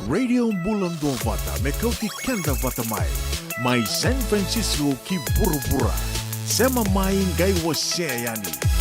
Radio Bulan Dua Vata, Mekauti Kenda Vata Mai, Mai San Francisco ki Burubura, Sema Mai Ngai Waseayani.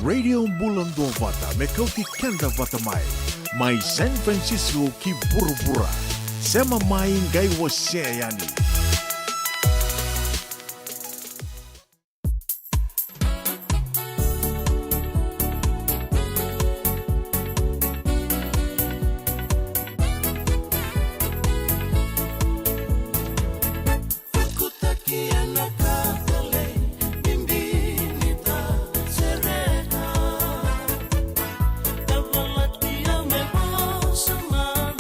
Radio Bulan Dua Vata, Mekauti Kenda Vata Mai San Francisco ki Burubura, Sema Mai Ngai Waseayani. Sama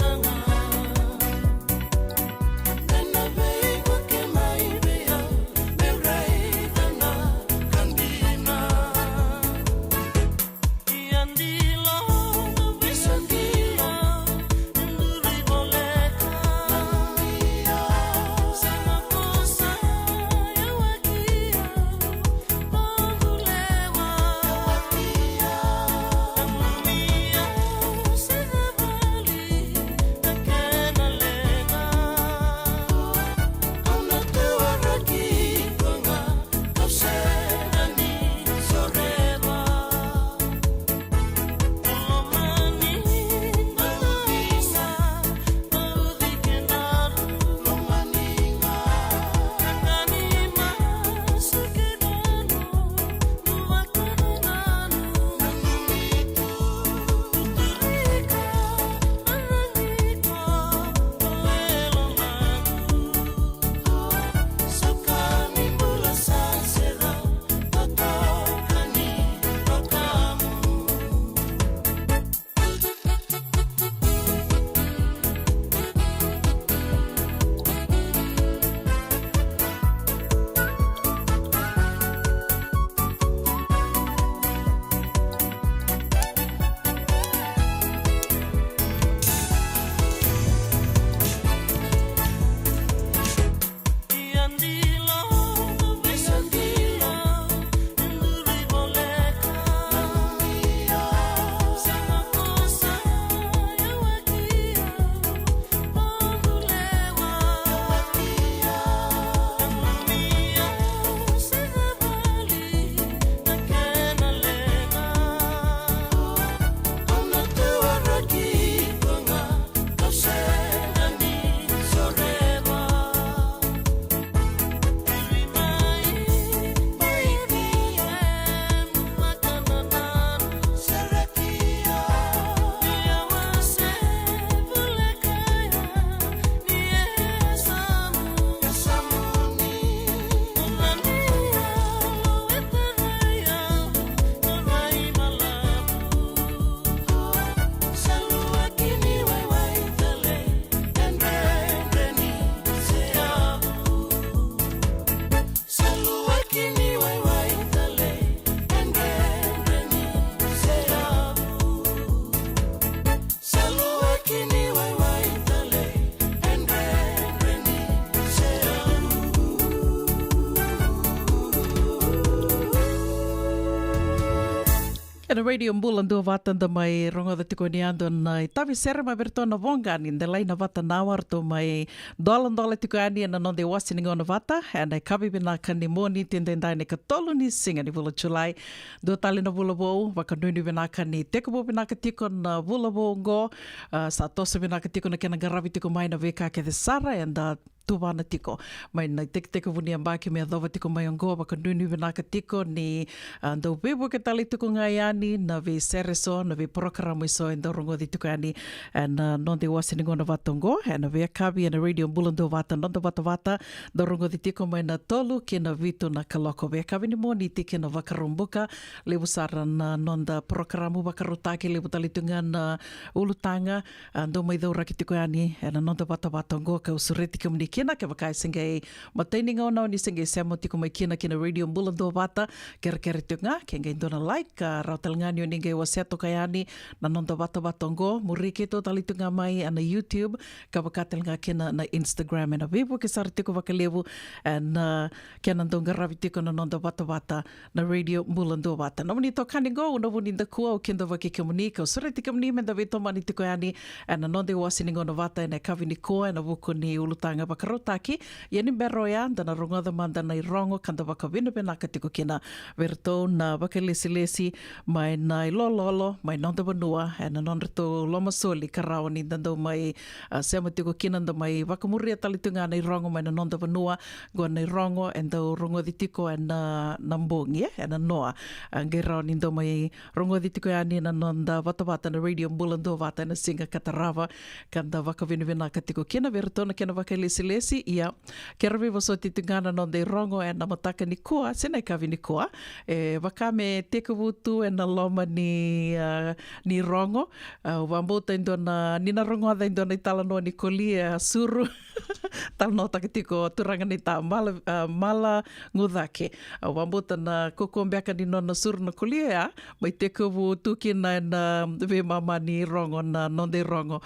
Kana radio mbulan do vatan da mai rongo da tiko ni ando na tavi sere ma verto na vongani de lai na vata na warto mai dola tiko ani na non de wasi ningo na vata and kabi bina kani moni tende ndai ne katolo ni singa ni vula July do tali na vula bo wakanuni bina kani teko bo bina katiko na vula bo ngo sa tosa bina katiko na kena garavi tiko mai na veka ke de sara and tuwana tiko. Mai na teko vuni ambaki mea dhawa tiko mai ongoa waka nunu vinaka tiko ni ndau bebo ke tali tiko ngai ani na vi sereso, na vi prokaramo iso en rongo di tiko ani and non de wasi ningo na vatongo and vi akabi and radio mbulando vata non da vata da rongo di tiko mai na tolu ke na vitu na kaloko vi akabi ni moni tike na wakarumbuka lebu sara na non da prokaramo wakarutake lebu tali tunga na ulutanga ndo mai dhaura ki tiko ani and non da vatongo ka usureti komuniki kina ke wakai singe mataininga o nao ni singe semo tiko mai kina radio mbulando vata kere tunga ke ngai dona like rautalngani o ninge wa seto kayani na nondo vata vatongo murike to talitunga mai ana YouTube ka wakatelnga kina na Instagram and a vivo ke sar tiko wakalevu and kena ndonga ravi tiko na nondo vata na radio mbulando vata na muni to kaningo na vuni nda kua o kenda waki komunika o sore tika muni menda veto mani tiko yani and na nonde wasiningo na vata and a kavini koa and a vuko ni ulutanga Rotaki, yani beroya, dana rongoda manda na rongo kanda waka vina benaka tiko kina verto na waka lesi mai na lolo mai nonda vanua na nonreto loma soli karao ni dando mai sema tiko kina da mai waka muria talitunga na rongo mai na nonda vanua go na rongo and do rongo di tiko na mbongi na noa ngerao ni do mai rongo di tiko yani na nonda vata na radio mbulando vata na singa katarava kanda waka vina benaka tiko kina verto na kina waka lesi ia keravi waso titungana non de rongo e na mataka ni kua sena kavi ni kua wakame teka wutu e na loma ni rongo wambota indona nina rongo ada indona itala no ni koli suru tal no takitiko turanga ni ta mala ngudake wambota na kokombeaka ni nona suru na koli mai teka wutu kina na ve mama ni rongo na non de rongo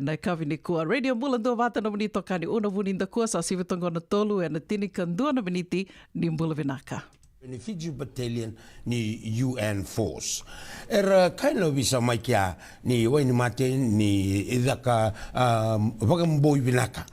na kavi ni kua radio mbulando vata na muni tokani una vuni da kuasa si vitongo na tolu e na tini kandua na beniti ni mbula vinaka. Ni Fiji Battalion ni UN Force. Era kaino bisa mai kia ni waini mate ni idaka wakamboi vinaka.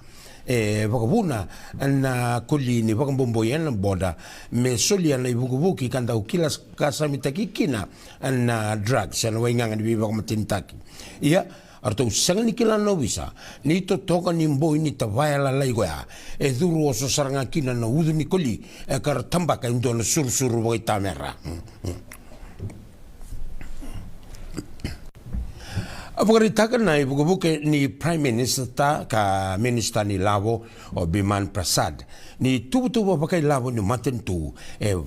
Wakabuna na kuli ni wakamboi na boda me solia na ibukubuki kanda ukila kasamitaki kina na drugs na wainganga ni wakamatintaki. Ia arto sanga ni kila no bisa ni to toka ni mboi ni tawaya la laigoya duru o so saranga kina na udu ni koli kar tambaka indona sur wa tamera Apakaritakan na ibubuke ni Prime Minister ka Minister ni Lavo o Biman Prasad ni tubu pakai Lavo ni matentu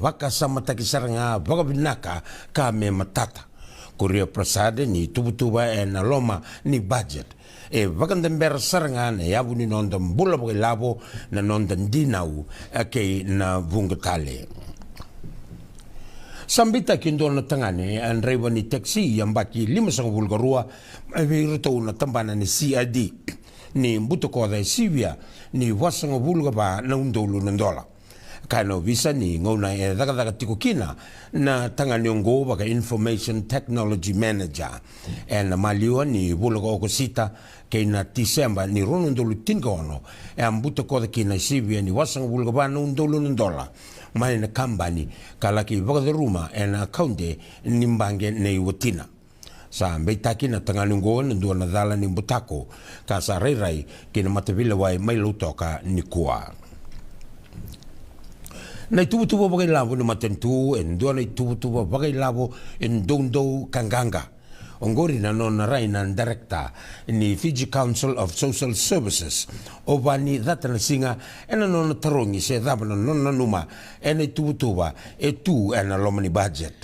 waka samata kisaranga wakabinaka ka me matata Korea Prasad ni tubutuba na loma ni budget wakandembera saranga na yabu ni nondam bula pakai Lavo na nondan dinau ke na vungatale Sambita kindo na tangane ang rewa ni taxi yang baki 5 bulgarua ay rito na tambana ni CID ni mbuto ko da Sivia ni wasang bulga ba na $1 kano visa ni ngona daga tiko kina na tangane ngo baka information technology manager na maliwa ni bulga ko sita kay na December ni $1 tingono mbuto ko da kina Sivia ni wasang bulga ba na $1 mai na kambani kalaki baka ruma na kaunde nimbange nei wotina sa mbetaki na tanganungo ndu na dala ni butako ka sa rai kina matavila wai mai lutoka ni kuwa na tubu baka lavo ni matentu ndu na tubu baka lavo ndondo kanganga Ongori na nona raina director ni Fiji Council of Social Services ovani data na singa ena nona tarongi se daba na nona numa ena tubutuba tu ena lomani budget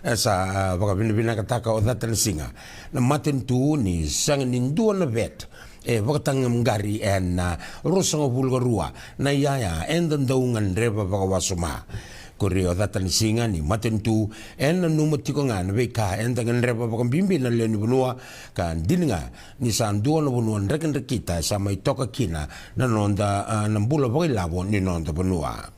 esa baka binibina kataka o data na singa na matentu ni sang nindua na vet wakatang mgari ena rosang bulgarua na yaya endan daungan reba baka wasuma Korea data ni singa ni matentu en numa tiko nga na beka en tangan reba bakang bimbi na leni bunua kan dininga ni sandua na bunua rekan kita sama itoka kina na nonda nambula bagai labo ni nonda bunua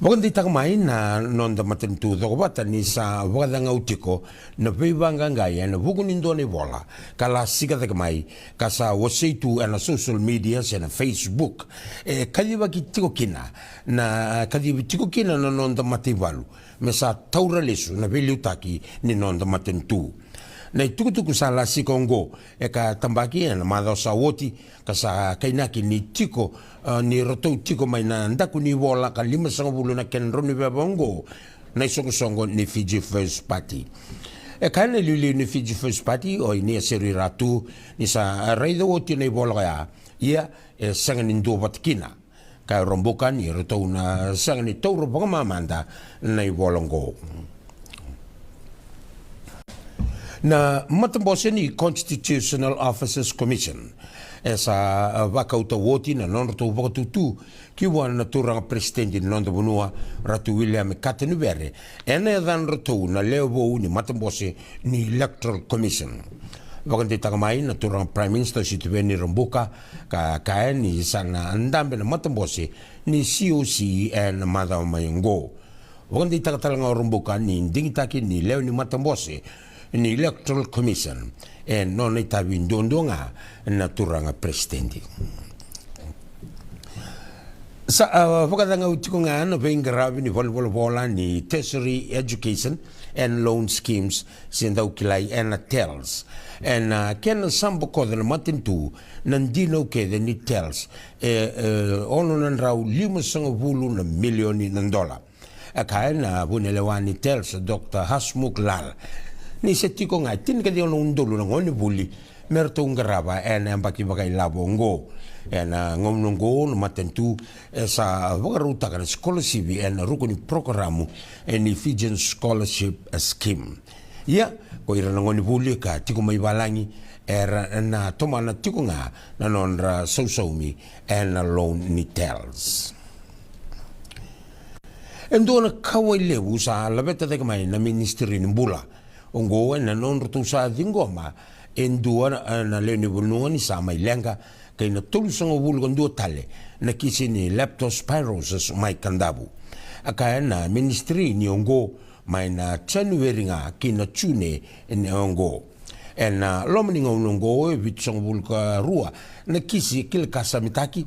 Wakandi takamai na nonda matentu toko bata ni sa wakadanga utiko na peivanga ngaya na vukunindo ni vola kala sika takamai kasa waseitu ana social media na Facebook kadiwa ki tiko kina na kadiwa tiko kina na nonda mativalu mesa taura lesu na veliutaki ni nonda matentu na tukutuku sa la sikongo ka tambaki na madho sa woti kasa kainaki ni tiko ni roto tiko mai na ndaku ni wola ka 5 na ken roni babongo na isongo ni Fiji First Party kana lili ni Fiji First Party o ni seri ratu ni sa raido woti ni wola ya sangan ndo batkina ka rombokan ni roto na sangan ni toro bangmamanda na wolongo na matambose ni Constitutional Officers Commission esa vakauta woti na nono to vakatutu ki wana na turanga presidente ni nono bunua Ratu William Katenuvere ene dan roto na levo ni matambose ni Electoral Commission vakante takamai na turanga Prime Minister Sitiveni Rambuka ka ni sana andambe na matambose ni COC and Madam Mayengo vakante takatalanga Rambuka ni ndingitaki ni leo ni matambose ni Electoral Commission non itabi ndondonga na turanga presidente sa vakadanga utikonga na vengravi ni volvola ni tertiary education and loan schemes sinda ukilai and tells and ken sambo ko de matintu nandino ke de ni tells ono nan rau 5 na milioni na dola akaina bunelewani tells Dr. Hasmukh Lal ni setiko nga tin ka dio nung dolo na ngoni buli merto ngaraba en ambaki bagai labongo en ngomnongo no matentu sa vagaruta kan scholarship en rukuni programu en Fijian scholarship scheme ya ko ira ngoni buli ka tiko mai balangi era na tomana tiko nga na nonra sosomi en loan ni tells endona kawaile usa labeta de mai na ministry ni bula ongo na non rotu sa dingoma endua na leni bunua ni sa mai lenga kay na tulusang ubul kondo tale na kisi ni leptospirosis mai kandabu akaya na ministry ni ongo mai na January nga kina tune ni ongo na lomning ongo vitsang ubul ka rua na kisi kil kasamitaki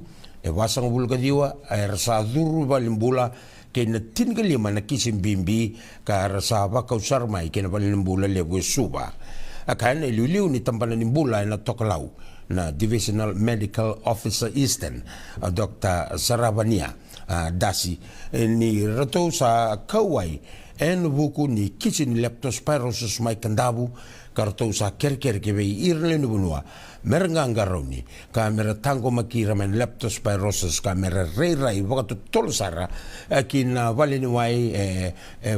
wasang ubul ka diwa ay rasa duru balimbula kena tinggali mana kisim bimbi ka rasaba ka usar mai kena balimbula lewe suba akana luliu ni tampanan nimbula na tokalau na Divisional Medical Officer Eastern Dr. Saravania Dasi ni rato sa kawai en buku ni kisin leptospirosis mai kandabu karto sa kerker kebe irle ni bunua merangangarauni kamera tango makira men leptospirosis kamera reirai wakatu tolsara kina valini wai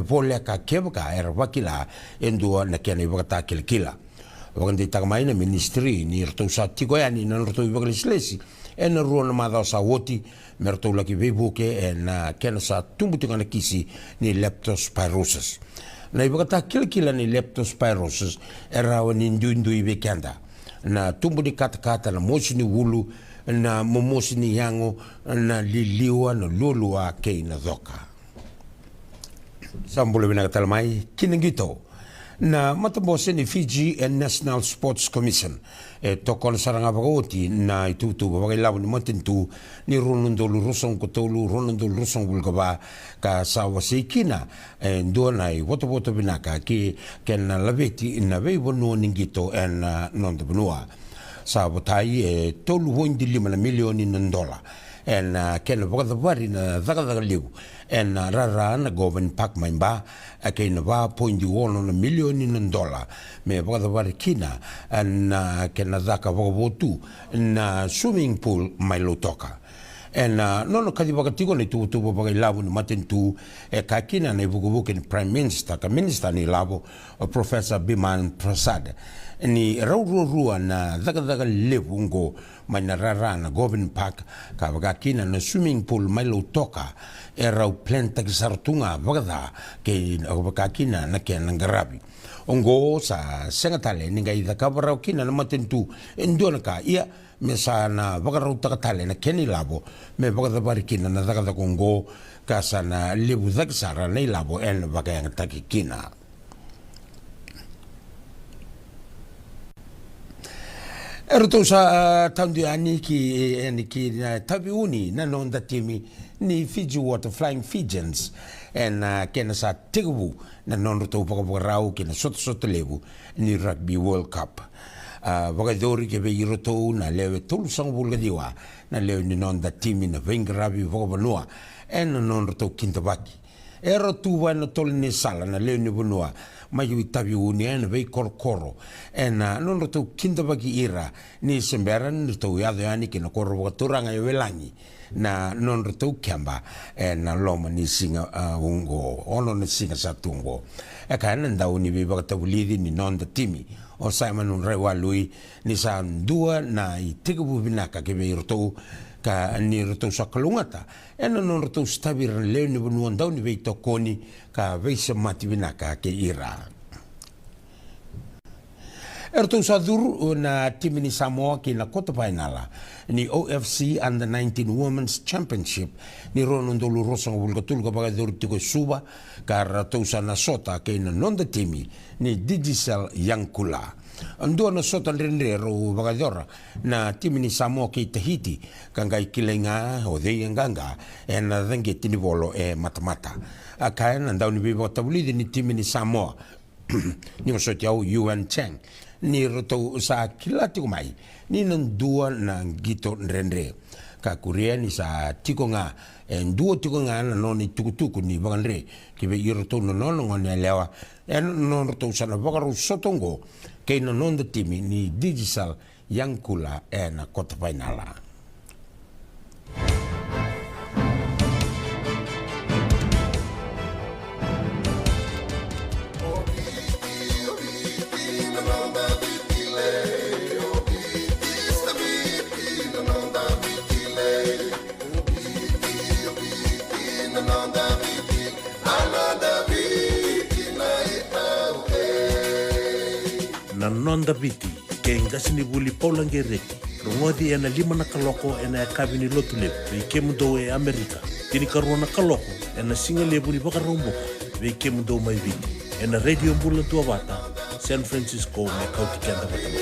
volia ka kebka wakila endua na kena wakata kilkila wakandi takamai na ministry ni rato sa tigoyani na rato wakalislesi en ruona madao sa woti merto laki bebuke en kena sa tumbutinga na kisi ni leptospirosis na ibakata kilkila ni leptospirosis erawa ni ndu ibekanda na tumbu ni kata na mosi ni wulu na momosi ni yango na liliwa na lulua kei na dhoka sambule bina katalmai kinengito na matambose ni Fiji and National Sports Commission tokon saranga bagoti na itutu bagai labu ni matentu ni ronondolu rosong kotolu ronondolu rosong bulgaba ka sawasikina ndo nai woto binaka ki ken laveti na veivo no ningito en non de benua sabotai tolu 1.5 milioni dola en ken bogavari na daga liu en rara na goven pak maimba ake na va $1 milioni dola me bogavari kina en ken daka bogotu na swimming pool mai lotoka en nono kadi bakatigo ni tu bagai labu ni matentu kakina na ibugubuke ni Prime Minister ka minister ni labo Professor Biman Prasad ni rau na daga levungo mai na rara na Govan Park ka bakakina na swimming pool mai lotoka rau planta ki sartunga bagada ke bakakina na ke ngarabi ongo sa sengatale ninga ida kabarau kina na matentu endona ka ia me sana vakarau takatale na keni lavo me vakataparikina na takatakongo ka sana lebu takisara nei lavo en vakayanga takikina. Erto sa tandu ani ki tabi uni na nonda timi ni Fiji Water Flying Fijians en kena sa tigabu na nonda pakaparau kena soto lebu ni Rugby World Cup. Vakadori ke be iroto na lewe tolu sang bulga diwa na lewe ni nonda timi na vengrabi vakapanua en nonda kintabaki. Ero tuwa na tolu ni sala na lewe ni bunua mai tabi uni en vei korokoro en non roto kinda bagi ira ni semberan roto ya yani kina koro turanga welangi na non roto kamba en loma ni singa ungo ono ni singa satungo e kana nda uni be baka tabulidi ni non da timi o Simon Unrewa lui ni sa dua na I tigabu binaka ke be roto ka ni roto sa kalungata en non roto stabir le ni bunuan daw ni be tokoni ka veisa mati binaka ke ira. Erto sa duru na timi ni Samoa ki na kota painala ni OFC Under 19 Women's Championship ni ronondolu rosang bulgatul ka baga duru tiko suba ka rato sa nasota ke na nonda timi ni Digicel Yankula. Andua na sota renrero bagadora na timi ni Samoa ki Tahiti kangai kilenga o dei nganga e na dengue tini volo e matamata. Akaya na ndau ni bibo tabulidi ni timi ni Samoa ni masoti au Yuan Cheng ni roto sa kilati kumai ni nandua na gito renre ka kuria ni sa tikonga en duo tikonga na noni tukutuku ni baganre ki be iroto no ngone lewa en non roto sa na bagaru sotongo ke no non de timi ni Digicel Yankula e na kota painala. Nonda viti ke ngasini buli paulange reki rongodi ena lima na kaloko ena kabini lotu lebu ve kemudo e Amerika tini karuana kaloko ena singa lebu ni baka romboka ve kemudo mai viti ena radio mbula tua vata San Francisco me kauti kenda vatama.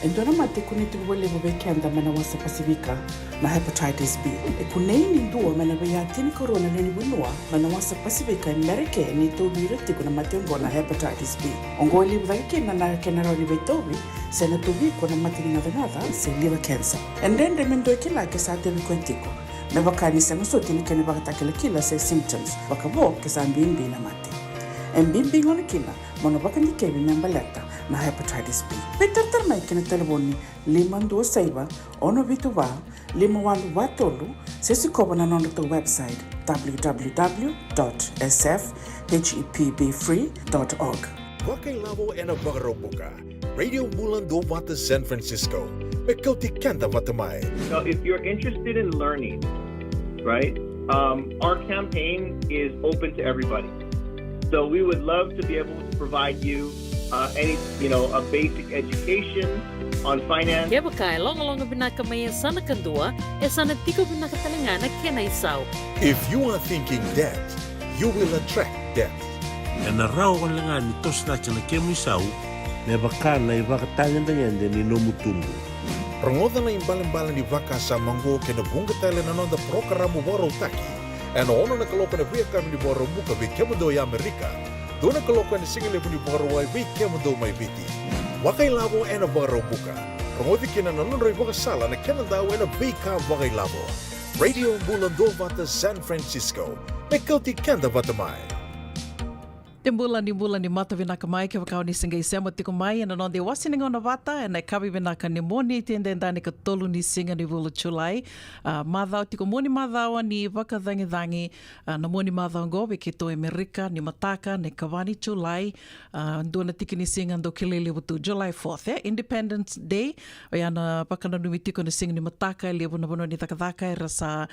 Endona mate kuni tuwa lebu ve kenda mana wasa Pasifika na hepatitis B. E kunei ni ndua mana vya tini korona nini bunua mana wasa Pasifika Amerike ni tobi reti kuna matengo na hepatitis B. Ongo lebu vake na kenara ni vetobi sena tobi kuna matini ngadha se liver cancer. Endende mendo kila kesa tebi kwentiko. Me bakani sema soti ni kene bakatakele kila se symptoms bakabo kesa mbimbi na mate. Mbimbi ngoni kila mono bakani kebi membaleta na hepatitis B. Peter mai kena telefoni 526 ono vituva 51watolu sesi kobo na nono to website www.sfhepbfree.org. Wakailavo ena Vagarobuka, Radio Bulan do Vata San Francisco, Mekauti Kanda Vatamai. So if you're interested in learning, right, our campaign is open to everybody. So we would love to be able to provide you a basic education on finance. Kaya baka long binaka may sana kandua, sana tiko binaka talangana kena isaw. If you are thinking debt, you will attract debt. Ena rao walanga ni tos na chana kemu isau me baka na ibakatangan danyande ni nomutungu. Rongoda na imbalan-balan ni Vaka sa mango kena bunga tele na nonda programo boro taki. Ena ono na kaloko na via kami ni boro muka vi kemudo ya Amerika. Doon na kaloko na singile ni boro wai vi kemudo mai viti. Wakailavo ena boro muka. Rongodi kena nanonroy baka sala na kena daw ena vika wakailavo. Radio Bulan do Vata San Francisco. Mekauti Kanda Vatamai. Bulan ni mata vinaka mai ke wakau ni singa isema tiko mai na nonde wasininga ona vata na kabi vinaka ni moni tende ndani ka tolu ni singa ni vulu chulai madhao tiko moni madhao ni waka dhangi na moni madhao ngobe ke to Amerika ni mataka ni kawani chulai ndona tiki ni singa ndo kilele wutu July 4th Independence Day oyana waka na numi tiko ni singa ni mataka levu na bono ni takadaka rasa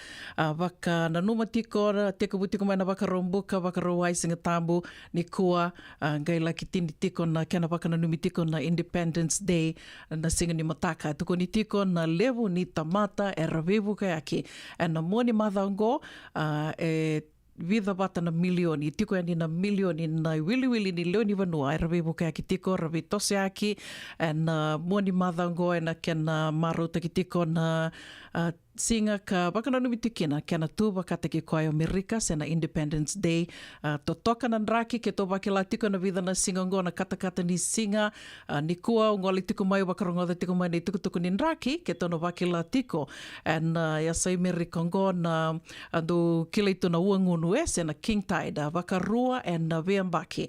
waka na numa tiko teko butiko mai na waka rombuka waka rowai singa tambu ni kua ngai la ki tini tiko na kena wakana numi tiko na Independence Day na singa ni mataka. Tuko ni tiko na levu ni tamata e rawevu kai aki. E na moni mathango e vida wata na milioni, tiko yani na milioni na wili ni leo ni vanua, e rawe buka aki tiko, rawe tose aki, e na moni mathango e na kena marota ki tiko na singa ka wakana numi tikina, kena tu wakata ki koe Amerika, sena Independence Day, to toka na nraki ke to wakila tiko na vida na singa ngo na kata ni singa, ni kua ngoli tiko mai wakarongoda tiko mai ni tuku ni nraki, ke tono wakila tiko, and yasa Amerika ngo na ando kila ito na uangunu sena King Tide, wakarua and weambaki,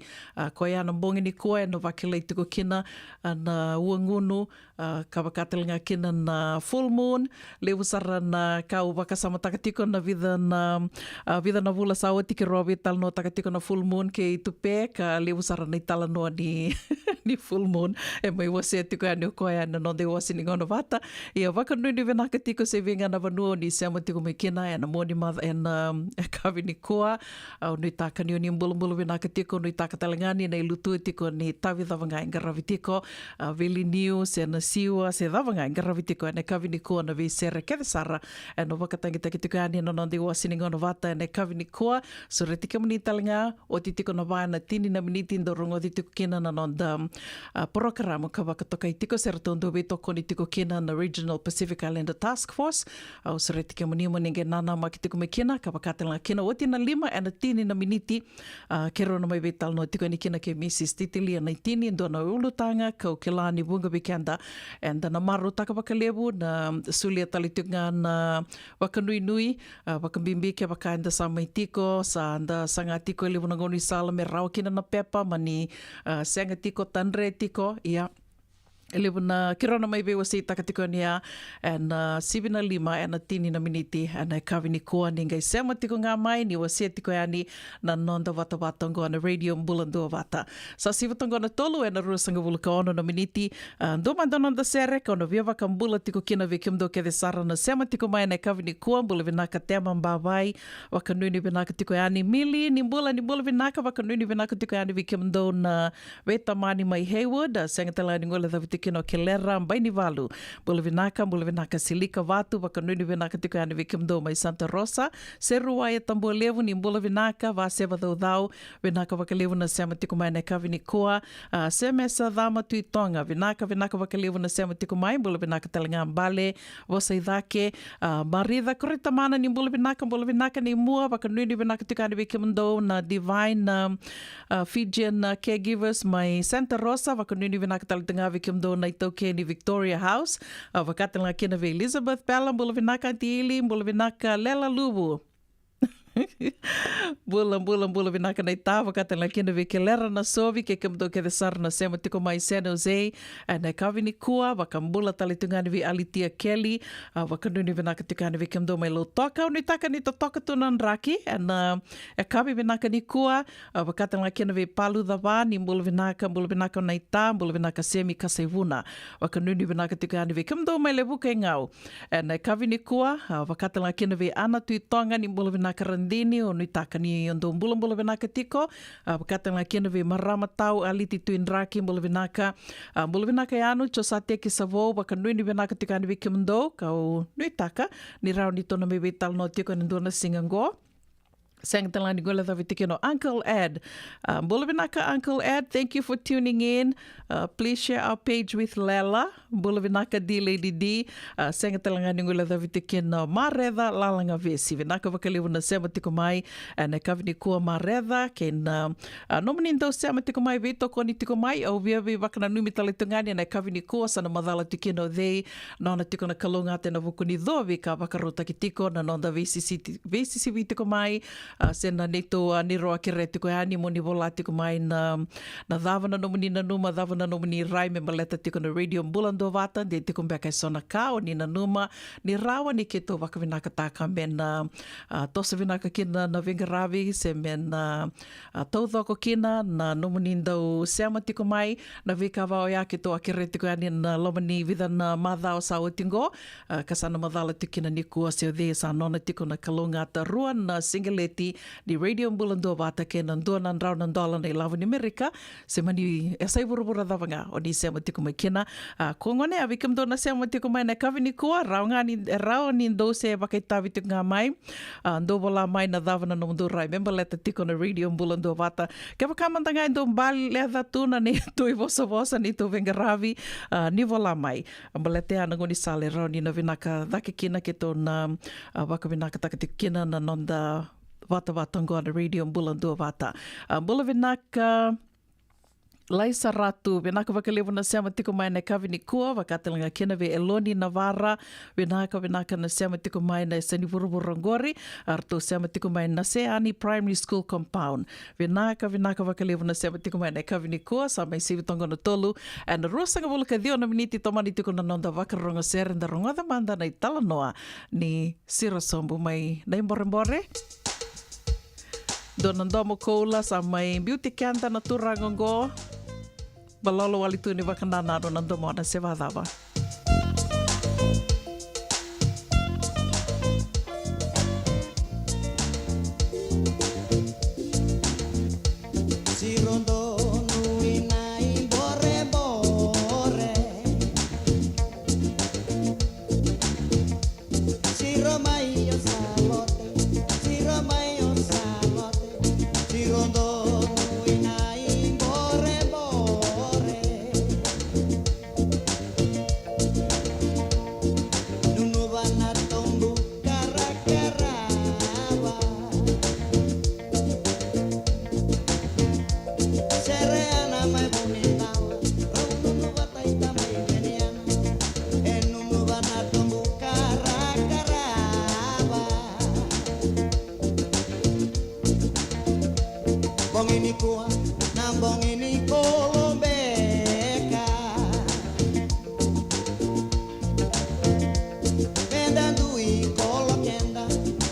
koe ana mbongi ni kua and wakila tiko kina, na uangunu, ka wakatelinga kina na full moon, lewu sara na kau wakasama takatiko na vida na vula sawa tiki roa vital no takatiko na full moon ke itupe ka lewu sara na itala noa ni full moon e mai wase tiko ane o koe ana no de wasi ni ngono vata ia wakanui ni venaka tiko se vinga na vanua ni seama tiko me kina e na moni matha e na kawi ni koa au nui taka ni o ni mbulu venaka tiko nui taka talangani na ilutu tiko ni tawi dhavangai ngaravi tiko veli niu se na siwa se dhavangai ngaravi tiko ane kawi ni koa na vi sere keve sara e no wakatangita ki tiko ane no de wasi ni ngono vata ane kawi ni koa so re tika mani talanga o ti tiko na vai na tini na miniti ndo rongo di tiko kina na non da programa ka wakatoka i tiko sera tondo we toko ni tiko kina na Regional Pacific Islander Task Force au so re tika mani nge nana ma ki tiko me kina ka wakatanga kina o tina lima e na tini na miniti ke rona mai vetal no tiko ni kina ke Mrs. Titilia na tini ndo na ulutanga ka o ke lani bunga weekenda and na maru taka wakalebu na sulia talitunga na wakanui nui wakambimbi ke wakaenda sa mai tiko sa anda sanga tiko lebu na ngoni sala me rau kina na pepa mani senga tiko tanre tiko ia lebu na kirona mai bewa si takatiko nia and sibina lima and tini na miniti and kawi ni koa ni ngai sema tiko ngā mai ni wasi tiko yani na nonda wata watongo na radio mbulando wata sa sivatongo na tolu and rua sanga vuluka ono na miniti ndo mandona da sere ka ono via waka mbula tiko kina vi kimdo ke de sara na sema tiko mai na kawi ni koa mbula vinaka tema mbawai waka nui ni vinaka tiko yani mili ni mbula vinaka waka nui ni vinaka tiko yani vi kimdo na weta mani mai Haywood senga tala ni ngola dhaviti kino kelera mbaini valu bula vinaka silika watu wakanui ni vinaka tiko yani vikimdo mai Santa Rosa serua e tambua levu ni bula vinaka va seva dhaudhau vinaka wakalevu na sema tiko mai na kavi ni koa seme sa dhama tuitonga vinaka wakalevu na sema tiko mai bula vinaka talinga mbale wasa idhake maritha korita mana ni bula vinaka ni mua wakanui ni vinaka tiko yani vikimdo na Divine Fijian Caregivers mai Santa Rosa wakanui ni vinaka talinga vikimdo na itoke ni Victoria House wakatanga kina ve Elizabeth Pella bula vinaka tiili bula vinaka Lela Lubu bula vinaka na ita wakatanga kina ve kelera na sovi ke kimdo ke de sar na sema tiko mai San Jose na kavi ni kua wakambula talitunga ni ve Alitia Kelly wakandu ni vinaka tika ni ve kimdo mai lo toka ni taka ni to toka tunan raki na kavi vinaka ni kua wakatanga kina ve Palu Dhava ni bula vinaka na ita bula vinaka Semi Kasaivuna wakandu ni vinaka tika ni ve kimdo mai le buka ngau na kavi ni kua wakatanga kina ve Ana Tuitonga ni bula vinaka Randini o nitaka ni ondo mbula vinaka tiko wakatanga kina ve Marama Tau Aliti Tuin Raki bula vinaka yanu chosate ki savo wakandu ni vinaka tika ni ve kimdo kau nitaka ni rau ni tona me vital no tiko ni dona singango Sang talani gola thavitikino Uncle Ed. Bulavinaka Uncle Ed, thank you for tuning in. Please share our page with Lela. Bulavinaka D Lady D. Sang talangani gola thavitikino Mareda lalanga vesi. Vinaka vakalivu na sema tiko mai na kavini kua Mareda ken nomanindo sema tiko mai vito koni tiko mai au viavi wakana numi talitungani na kavini kua sana madhala tikino dhei nona tiko na kalunga te na vukuni dhovi ka wakarota ki tiko na nonda VCC tiko mai sena neto niroa kere tiko hani mo ni vola tiko mai na dhavana nomani na numa dhavana nomani rai me maleta tiko na radio mbulando vata de tiko mbeka sona kao ni na numa ni rawa ni keto waka vinaka taka men tosa vinaka kina na vingaravi se men taudhoko kina na nomani ndau seama tiko mai na vikawa o ya keto akere tiko hani na lomani vida na madhao sa otingo kasana madhala tiko na nikua se o dhe sa nona tiko na kalunga ta ruan na singaleti community di radio bulan dua bata ke nan dua nan rau nan dola nei lawa ni Amerika se mani esai buru-buru davanga o di se mati kuma kina kongone avikam dona se mati kuma na kavini kua rau ni do se bakai tavi tu nga mai do bola mai na davana no do rai member leta tiko na radio bulan dua bata ke pakamantanga ndo mbali leta tuna ni tu vosa ni tu venga ravi ni vola mai ambalete ana ngoni sale rau ni na vinaka dake kina ke tona waka vinaka takati kina na nonda vata ngona radio bulan dua bata bula vinaka Laisa Ratu, vinaka wakalevu na sema tiko mai na kavini kua, wakatelanga kena ve Eloni Navara, vinaka na sema tiko mai na Sani Burungori, arto sema tiko mai na Seani Primary School Compound. Vinaka wakalevu na sema tiko mai na kavini kua, sa mai sivi tonga na tolu, and rosanga bulaka dio na miniti tomani tiko na nonda wakaronga serenda ronga da manda na itala noa ni Sirasombu mai na imbore. Donandomo koula sa mai beauty kanta na turangongo. Balolo wali tu ni wakanana donandomo na sevadava. Si rondo nui nai bore bore. Si romai yo salote, si romai yo salote. Si rondo nui nai bore bore. Nunu bana tombu kara-karawa. Sereana mai bonitawa, nunu bataita mai geniana. Nunu bana tombu kara-karawa. Bong ini kuah, nambong ini kolombeka. Vendan dui kolo kenda,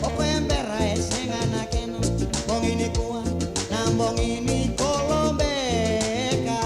opo embera esengana kena. Bong ini kuah, nambong ini kolombeka.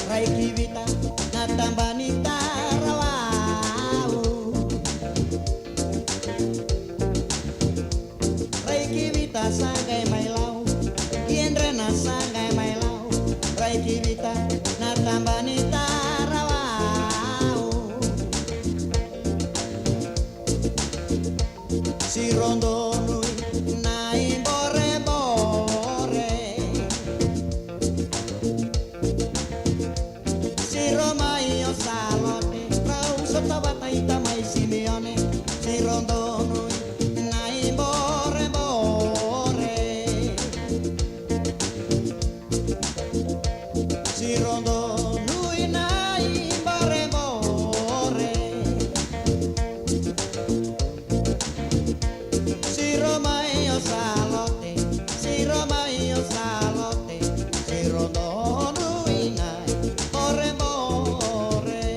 Rai kivita natambani tarawau. Rai kivita sangai mailau, ienrena sangai mailau. Rai kivita natambani tarawau. Si rondo nui nai bore bore. Si romai o salote, rau sotavata ita mai Simeone. Si rondo nui nai bore bore. Si rondo nui nai bore bore. Si romai o salote, si romai o salote. Si rondo nui nai bore bore.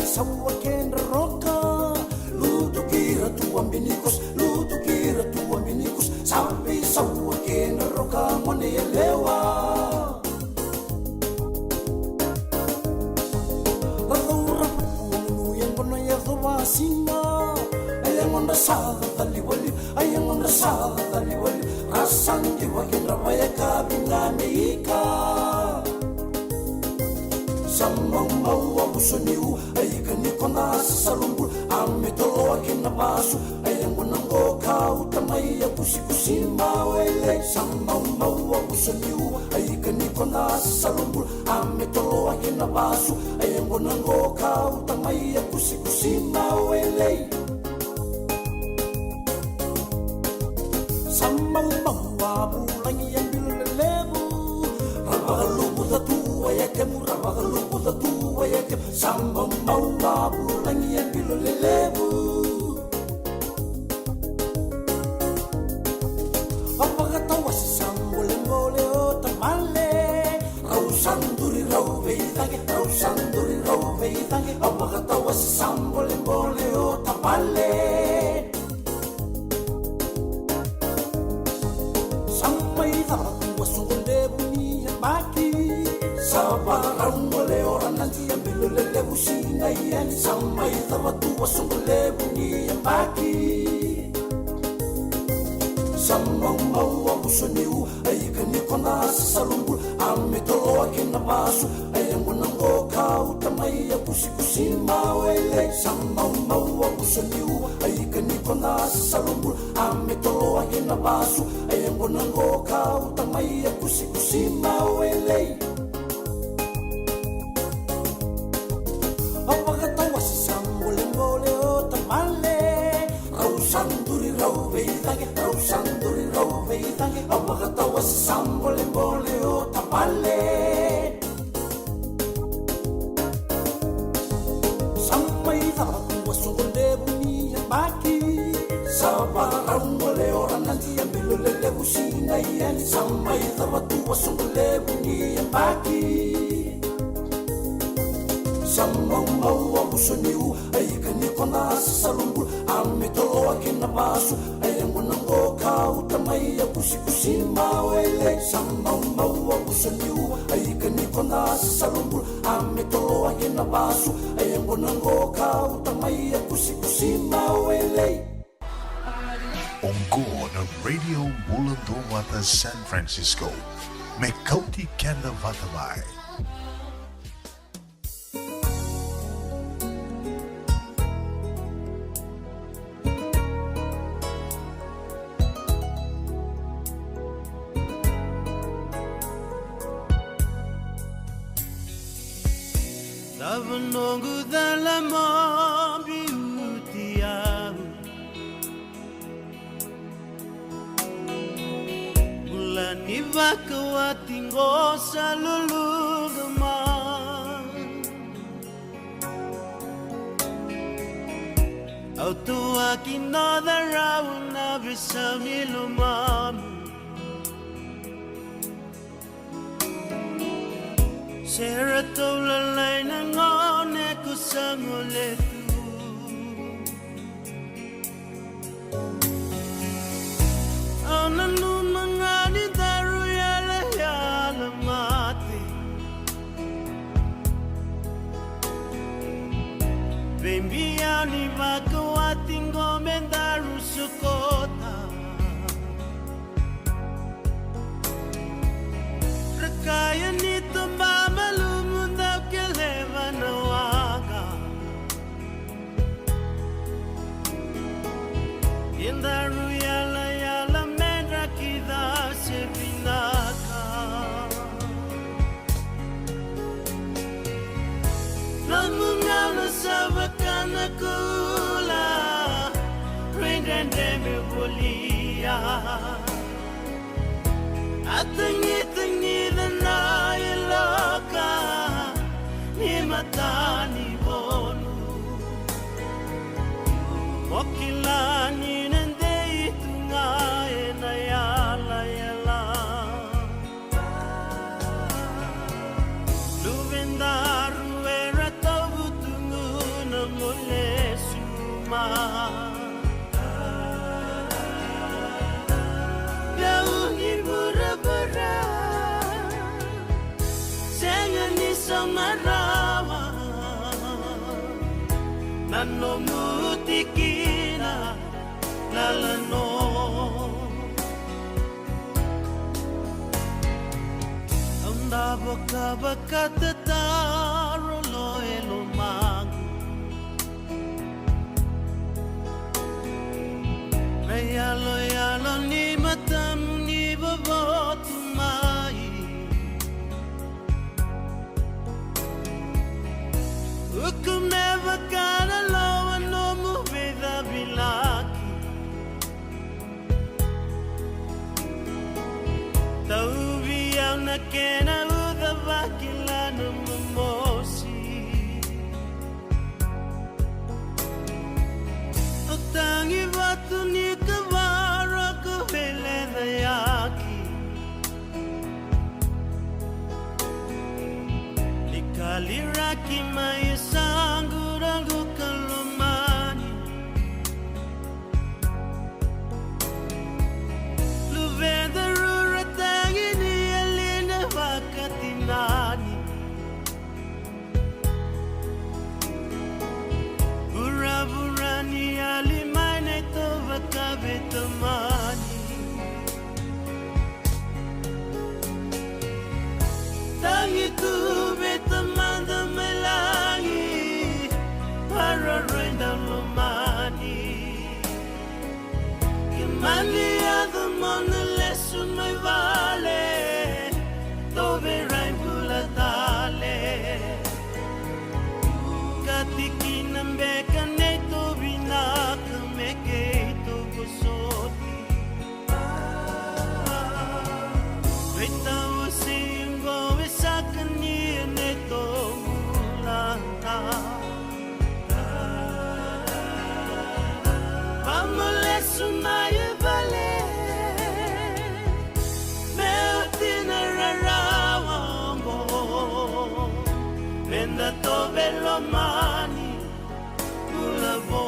sawa kenda roka lutu kira tu ambinicus sampai sawa kenda roka mone lewa Raura punu yang kono ya singa ayang on rasada taliwali rasan jiwa kenda waya kabingane ika Samang mawa musoniu ayika nikona salungul ametolo akina basu ayang unango kau tamai ya kusi mawele Samang mawa musoniu ayika nikona salungul ametolo akina basu ayang unango kau tamai ya kusi mawele Samang mawa bulang yang bilelebu Rabagalubu datu ayakemu rabagalubu datu ayakem Sambang mawa bulang yang bilelebu Apakatawa si sambole o tamale Rausanduri rau veitange Apakatawa si sambole o tamale Sabarang oleh orang nanti yang bilulele busina ian sampai tawatu wasungule bunyi yang baki Samang mawa busoniu ayika nikona salungul ametolo akina basu ayang unango kau tamai ya kusi mawele Samang mawa busoniu ayika nikona salungul ametolo akina basu ayang unango kau tamai ya kusi mawele Apakatawa si sambole o tamale Rausanduri rau veitange Apakatawa si sambole o tamale Sampai tawatu wasungole bunyi yang baki Sabarang oleh orang nanti yang bilulele busina ian Sampai tawatu wasungole bunyi yang baki Samang mawa musoniu ayika nikona salungul ametolo akina basu ayang unango kau tamai ya kusi mawele Samang mawa musoniu ayika nikona salungul ametolo akina basu ayang unango kau tamai ya kusi mawele Onggo na Radio Bulando Wata San Francisco Mekauti Kenda Vatamai Savanongo dalla mobiutiam Bulan ibakawati ngosa lulugaman Autoaki no darau na bisami lumam Sera tola lai na ngone kusangole tu Ananu mangani daru yala mati Bembiani bakawati ngome daru sukota Rekaya nito mama lumunda keleva na waga Yendaru yala medra kida se binaka Namungana sabakana kula Rendende me bolia Atangi na iloka ni matani bonu Wakilani nende itunga na yala Luvendaru era tabutungu Gauni bura-bura Sengani samarawa Nano mutikina lalano Anda baka-baka tataro lo elomang Yalo ni matam ni babotu mai Hukum never kana lawa no mubeda bilaki Tau biyang na kena udavakila no mamosi Otangi batu ni Kaliraki mai sangurangu kalomani Luvenda rura tangini alina wakatinani Bura-burani alimane to wakabetamani Tangi tu betamanda melangi para renda lumani Kimali adamona lesun mai vale Dove rain bulatale Katikinam bekane to binaka meke to gusoti Vetawa singo esakani neto mulanta Pamole sunaye vale Meotina rarawambo Venda to velomani ulavo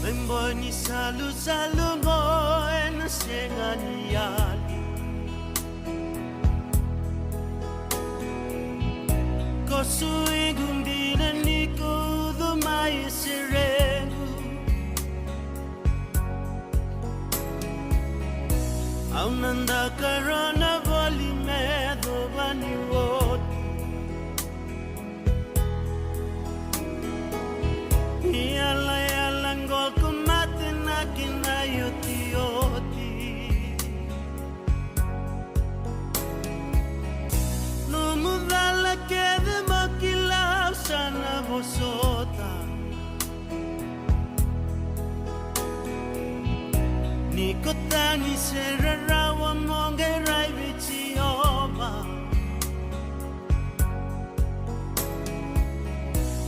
Memboni salu ngoe na sengani yali Kosui gundina niko dumai sirengu Aunanda karona voli medo bani woti Yala ngol kumate na kinayoti yoti No mudala kede makilaw sana bosota Niko tangi serarawa monge rai bichi oma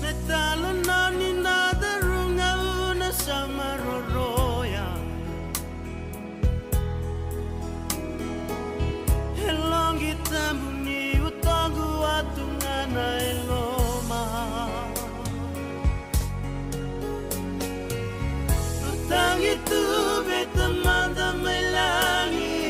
Metalo nani nada runga una samaroroya Elongi tamu ni utongu atungana eloma Utangi tu betamanda melangi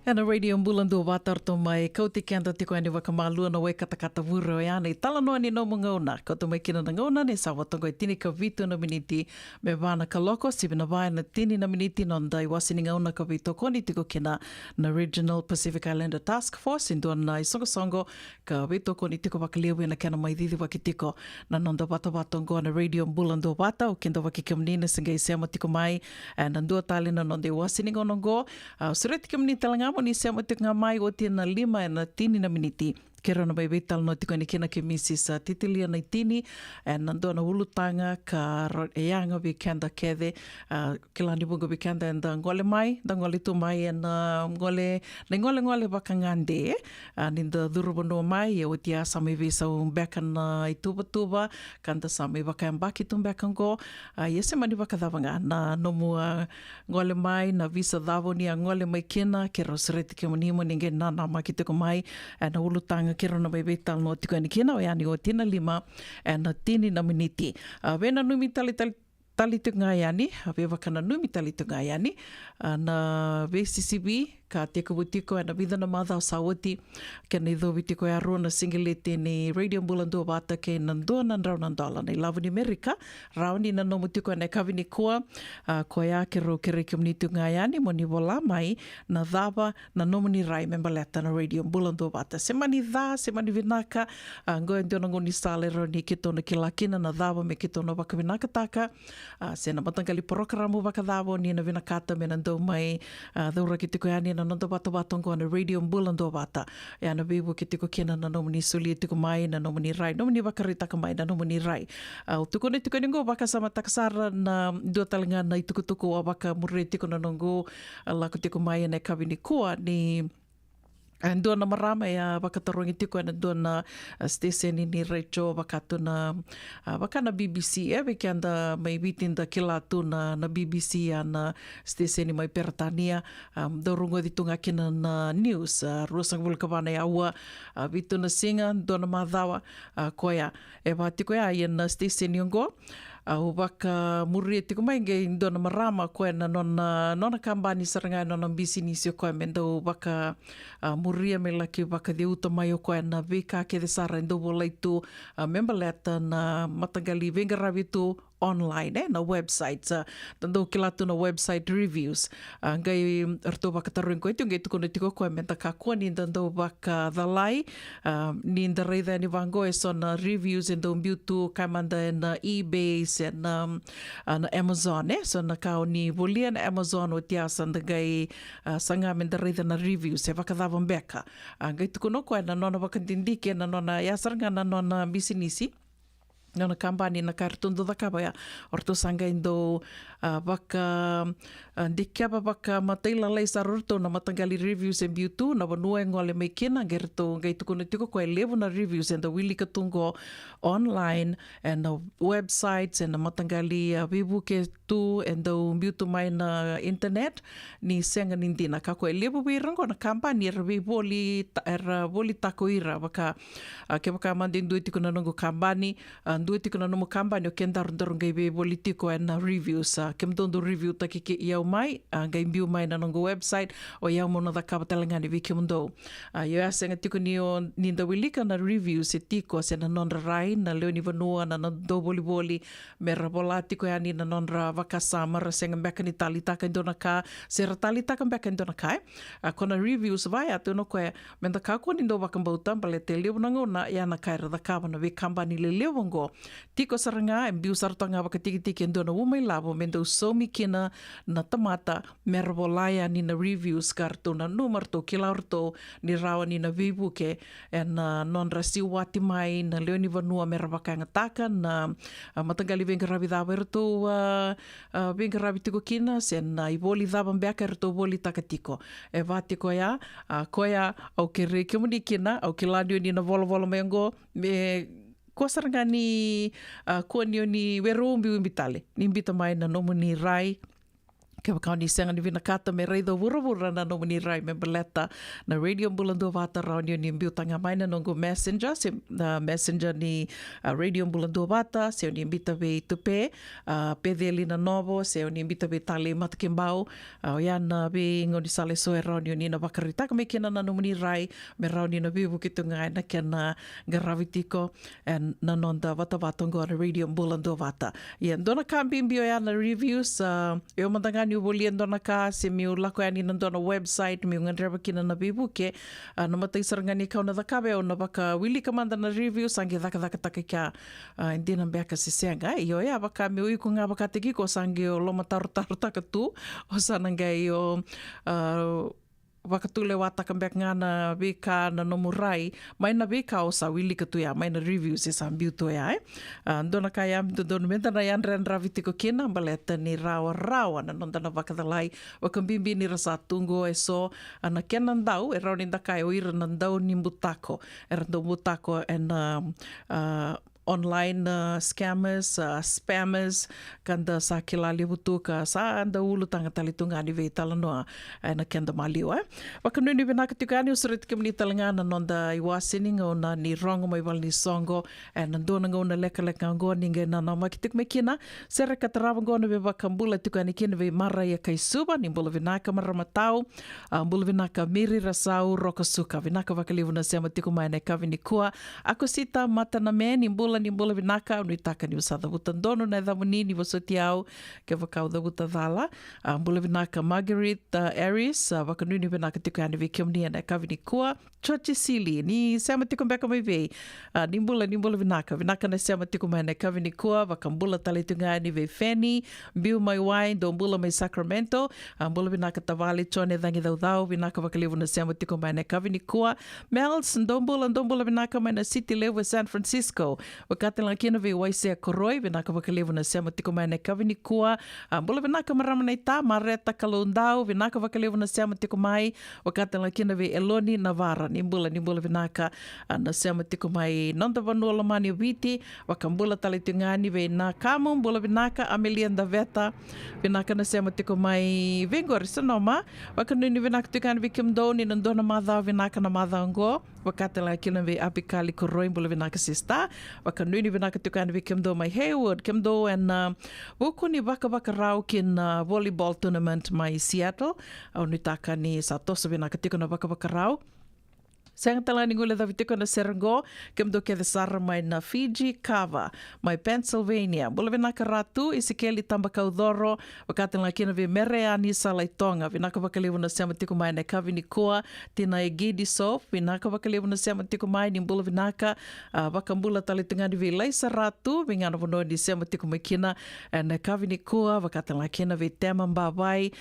Ana radio mbulando watar to mai kauti kianta tiko ani wakamalua na wai katakata wuro e ana i tala noa ni no mungauna. Kautu mai kina na ngauna ne sa watongo i tini ka vitu na miniti me wana ka loko sibina vai na tini na miniti nonda i wasini ngauna ka vito koni tiko kina na Regional Pacific Islander Task Force indua na i songo ka vito koni tiko wakaliawi na kena mai didi wakitiko na nonda wata watongo na radio mbulando wata o kenda wakikamnina singa i sema tiko mai na ndua tali na nonda i wasini ngaunongo sureti kamni talangamo ni sema tiko nga mai o tina 5 na tini na miniti. Kera na bai vital no tiko ni kina ke Mrs. Titilia na itini nando na ulutanga ka eanga vikenda kede kilani bungo vikenda nda ngole mai nda ngole tu mai na ngole bakangande ninda durubono mai o tia sami visa beka na ituba kanda sami bakambaki tumbeka ngo yese mani bakadavanga na nomu ngole mai na visa davo ni ngole mai kina kero sreti ke monimo ninge na makiteko mai na ulutanga kero na bebe tal no tiko ni kina o yani o tina 5 na tini na miniti. Vena numi tali tunga yani, veva kana numi tali tunga yani, na VCCB ka teka wutiko na vida na madha sawati kena idho witiko ya rona singilete ni radio mbulando wata ke nandoa nandrau nandola na ilavu ni Amerika rauni na no mutiko na kavini kua ko ya kero kere community ngayani moni vola mai na dhava na nomuni rai membaleta na radio mbulando wata semani vinaka ngoe ndio na ngoni salero ni kito na kilakina na dhava me kito na waka vinaka taka sena matangali programo waka dhavo ni na vinakata me nando mai dhaura kitiko yani na nonda watongo na radio mbulando wata ya na bibu kitiko kena na nomuni suli tiko mai na nomuni rai nomuni wakarita ka mai na nomuni rai tuko ni ngo baka sama taksara na dua talinga na itukutuku baka murre tiko na nongo laku tiko mai na kavini kua ni Andua na marama ya wakatarungi tiko na dua na station ni Rachel wakatu na wakana BBC wiki anda mai bitin da kila tu na BBC ya na station mai Peratania dorungo ditunga kina na news rusang vulkavana ya ua bitu na singa dua na madhawa koya tiko ya na station yungo waka muri tiko mai nge dona marama koe na nona kambani sarangai nona business koe mendo waka muri me laki waka de uta mai koe na vika ke de sara ndo volaitu member letter na matangali vengaravitu online na websites tando kilatu na website reviews ngai erto baka taruin ko itu ngai tuko tiko ko menta ka ko ni tando baka dalai ni ndarida ni vango na reviews endo mbiutu kamanda na eBay na Amazon so na ka ni volia na Amazon o tia sanda ngai sanga mendarida na reviews e baka davam beka ngai tuko no ko na nona baka tindike na nona yasaranga na nona bisinisi nona kampani na kartundu da kabaya orto sanga indo baka dikiaba baka mataila lai sarurto na matangali reviews en biutu na vanua ngole mai kina gerto ngai tuko tiko ko elevo na reviews en da wili katungo online and the websites and matangali bibuke tu en da biutu mai na internet ni senga nindina ka ko elevo birango na kampani boli takoira baka ke baka mandindu tiko na ngo kampani dua tiko na no kampani o kendar ngai be politiko en reviews kem dondo review taki ke iau mai ngai mbiu mai na ngo website o iau mono da kabatalanga ni viki mundo yo asenga tiko ni ninda wilika na reviews e tiko se na nonra rai na leo ni vanua na do boli mera bolatiko ya ni na nonra vakasama senga beka ni talitaka ndona ka sera talitaka beka ndona ka kona reviews vai atu no ko menda ka ko nindo vakambauta pale te leo na ngona ya na kaira da ka na ve company le leo ngo tiko saranga mbiu sartanga vakatiki ndona umai labo mendo somi kina na tamata merbolaya ni na reviews karto na numarto kilarto ni rawa ni na vibuke na non rasi wati mai na leo ni vanua merabaka ngataka na matangali vengaravi dava erto vengaravi tiko kina sen na iboli dava mbeka erto boli takatiko e vatiko ya koya au kere kemuni kina au kiladio ni na volo mengo ko saranga ni ko ni weru mbi imbitale ni imbita mai na nomuni rai Ke wakau ni senga ni vinakata me reido wura na no mani rai me beleta na radio Bulandu Vata raunio ni mbiu tanga maina nongo messenger se messenger ni radio Bulandu Vata se ni mbita be tupe pedeli na novo se ni mbita be tale matakimbau o yana be ngoni sale soe raunio ni na wakarita me kena na no mani rai me raunio na bibu kitunga na kena garavitiko and na nonda Vata Vatongo na radio Bulandu Vata ya dona kambi mbio ya na reviews eu mandanga ni uboliendo na ka se miu lako ani nando na website miu ngandraba kina na bibuke na matai sarangani kau na dakabe o na baka wili kamanda na review sangi daka taka kia hindi na beka se senga iyo ya baka miu iku nga baka teki ko sangi o loma taru taka tu o sananga iyo wakatule wata kambek ngana beka na nomurai mai na beka o sa wili katu ya mai na reviews e sa mbiu to ya ndona kaya ndona menta na yan ren ravitiko kina baleta ni rawa na nonda na wakadalai wakambimbi ni rasa tungo e so ana kenan dau e rauni ndakai o ira nandau ni mbutako e rando mbutako and online scammers, spammers, kanda sa kilali butuka sa anda ulu tanga talitunga ni vei talanoa na kenda maliwa. Wakanuni vinaka tukani usurit kimni talangana nonda iwasini ngona ni rongo mai wal ni songo na ndona ngona leka ngo ninge na makituk mekina sere katarawa ngona be wakambula tukani kina vei mara ya kaisuba ni mbula vinaka maramatau mbula vinaka miri rasau rokosuka vinaka wakalivu na sema tiku maene kavini kua aku sita mata na me ni mbula vinaka unu itaka ni usada butandono na dhamuni ni wasotiau ke wakau da butadhala mbula vinaka Margaret Aries wakanuni vinaka tikani vikiomni na kavini kua chochi sili ni sema tiku mbeka mai vei ni mbula vinaka na sema tiku mai na kavini kua wakambula talitunga ni vei Feni mbiu mai wai do mbula mai Sacramento mbula vinaka tavali chone dhangi daudau vinaka wakalivu na sema tiku mai na kavini kua Mels ndombula vinaka mai na City Level San Francisco wakatela kina ve waisea koroi vinaka wakalevu na sema tiko mai na kavini kua mbula vinaka maramana ita mareta kalundau vinaka wakalevu na sema tiko mai wakatela kina ve Eloni Navara ni mbula vinaka na sema tiko mai nonda vanua mani witi wakambula talitungani ve na kamu mbula vinaka Amelia Ndaveta vinaka na sema tiko mai vingor sanoma wakanuni vinaka tukani vikimdo ni nandona madha vinaka na madha ngo wakatela kina ve apikali koroi mbula vinaka sista wakanuni vinaka tukani vi kimdo mai Hayward kimdo and wukuni baka rau kin volleyball tournament mai Seattle au nitaka ni satosa vinaka tukana baka rau Sang tala ni ngule davitiko na Serengo, kemdo ke desara mai na Fiji Kava, mai Pennsylvania. Bula vinaka ratu, isikeli tamba kaudoro, wakati la kina vi mereani sa laitonga, vinaka wakalivu na sema tiko mai na kavini koa, tina e gidi sof, vinaka wakalivu na sema tiko mai ni mbula vinaka, wakambula talitungani vi laisa ratu, vingana vono di sema tiko mai kina, na kavini koa, wakati la kina vi tema mbawai,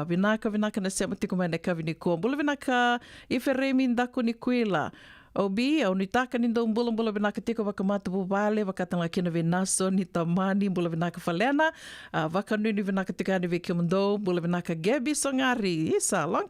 vinaka na sema tiko mai na kavini koa. Bula vinaka iferemi ndaku ni Kuila. Obi, au nitaka ni ndo mbula vinaka tiko wakamata bubale, wakatanga kina vinaso, ni tamani, mbula vinaka falena, wakanuni vinaka tikani vikimdo, mbula vinaka Gabi Songari, isa, long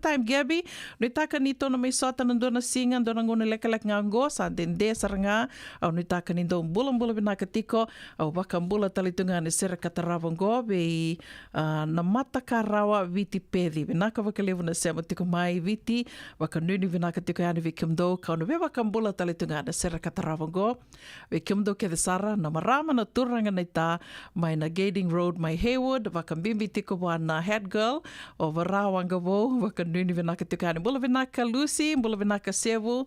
time Gabi, nitaka ni tono may sota nandona singa, nandona nguna lekalek ngango, sa dende saranga, au nitaka ni ndo mbula vinaka tiko, au wakambula talitunga ni sera kataravongo, be na mata karawa viti pedi, vinaka wakalevu na sema tiko mai viti, wakanuni vinaka tiko yani vikimdo, kauna be wakambula talitunga na sera kataravongo we kimdo ke desara na marama na turanga na ita mai na Gading Road mai Hayward wakambimbi tiko wana head girl o warawanga wo wakanuni vinaka tukani bula vinaka Lucy bula vinaka Sevu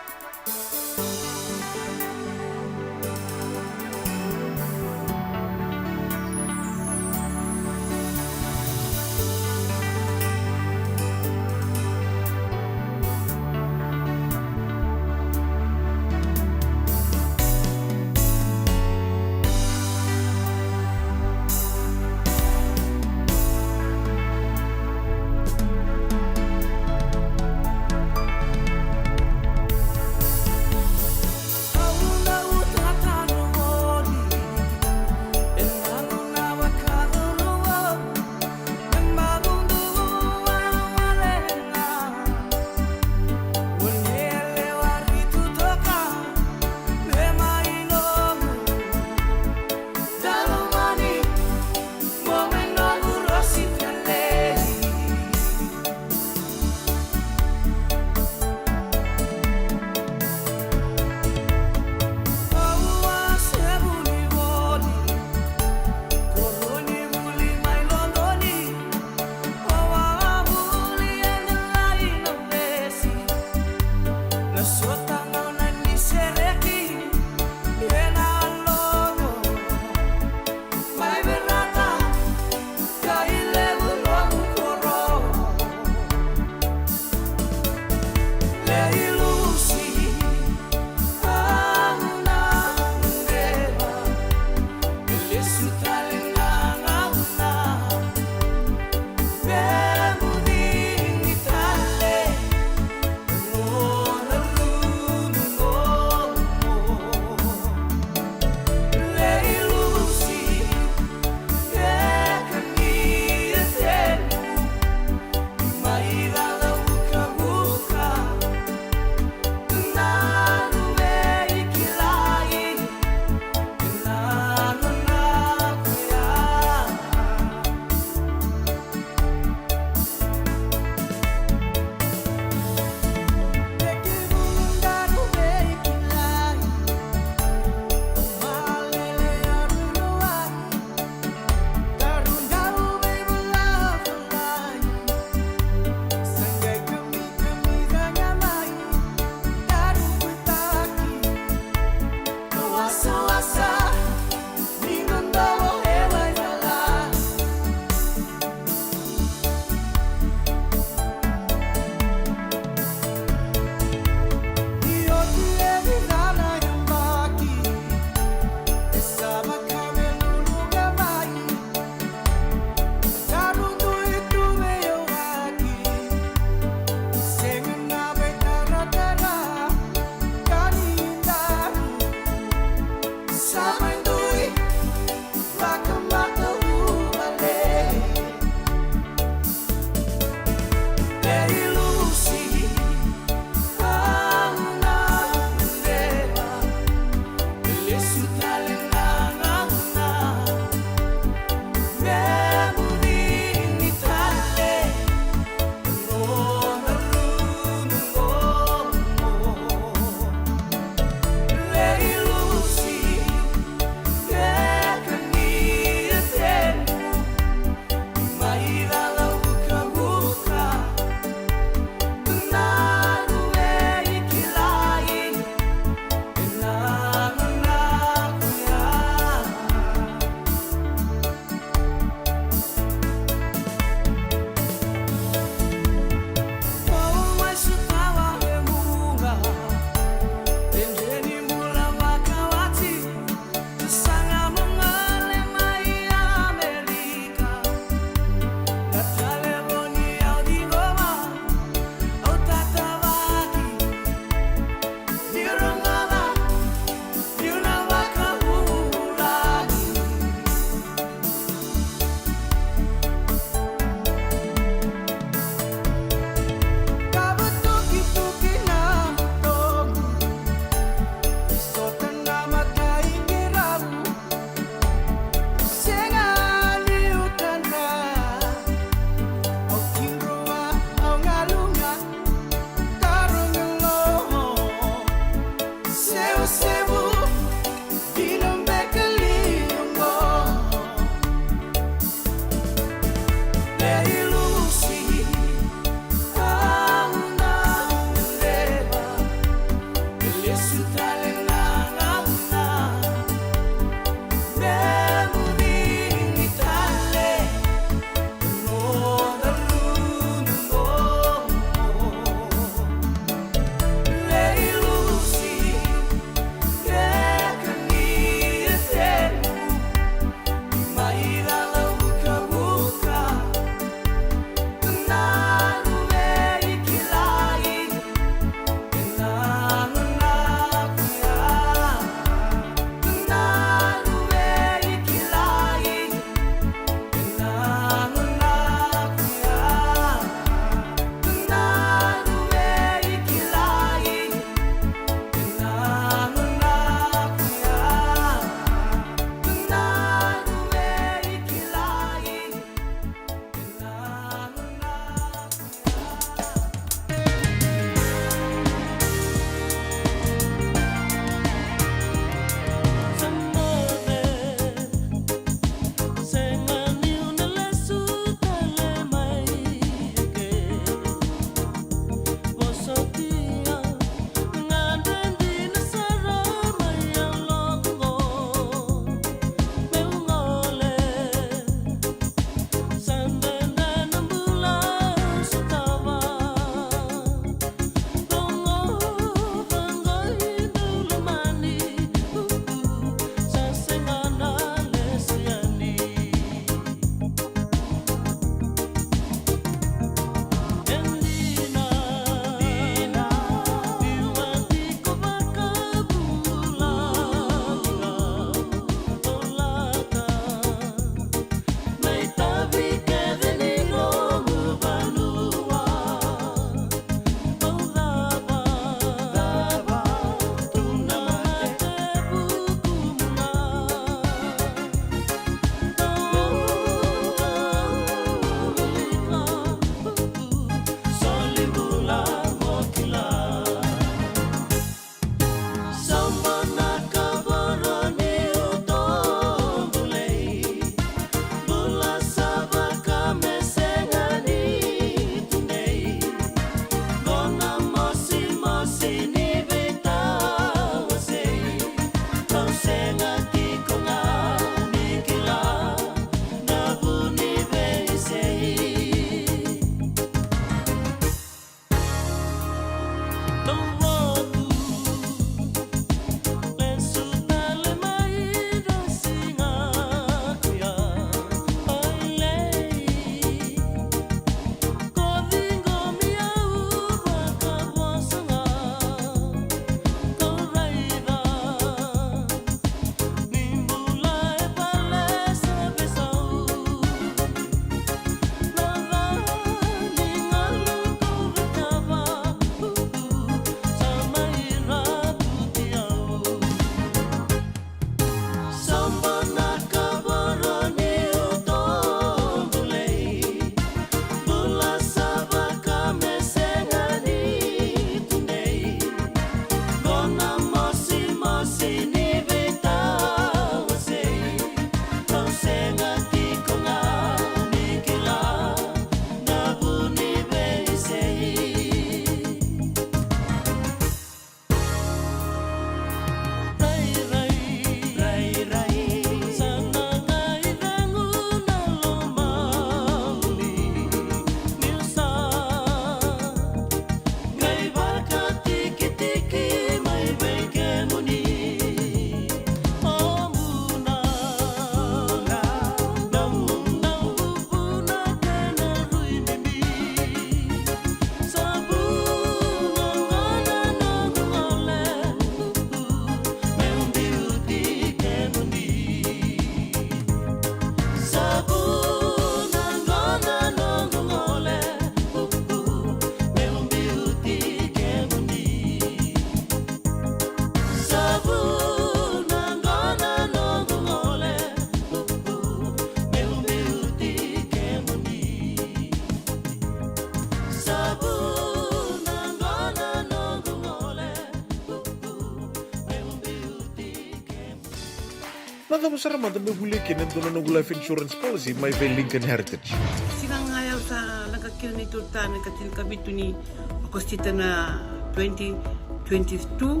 Nada besar mata me bule kenen to no life insurance policy my ve Lincoln Heritage. Sinang ayaw sa nagkakil ni Turta, nagkatil kami ito ni Agostita na 2022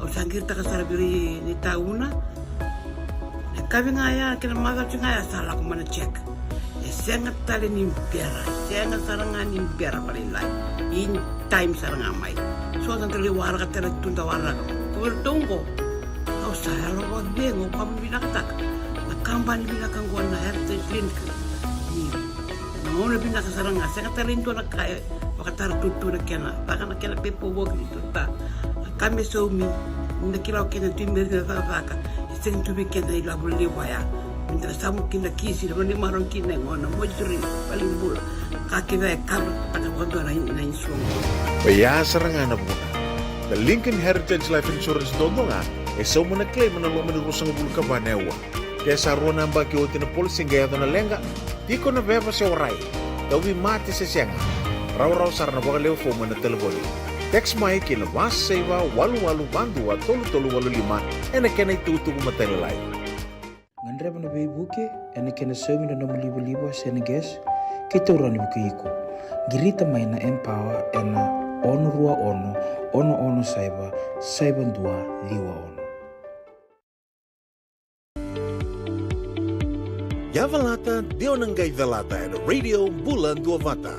o sangkir ta kasarabiri ni tauna. Kami nga ya, kinamagal siya nga ya, sala ko mana check. Sengat tali ni pera, sengat sarangan ni pera palilay. In time sarangan may. So, nang taliwara ka tala tunda wara ka. Kuwertong ko. Kau saya lo wag bengo kamu bilang tak. Nakambani bilang kang gua na heritage link. Ni. Namono bilang sarangan, sengat tali itu nak kaya. Pakatar tutu na kena. Baka na kena pepo wag dito ta. Kami so mi. Nakilaw kena timber na tataka. Isang tubi kena ilabul liwaya. Minta samu kina kisi naman ni marong kina ngona mo juri paling bul kakina kar pada kondo na insuang. Baya sarangan na muna. The Lincoln Heritage Life Insurance dodo nga so mo na claim na lo manurusang bul ka banewa. Kaya sa ruwan ang baki o tinapulsing gaya na lenga di ko na beba sa oray. Dawi mati sa siyang raw-raw sar na bakalew fo mo na telefoni. Text mai kina mas saiba walu-walu bandu at tolu-tolu-walu lima na kenay tutuko matalilay. Ngandre bana be buke ene kena semi na libo seneges kita urani buke iko girita mai na empower ena ono rua ono saiba dua liwa ono. Yavalata deo nangai velata ena radio bulan dua vata.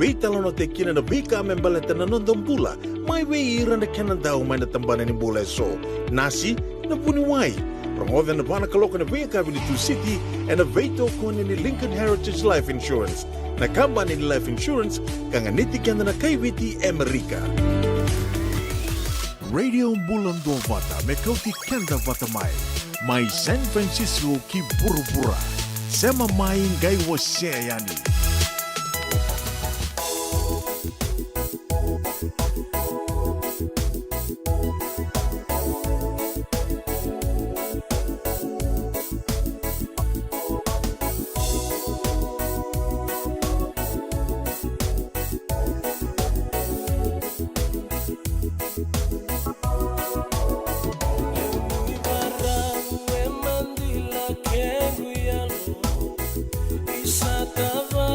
Weitalo no te kina na bika membaleta na nondong bula mai wei ira na kena dau mai na tambana ni bula so nasi na puni wai. Promover na bana kaloka na veka vini tu city and a veto kone ni Lincoln Heritage Life Insurance. Na kamba ni Life Insurance kanga niti kanda na kaiwiti Amerika. Radio Bulan do Vata me kauti kanda vata mai San Francisco ki burubura. Sema mai ngai wase yani. Isa tava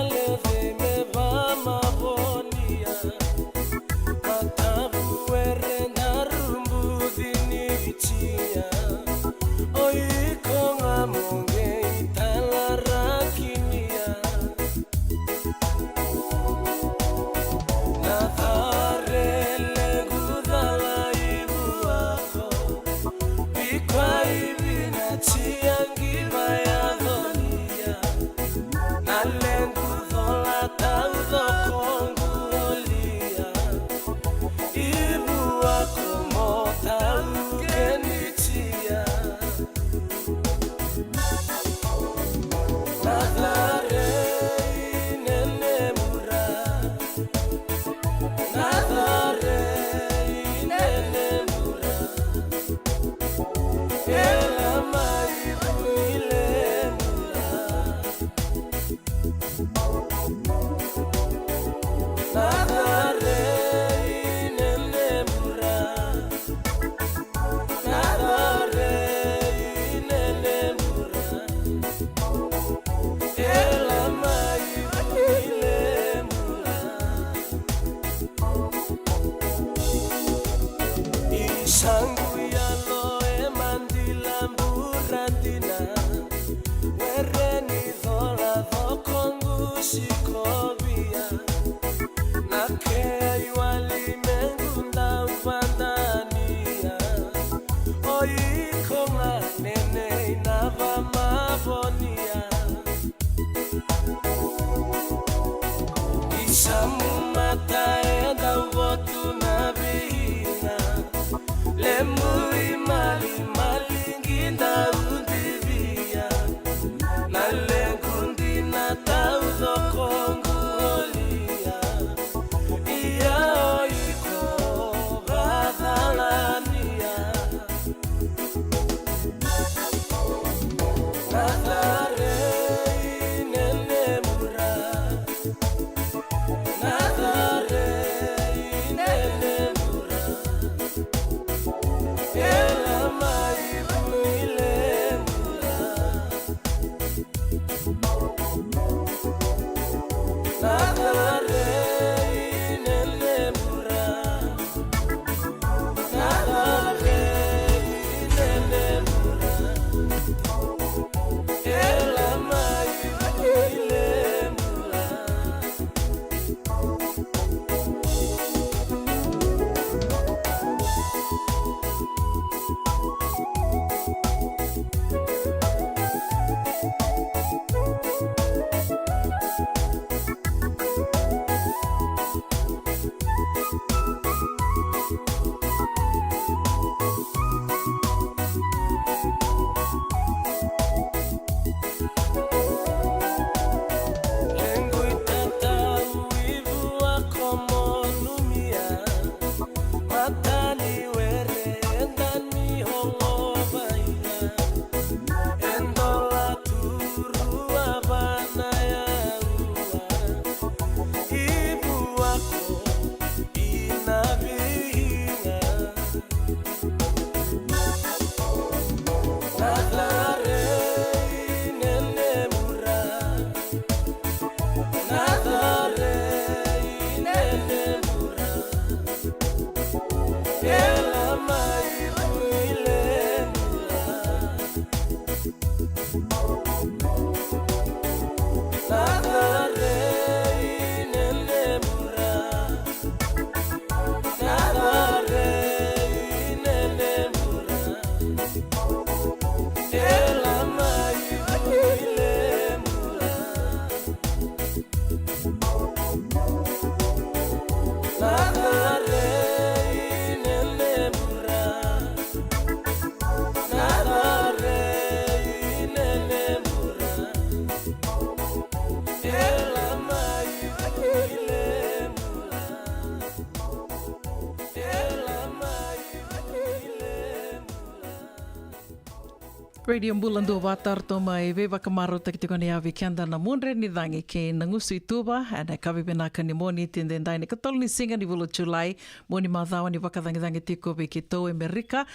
Radio Mbulando Watar Toma e Veva Kamaro Takitiko Avi Kenda na Mundre ni Dangi ke Nangusu Ituba and Kabibina Kanimoni Tindendai ni Katol ni Singa ni Vulu Julai Moni Madhawa ni Vakadangi Tiko Bekito Amerika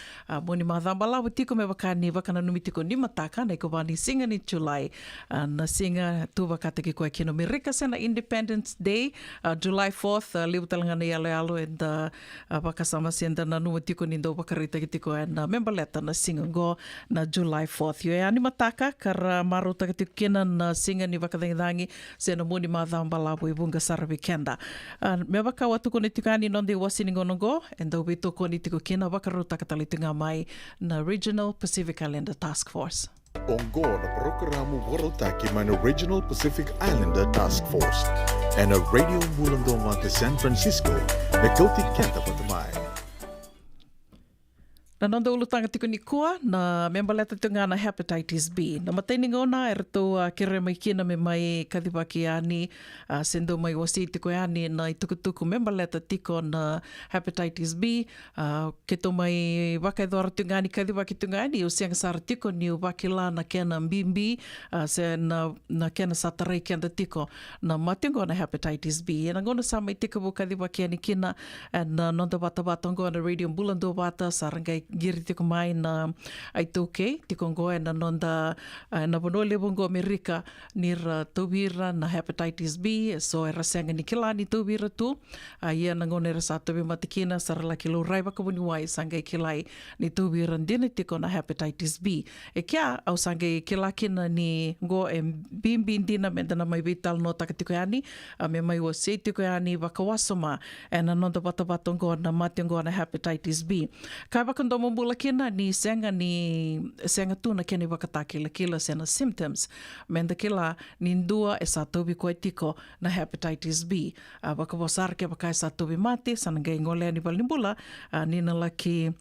Moni Madhawa Balawa Tiko me Vakani Vakana Numitiko ni Mataka na Ikobani Singa ni Julai na Singa Tuba Kataki Kwa Kino Amerika Sena Independence Day July 4th Liu Talangana Yalo Yalo and Vakasama Senda na Numitiko Nindo Vakarita Kitiko and member letter na Singa Go na July 4th. Yo ani mataka kara maro takatikina na singa ni vakadangidangi sena moni madhambalabu ibunga sarabi kenda. Me waka watu kone tikani nonde wasini ngonongo and the wito kone tiko kina wakaru takatalitunga mai na Regional Pacific Islander Task Force. Ongo na programo Warotaki man Regional Pacific Islander Task Force and a radio mulando te San Francisco me kauti kenta patamai. Na nonda ulutanga tiko ni kua na membaleta tunga na hepatitis B. Na mataining ona erto kere mai kina me mai kadibaki ani sendo mai wasi tiko ani na itukutuku membaleta tiko na hepatitis B. Keto mai waka edora tunga ani kadibaki tunga ani o siang sara tiko ni wakila na kena mbimbi se na kena satarai kenda tiko na matingo na hepatitis B. Na ngona sa mai tiko bu kadibaki ani kina na nonda bata bata ngona radio mbulando bata sarangai giri tiko mai na aitoke tiko ngoe na nonda na bono lebo ngo Amerika nira tawira na hepatitis B so era senga ni kilani tawira tu ia na ngone era sato be matikina sarala kilo raiba kabuni wai sangai kilai ni tawira ndine tiko na hepatitis B e kia au sangai kilakina ni ngo bimbi ndina mendana mai vital no takatiko yani me mai o se tiko yani wakawasoma na nonda bata bata ngo na mati ngo na hepatitis B kai wakando mambula kina ni senga tuna kene wakataki la kila sena symptoms menda kila nindua e satobi koe tiko na hepatitis B wakawasar ke wakai satobi mati sanangai ngole ni balimbula nina laki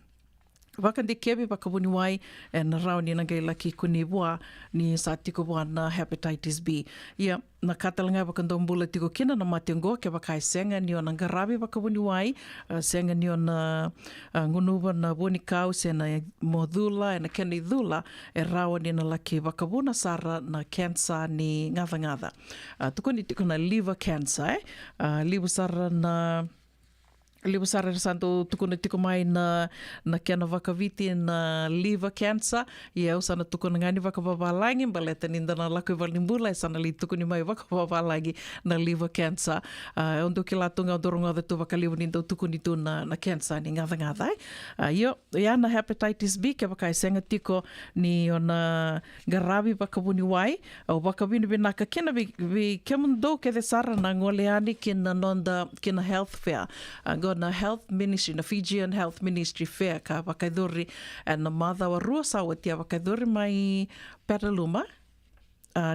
wakandi kebe wakabuni wai na rau ni nangai laki kuni bua ni sa tiko bua na hepatitis B ia na katalanga wakandombula tiko kina na matengo ke wakai senga ni ona ngarabi wakabuni wai senga ni ona ngunuwa na boni kau sena modula na keni dhula e rau ni na laki wakabuna sara na cancer ni ngava tuko ni tiko na liver cancer liver sara na Liva sara santo tukuna tiko mai na kena vakaviti na liver cancer. Ia au sana tukuna ngani vakavavalangi baleta ninda na laku valimbula sana li tukuni mai vakavavalangi na liver cancer. Ondo ki latunga o doronga da tu vakaliwa ninda tukuni tu na cancer ni ngadha. Ia na hepatitis B ke vakai senga tiko ni ona garabi vakavuni wai. O vakavini vinaka kena vi kemundo ke de sara na ngoleani kina nonda kina health fair. Na health ministry, na Fijian Health Ministry Fair ka wakaidori na madha wa rua sawati a wakaidori mai Petaluma.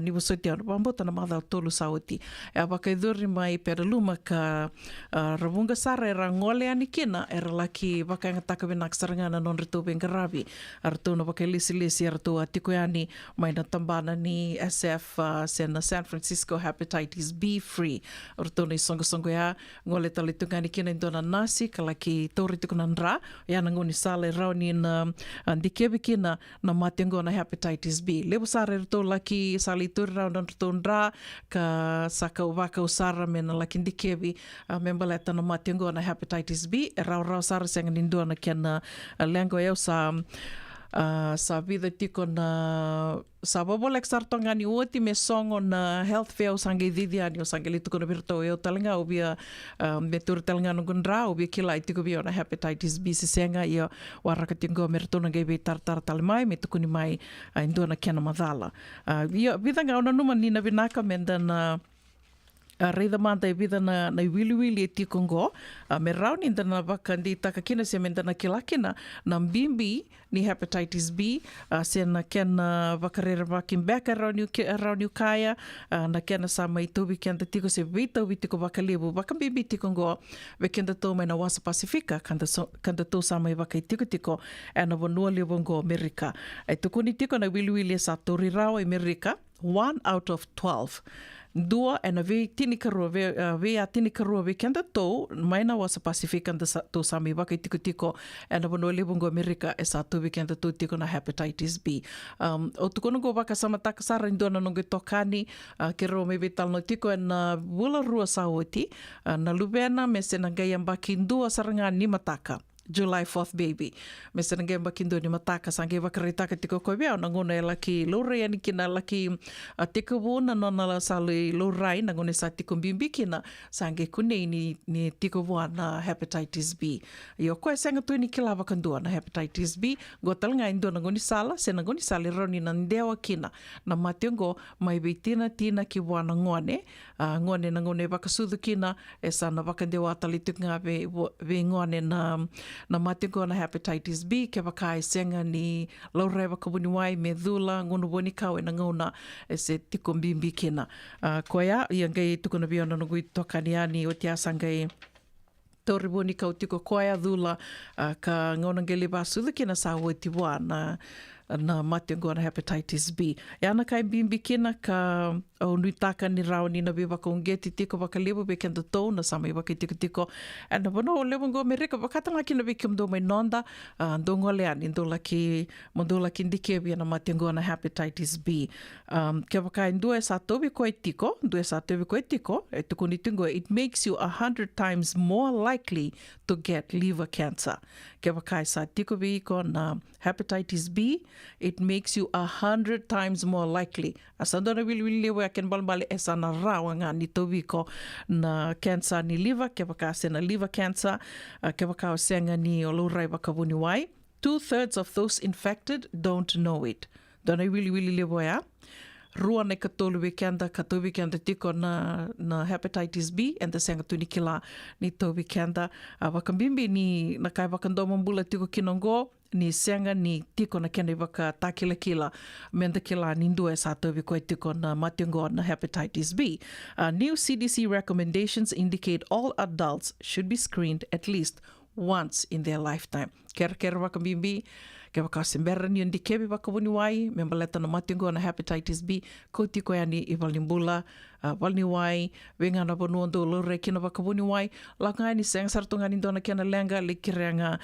Ni wasoti ana pambota na madha o tolu sawati. E wakaidori mai Petaluma ka ravunga sara era ngole ani kina era laki wakainga takawina kisarangana non rito bengarabi. Arto na wakailisi arto atiko yani mai na tambana ni SF sena San Francisco Hepatitis B Free. Arto na isongo ya ngole talitungani kina indona nasi kalaki tori tukuna nra. Ya nangoni sale rauni na ndikebi kina na matengo na Hepatitis B. Lebo sara arto laki sali turi rau na tondra ka saka waka usara mena laki ndikebi membaleta na matengo na Hepatitis B rau sara senga nindua na kena lengo eu sa vida tiko na sa bobolek sartonga ni uoti me songo na health fair sange didiani o sange litu kono virto eu talenga o bia me tur talenga no gondra o bia kila itiko bia na Hepatitis B senga ia waraka tingo merto na gebe tartar talmai me tukuni mai indona kena madala ia vidanga ona numa ni na vinaka menda na reida manta e vida na wili e tikongo me rauni na vakandi takakina se menda na kilakina na mbimbi ni Hepatitis B se na kena vakarera vakin beka rauni kaya na kena sa mai tobi kenda tiko se vita vitiko vakalibu vakambimbi tikongo ve kenda to mai na wasa Pasifika kanda to sa mai vakai tiko na vanua levongo Amerika e tukuni tiko na wili sa tori rao Amerika 1 out of 12 dua e na ve tini karua ve kenda tau mai na wasa Pasifika to sami waka tiko e na wano lebongo Amerika e sa tuvi kenda tau tiko na Hepatitis B. O tukono go waka samataka sara indona nongo tokani ke roa me vital no tiko e na wula rua sawati na lubena me se na gayamba kindua saranga ni mataka. July 4th baby. Mesa na gemba kindo ni mataka sange wakaritaka tiko koe bea na ngone laki lorei ani kina laki tiko wona nona la sali lorai na ngone sa tiko mbimbi kina sange kune ni tiko wona na Hepatitis B. Iyo koe senga tui ni kila wakandua na Hepatitis B gotal nga indo na ngone sala se na ngone sali rauni na ndewa kina na mationgo mai beitina tina ki wana ngone ngone na ngone wakasudu kina e sana wakandewa atalituk nga ve ngone na matengo na Hepatitis B ke wakai senga ni laurei wakabuni wai me dhula ngono boni kau e na ngauna e se tiko mbimbi kina. Koea, ia ngai tukuna biona nungui tokani ani o tiasa ngai tori boni kau tiko koea dhula ka ngauna ngeli basudha kina sa ueti wa na matengo na Hepatitis B. E ana kai bimbi kina ka o nuitaka ni rao ni na be waka ungeti tiko waka lewa be kenda tau na samai waka tiko e na wano o lewa ngo Amerika wakatanga kina be kimdo mai nonda ndongo leani ndo laki ndike bia na matengo na Hepatitis B. Ke waka ndue sa tobi koe tiko e tuku ni tingo it makes you 100 times more likely to get liver cancer. Ke waka sa tiko be iko na Hepatitis B it makes you 100 times more likely. Asando na wili lewa ken balbale esa na rawa nga ni tobiko na cancer ni liver, ke waka se na liver cancer, ke waka senga ni olorai wakabuni wai. 2/3 of those infected don't know it. Dona wili lewa ya. Rua ne katolu wikenda, katobi kenda tiko na Hepatitis B, and the senga tuni kila ni tobi kenda. Wakambimbi ni na kai wakandoma mbula tiko kinongo, ni senga ni tiko na kenda waka takila menda kila nindue sa tobi koe tiko na matengo na Hepatitis B. New CDC recommendations indicate all adults should be screened at least once in their lifetime. Kera wakambimbi, ke waka sembera ni undi kebi waka wuni wai, me baleta na matungo na hepatitis B, ko tiko yani i walimbula, walni wai, wenga na bonu ondo lore kina waka wuni wai, laka ni seng sartunga ni dona kena lenga, le kireanga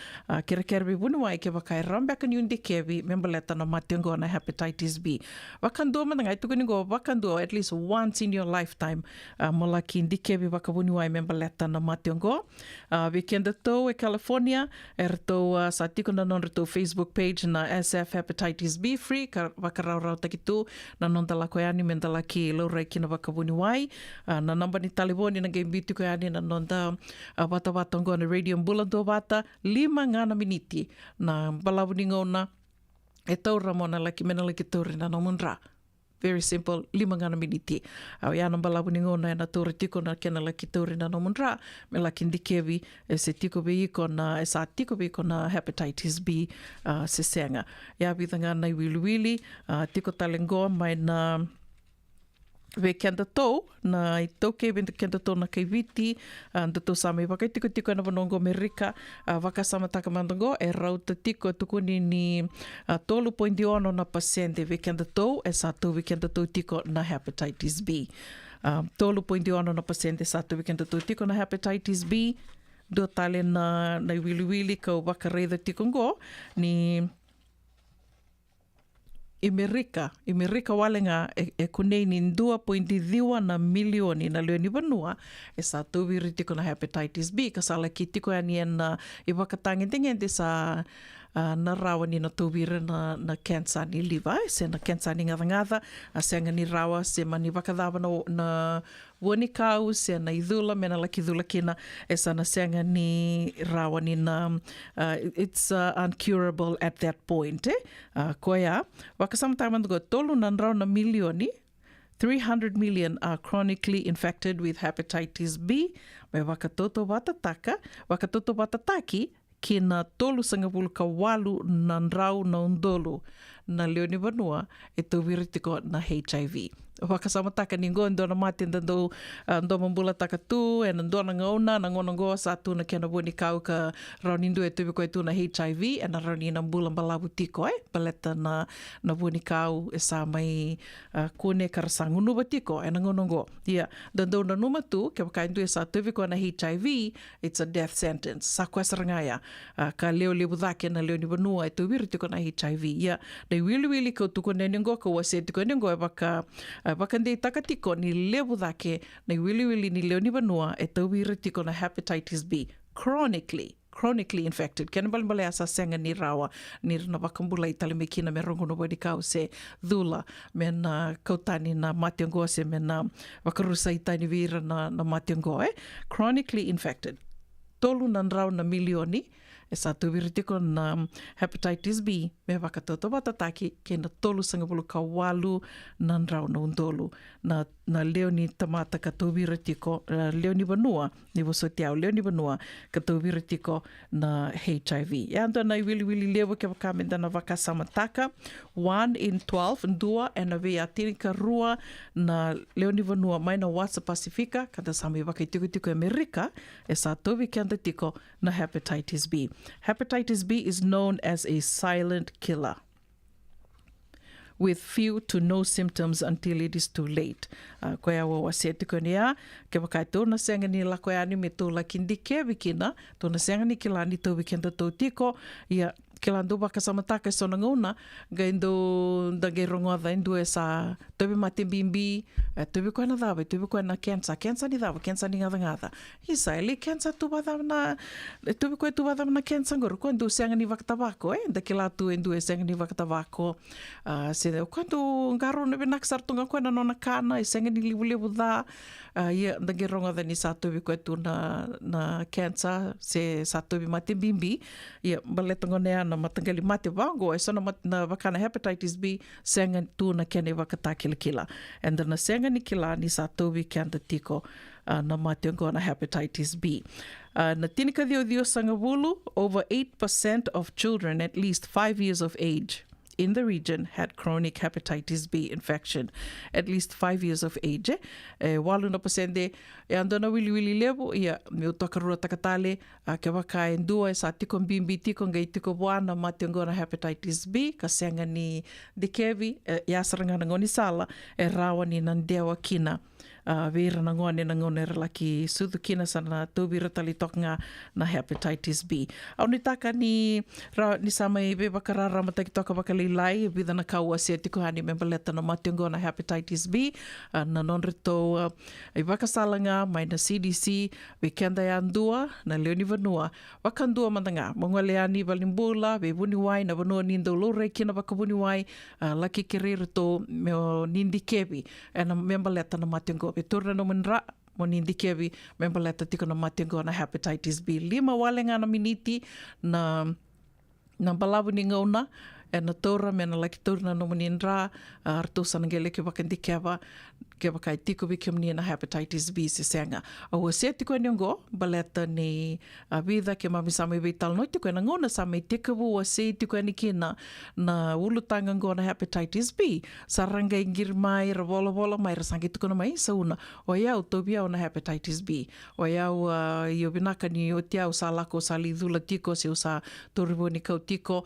kere wuni wai ke waka e rambeka ni undi kebi, me baleta na matungo na hepatitis B. Wakandua mananga, ituko ni go wakandua at least once in your lifetime, malaki undi kebi waka wuni wai, me baleta na matungo. Weekend tau e California, tau sa tiko na non tau Facebook page na SF Hepatitis B Free, ka wakarau takitu, na non talako yani mendalaki laurai kina wakawuni wai, na namba ni taliboni na gaimbiti ko yani na non da wata ngona radio mbulando wata, 5 ngana miniti, na balawuni ngona, e tau ramona laki mena laki tauri na nomunra. Very simple, 5 ngana miniti. Au ia namba labuni ngona na tore tiko na kena laki tauri na nomunra, me laki ndikevi e se tiko beiko na, e sa tiko beiko na hepatitis B se senga. Ia bidha ngana i wili, tiko talengoa mai na we kenda tau, na i tau kei benda kenda tau na kei witi, nda tau sama i wakai tiko tiko na wanongo Amerika, waka sama taka mandango, e rauta tiko tukuni ni 3.1% we kenda tau, e sa tau we kenda tau tiko na hepatitis B. 3.1% sa tau we kenda tau tiko na hepatitis B, do tale na wili ka waka reida tiko ngo, ni Amerika walenga e kunei ni 2.2 na milioni na leo ni vanua e sa tuviri tiko na hepatitis B kasala ki tiko yani na i wakatangi tingende sa na rawa ni na tuviri na cancer ni liva se na cancer ni ngava senga ni rawa se mani wakadava na woni kau se na idula mena laki idula kina e sa na senga ni rawa ni na it's uncurable at that point koya wakasamataman go tolu na rawa na milioni 300 million are chronically infected with hepatitis B me wakatoto watataki kina tolu sangapulu ka walu na nrau na undolu na leo ni vanua e tauwiri tiko na HIV. Wakasama taka ningo ndona mati ndando mambula taka tu e ndona ngauna na ngona ngoa sa tu na kena boni kau ka raunindu e tubi koe tu na HIV e na rauni na mbula mbalabu tiko paleta na boni kau e sa mai kone karasangu nuba tiko e na ngona ngoa. Ia, ndando na numa tu ke wakaindu e sa tubi koe na HIV, it's a death sentence. Sa kwesarangaya ka leo lebudhake na leo ni vanua e tuwiri tiko na HIV. Ia, na wili ko tuko nenengo ka wase tiko nengo e wakandei takatiko ni lebu dhake na wili ni leo ni vanua e tauwiri tiko na hepatitis B chronically infected. Kena balimbale asa senga ni rawa ni na wakambula i talimekina me rongono wadi kau se dhula me na kautani na matiangoa se me na wakarusa i tani vira na matiangoa chronically infected. Tolu na rau na milioni e sa tauwiri tiko na hepatitis B me wakatoto watataki ke na tolu sangapulu ka walu na rau na undolu na leo ni tamata ka tauwiri tiko leo ni vanua ni wasotiao leo ni vanua ka tauwiri tiko na HIV. Ya ando na wili lewa ke wakamenda na wakasamataka 1 in 12 ndua e na vea tinika rua na leo ni vanua mai na wasa Pasifika kada sami waka tiko Amerika e sa tauwi kenda tiko na hepatitis B. Hepatitis B is known as a silent killer, with few to no symptoms until it is too late. Koe awa waseti kone a, ke wakai tōna senga ni la koe ani me tō la kindi ke wikina, tōna senga ni ki la ni tō wikenda tō tiko, ia ke la ndo waka samataka sona ngauna, ga indo dage rongoada indu e sa tobi mate bimbi, tobi koe na dhawa, tobi koe na cancer ni dhawa, cancer ni ngada. Isa, ele cancer tu wadhawa na, tobi koe tu wadhawa na cancer ngoro, koe ndu senga ni wakatabako, da ke la tu indu e senga ni wakatabako, se koe ndu ngaro na benak sartunga koe na nona kana, e senga ni libu dha, ia dage rongoada ni sa tobi koe tu na cancer, se sa tobi mate bimbi, ia baletongo nea na matangali mate wango e sona na wakana hepatitis B senga tu na kene wakata kila and na senga ni kila ni sa towi kanda tiko na mate wango na hepatitis B. Na tinika dio sanga wulu, over 8% of children at least 5 years of age in the region had chronic hepatitis B infection, at least 5 years of age. 8% e andona wili levo ia me utokarua takatale ke waka endua e sa tiko mbimbi tiko ngai tiko buana mationgona hepatitis B ka senga ni dikevi ia sarangana ngoni sala e rawa ni nandewa kina vera na ngone laki sudhu kina sana tubira tali toka na hepatitis B. Au ni taka ni samai be bakarara mataki toka bakalilai vida na kaua se tiko hani membaleta na mationgona hepatitis B na nonreto i bakasalanga mai na CDC be kenda ya ndua na leoni vanua wakandua mandanga mongwaleani valimbula be buni wai na vanua nindo lore kina bakabuni wai laki kirito me nindi kebi na membaleta na mationgona turna no menra monindi kevi membaleta tiko na mationgona hepatitis B 5 walenga na miniti na balabu ni ngauna na tora me na laki turna no menindra artusa ngele ke bakandikeva ke bakai tiko bikimni na hepatitis B se senga o se tiko ngongo baleta ni vida ke mamisame vital no tiko na ngona same tiko o se tiko ni kina na ulutanga ngona hepatitis B saranga ingirmai rovola mai rasangi tiko na mai sauna o ia utobia na hepatitis B o ia io binaka ni o tia usalako salidula tiko se usa toriboni kautiko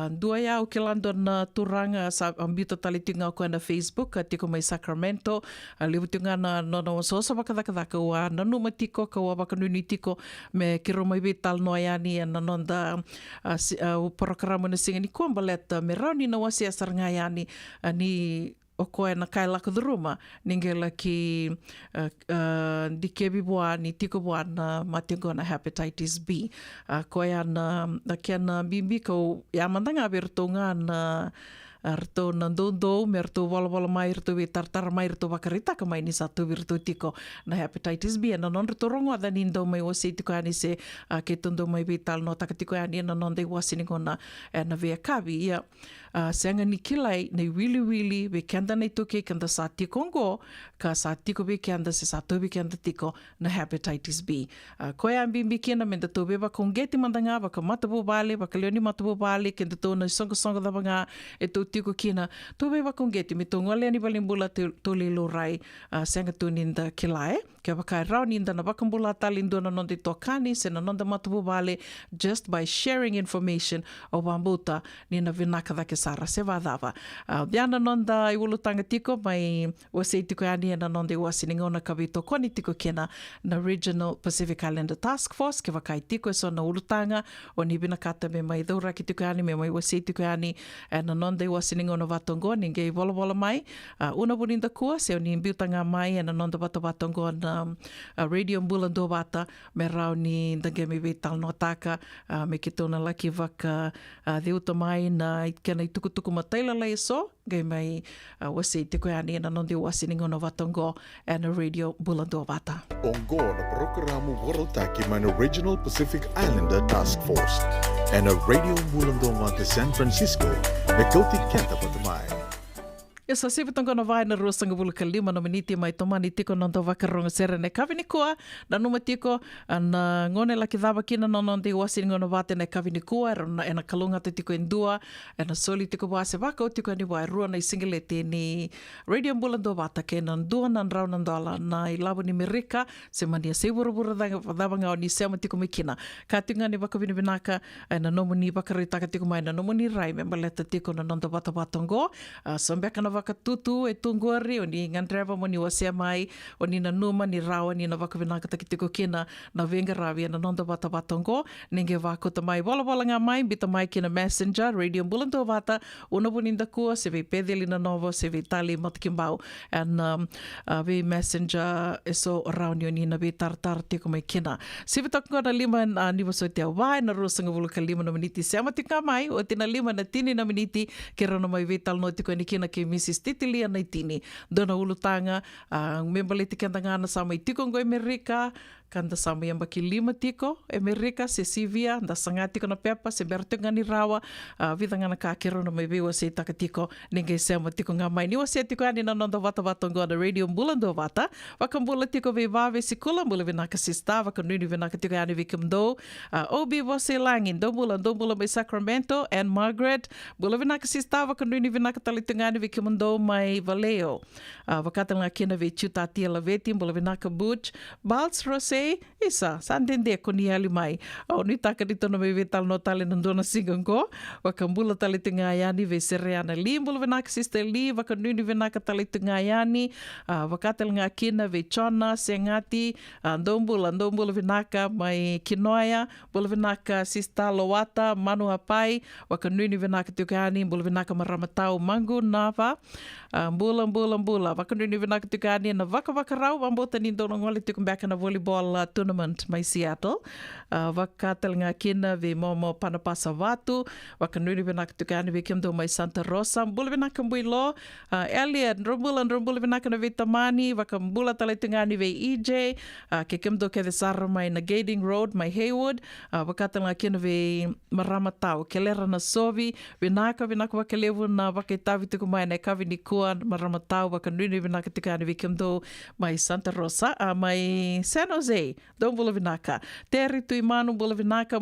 dua ia o kelando na turanga sa ambito talitinga ko na Facebook tiko mai Sacramento livutunga na no sosa bakadakadaka wa nanu matiko ka wa bakanuni tiko me kiro mai vital no ayani na nonda o programa na singa ni kombaleta me rauni na wasi asarnga yani ni o koe na kai laka duruma ningela ki dikebi bua ni tiko bua na mationgona hepatitis B koe ana kena bimbi ko yamandanga bertonga na arto nandondo merto wala mai rto we tartar mai rto bakarita ka mai ni satu virtu tiko na hepatitis B na non rto rongo da nindo mai wasi tiko ani se ke tondo mai vital no takatiko ani na non de wasi ngona na ve kavi ia senga ni kilai nei wili we kanda nei toke kanda sa tiko ngo ka sa tiko be kanda se sa tobi kanda tiko na hepatitis B ko ya bimbi kena menda tobe ba kongeti mandanga ba ka matabu bale ba kalioni matabu bale kenda to na songa da banga e to tiko kina tobe ba kongeti mi to ngole ani balimbula to lelo rai senga to ninda kilai ke ba rau ninda na bakambula talindo na nonde tokani se na nonda matabu bale just by sharing information o bambuta ni na vinaka da sara se vadava diana nonda iulutanga tiko mai wase tiko ani na nonde wasininga na kabito koni tiko kena na Regional Pacific Islander Task Force ke vakai tiko so na ulutanga o ni bina kata me mai dora ki tiko ani me mai wase tiko ani na nonde wasininga na vatongo ninge vola mai una buninda kua se ni biutanga mai na nonda vatongo na Radio Mbulando Vata me rau ni ndange me vital notaka me kitona laki vaka deuta mai na kena tukutuku mataila lai so gai mai wasi te koe ani na nonde wasininga no vatongo and a Radio Mbulando Vata. Ongo na programa Warotaki mai na Regional Pacific Islander Task Force and a Radio Mbulando Vata San Francisco me kauti kenta patamai. Sa sivitonga na vai na rosanga vulka 5 na miniti mai tomani tiko nonto wakaronga serene kavini kua na numa tiko na ngone laki dhaba kina nononde wasi ngona vate na kavini kua e na kalunga te tiko endua e na soli tiko wase waka o tiko ni wai rua na isingelete ni Radio Mbulando Vata ke na ndua na nrau na ndola na ilabu ni Merika se mania se burubura dhaba ngao ni sema tiko mikina katinga ni waka vini vinaka na nomu ni wakaritaka tiko mai na nomu ni rai membaleta tiko na nonto vata vatongo sombeka na katutu e tungori o ni ngandreva mo ni wasea mai o ni na numa ni rawa ni na wakavinaka takitiko kina na venga ravi na nonda vata vatongo ninge wakota mai wala nga mai bita mai kina Messenger Radio Mbulando Vata una buninda kua se ve pedeli na novo se ve tali matkimbau and ve Messenger eso around yo ni na ve tartar tiko mai kina se vitakko na 5 ni waso te vai na rosanga vulka 5 na miniti se amatika mai o tina 5 na tini na miniti kera na mai vital no tiko ni kina ke Mrs. Titilia na itini dona ulutanga membaleti kenda ngana sa mai tiko ngoi Merika kanda sama yang baki 5 tiko, Amerika, se Sivia, da sanga tiko na pepa, se bertunga ni rawa, vida ngana kakero na mai bewa se taka tiko, ninge sema tiko nga mai. Niwa se tiko ani na nonda wata wata ngona radio mbulando wata, wakambula tiko ve vave si kula, mbula vinaka sista, wakanuni vinaka tiko ani vikimdo, obi wase langin, dombula mai Sacramento, and Margaret, mbula vinaka sista, wakanuni vinaka talitunga ani vikimdo mai Valeo, wakatanga kina ve chuta tia laveti, mbula vinaka Butch, Balts Rose, isa, sandende koni ali mai. O ni taka dito na may vital no tali nandona singang ko. Wakambula tali tungayani ve sereana li. Mbula vinaka sister li. Wakanuni vinaka tali tungayani. Wakatal nga kina ve chona, sengati. Ndombula vinaka may kinoya. Mbula vinaka sister lowata, manu hapai. Wakanuni vinaka tukani. Mbula vinaka maramatau mangu nava. Mbula. Wakanuni vinaka tukani na waka rau. Wambota ni dono ngoli tukumbaka na volleyball tournament mai Seattle. Wakatal nga kina ve momo panapasa watu. Wakanuni vinaka tukani ve kimdo mai Santa Rosa. Mbula vinaka mbuilo. Elliot, Nrombula vinaka na ve Tamani. Wakambula tali tungani ve EJ. Ke kimdo ke de sarra mai na Gading Road mai Haywood. Wakatal nga kina ve Maramatau. Kelera na Sovi. Vinaka wakalevu na wakitavi tuku mai na kavi ni kua Maramatau. Wakanuni vinaka tukani ve kimdo mai Santa Rosa. Mai San Jose, don bula vinaka. Terry Tuimanu bula vinaka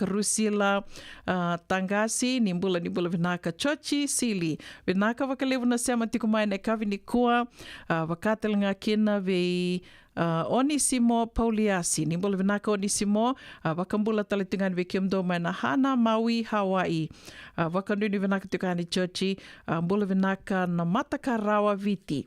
Rusila Tangasi, ni bula vinaka Chochi, Sili. Vinaka wakalevu na sema tiku mai na kavi ni kua, wakatel nga kina ve Onisimo Pauliasi, ni bula vinaka Onisimo, wakambula talitungan ve kimdo mai na Hana, Maui, Hawaii. Wakanuni vinaka tukani Chochi, bula vinaka na Matakarawa Viti.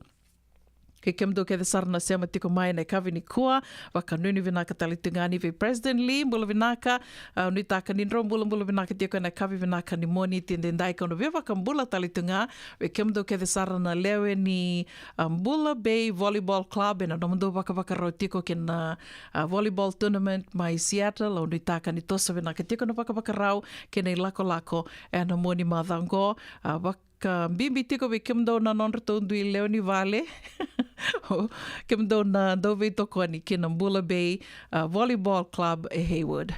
Ke kimdo ke de sarna sema tiko mai na kavi ni kua, wakanuni vinaka talitungani ve President Lee, mbula vinaka, unitaka nindro mbula vinaka tiko na kavi vinaka ni moni tindendai kono ve wakambula talitunga, ve kimdo ke de sarna lewe ni Mbula Bay Volleyball Club, na nomundo waka rau tiko ke na volleyball tournament mai Seattle, unitaka ni tosa vinaka tiko na waka rau, ke na lako, na moni madhango, ka bimbi tiko ve kimdo na nonrato ndui Leoni Vale. Kimdo na dove toko ani kina Mbula Bay Volleyball Club e Haywood.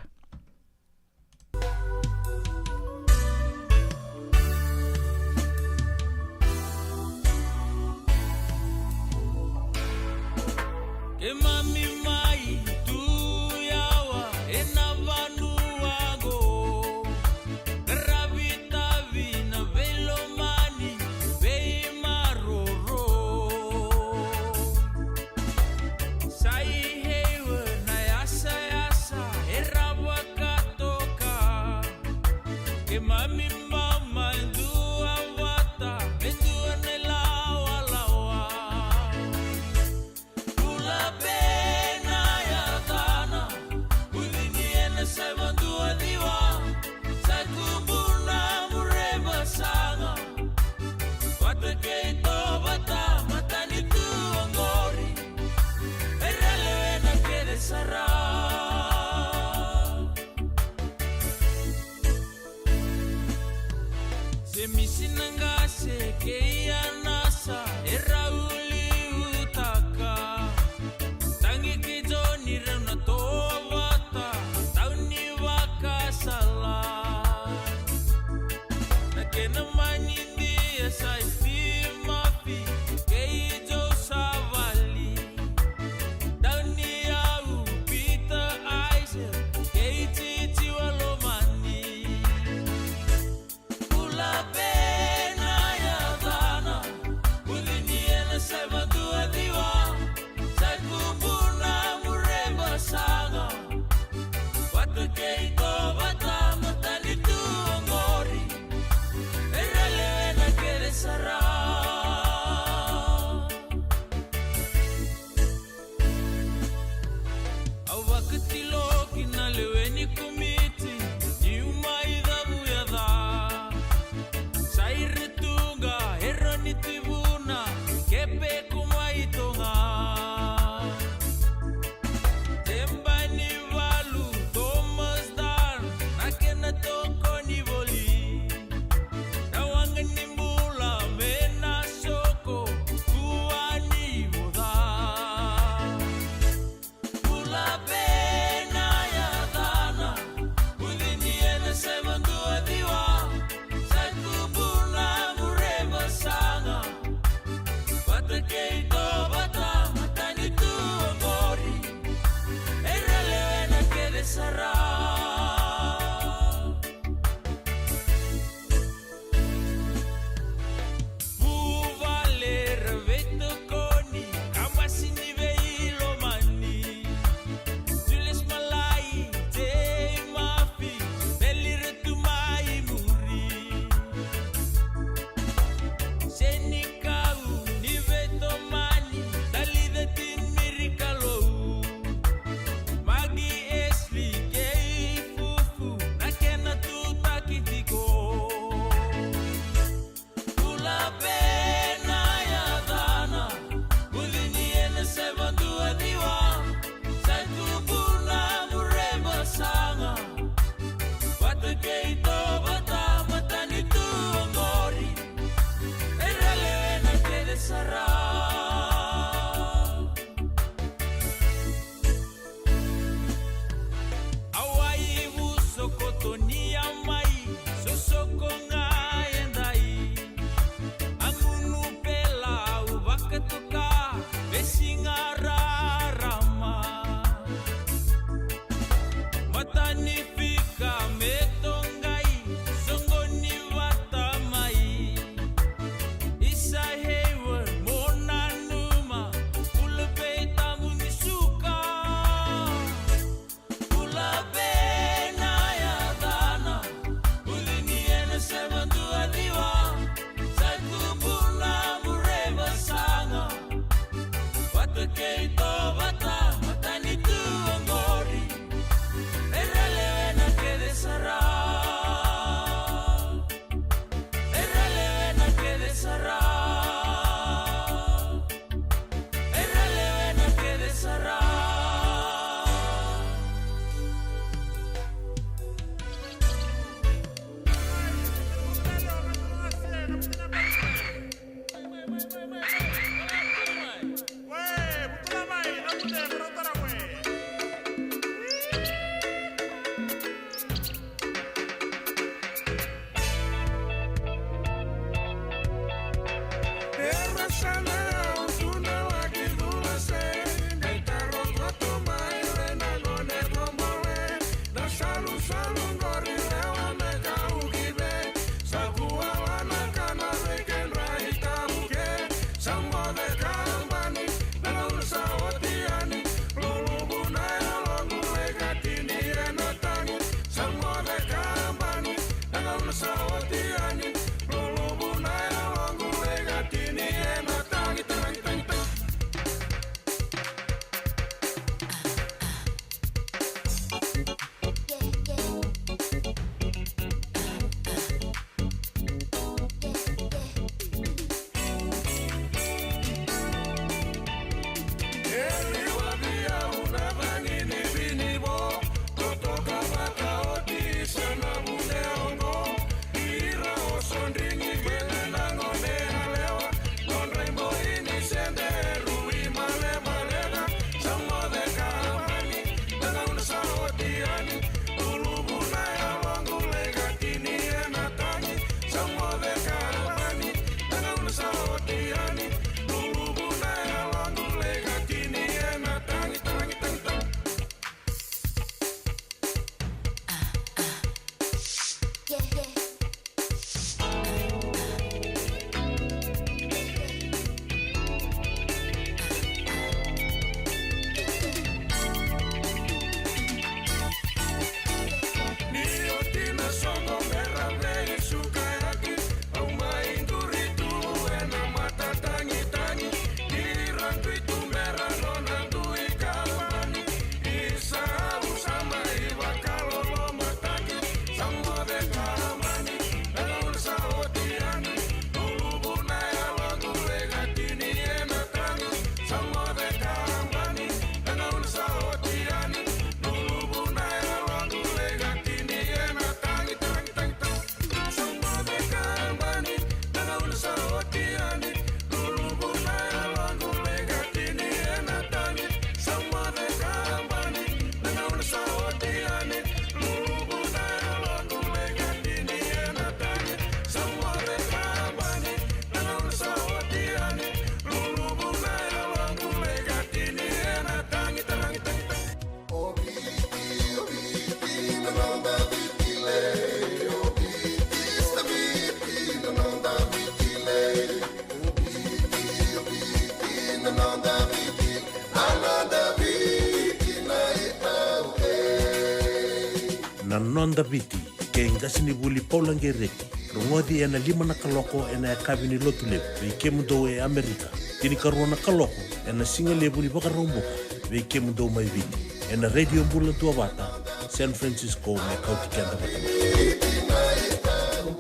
Nonda biti ke ngasini buli paulangereki rongodi ena lima na kaloko ena kabini lotule ve kemudo e Amerika tini karuana kaloko ena singale buli bakaromboka ve kemudo mai viti ena radio bula tua bata San Francisco me kauti kenda bata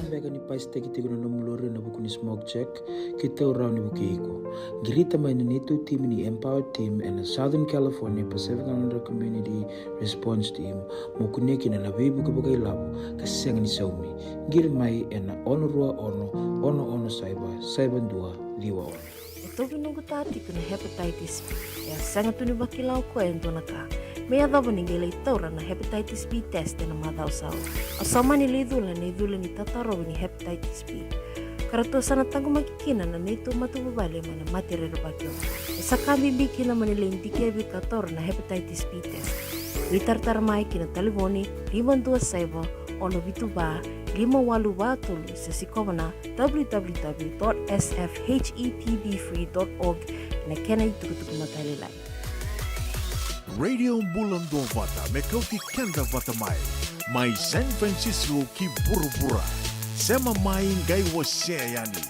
Mbega ni pais teki tigo na nomulore na buku ni smoke check kita urau ni buku iko. Girita mai ni tu team ni Empower Team and Southern California Pacific Islander Community Response Team mokuneki na nabibu kabagai labo kaseng ni saumi. Giri mai ena onurua ono saiba dua liwa ono. Ito binunggu tati kuna hepatitis B. Ya sangat tuni bakilau ko ento naka. May adabo ni gila ito na hepatitis B test na madhaw sao. Asama ni lidula ni tataro ni hepatitis B. Karato sana tango makikina na nito matubabali mana matire bakyo. Sa kambi bikina maniling dikiabi kator na hepatitis B test. Litartar mai kina telefoni 527 ono bituba 5883 sa sikomana www.sfhepbfree.org na kenay tukutuk matalilay. Radio Bulando Vata Mekauti Kenda Vata Mai San Francisco ki Burubura Sema Mai Ngai Waseayani.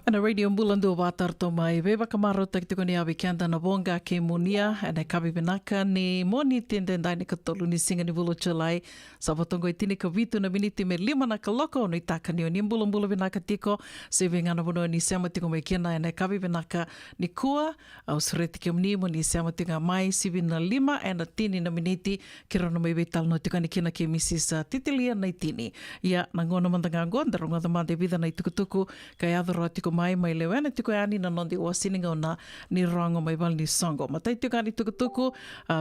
Ana radio mbulando watar to mai beba kamaro tak tiko ni awi kianda na bonga ke munia ana kabi benaka ni moni tende ndai ni katolu ni singa ni bulu chalai sabatongo itini ka vitu na miniti me lima na kaloko no itaka ni oni mbulu benaka tiko seve ngana bono ni sema tiko mai kiana ana kabi benaka ni kua au sureti ke mni mo ni sema tinga mai sivi na lima ana tini na miniti kira no mai betal no tiko ni kina ke Mrs. Titilia na itini ya nangona mandanga ngonda ronga the mande vida na itukutuku kai adoro tiko mai lewena tiko ani na nondi wa sininga ona ni rongo mai bal ni songo matai tiko ani tukutuku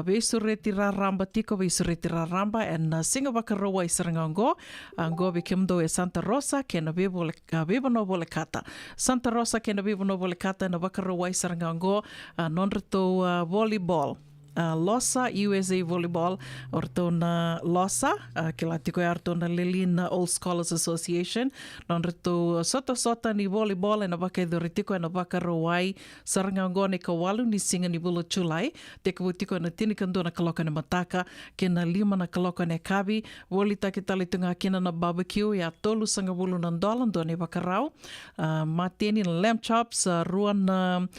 be sureti raramba tiko be sureti raramba and singa wakaroa isarango ngo be kimdo e Santa Rosa kena be no bole kata Santa Rosa kena be no bole kata na wakaroa isarango nonreto volleyball Losa USA Volleyball ortona Losa kila tiko artona Lelina Old Scholars Association non reto sota ni volleyball na baka tiko na baka rawai sarangango ni kawalu ni singa ni bulu chulai teko tiko na tinikando na kaloka na mataka kena lima na kaloka na kabi volita kita litunga kena na barbecue ya tolu sanga bulu na dolan do ne baka raw mateni na lamb chops ruan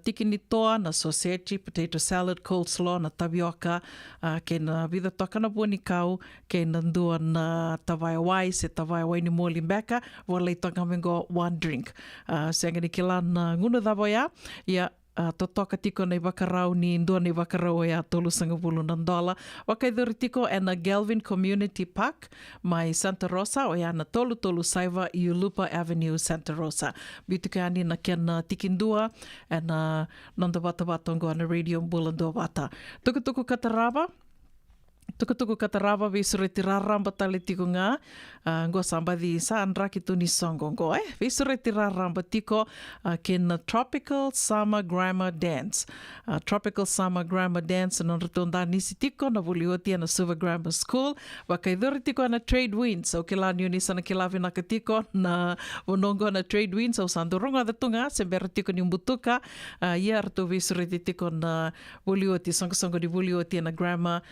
tiki ni toa na sausage, potato salad, coleslaw na tapioca, ke na vida toka na buoni kau, ke na ndua na tawaiwai, se tawaiwai ni moli mbeka, wala itoka mengo one drink. Senga ni kila na ngunu dhaboya, ya totoka tiko na wakarau ni ndua ni wakarau ya tolu sanga bulu na dola. Wakaidhuri tiko na Galvin Community Park, mai Santa Rosa, o ya na tolu saiva Iulupa Avenue, Santa Rosa. Bituka ani na kena tikindua, na nonda wata ngo na radio mbulando wata. Tukutuku kataraba, Tukutuku kataraba visureti raramba tale tiko nga ngo sambadi sa andra kitu ni songo ngo visureti raramba tiko ken Tropical Summer Grammar Dance. Tropical Summer Grammar Dance non retonda nisi tiko na vulioti na Silver Grammar School wakaidhuri tiko na Trade Winds o kila ni sana kila vina katiko na vonongo na Trade Winds o sandoronga datunga sembera tiko ni mbutuka yer to visureti tiko na vulioti songo di vulioti na grammar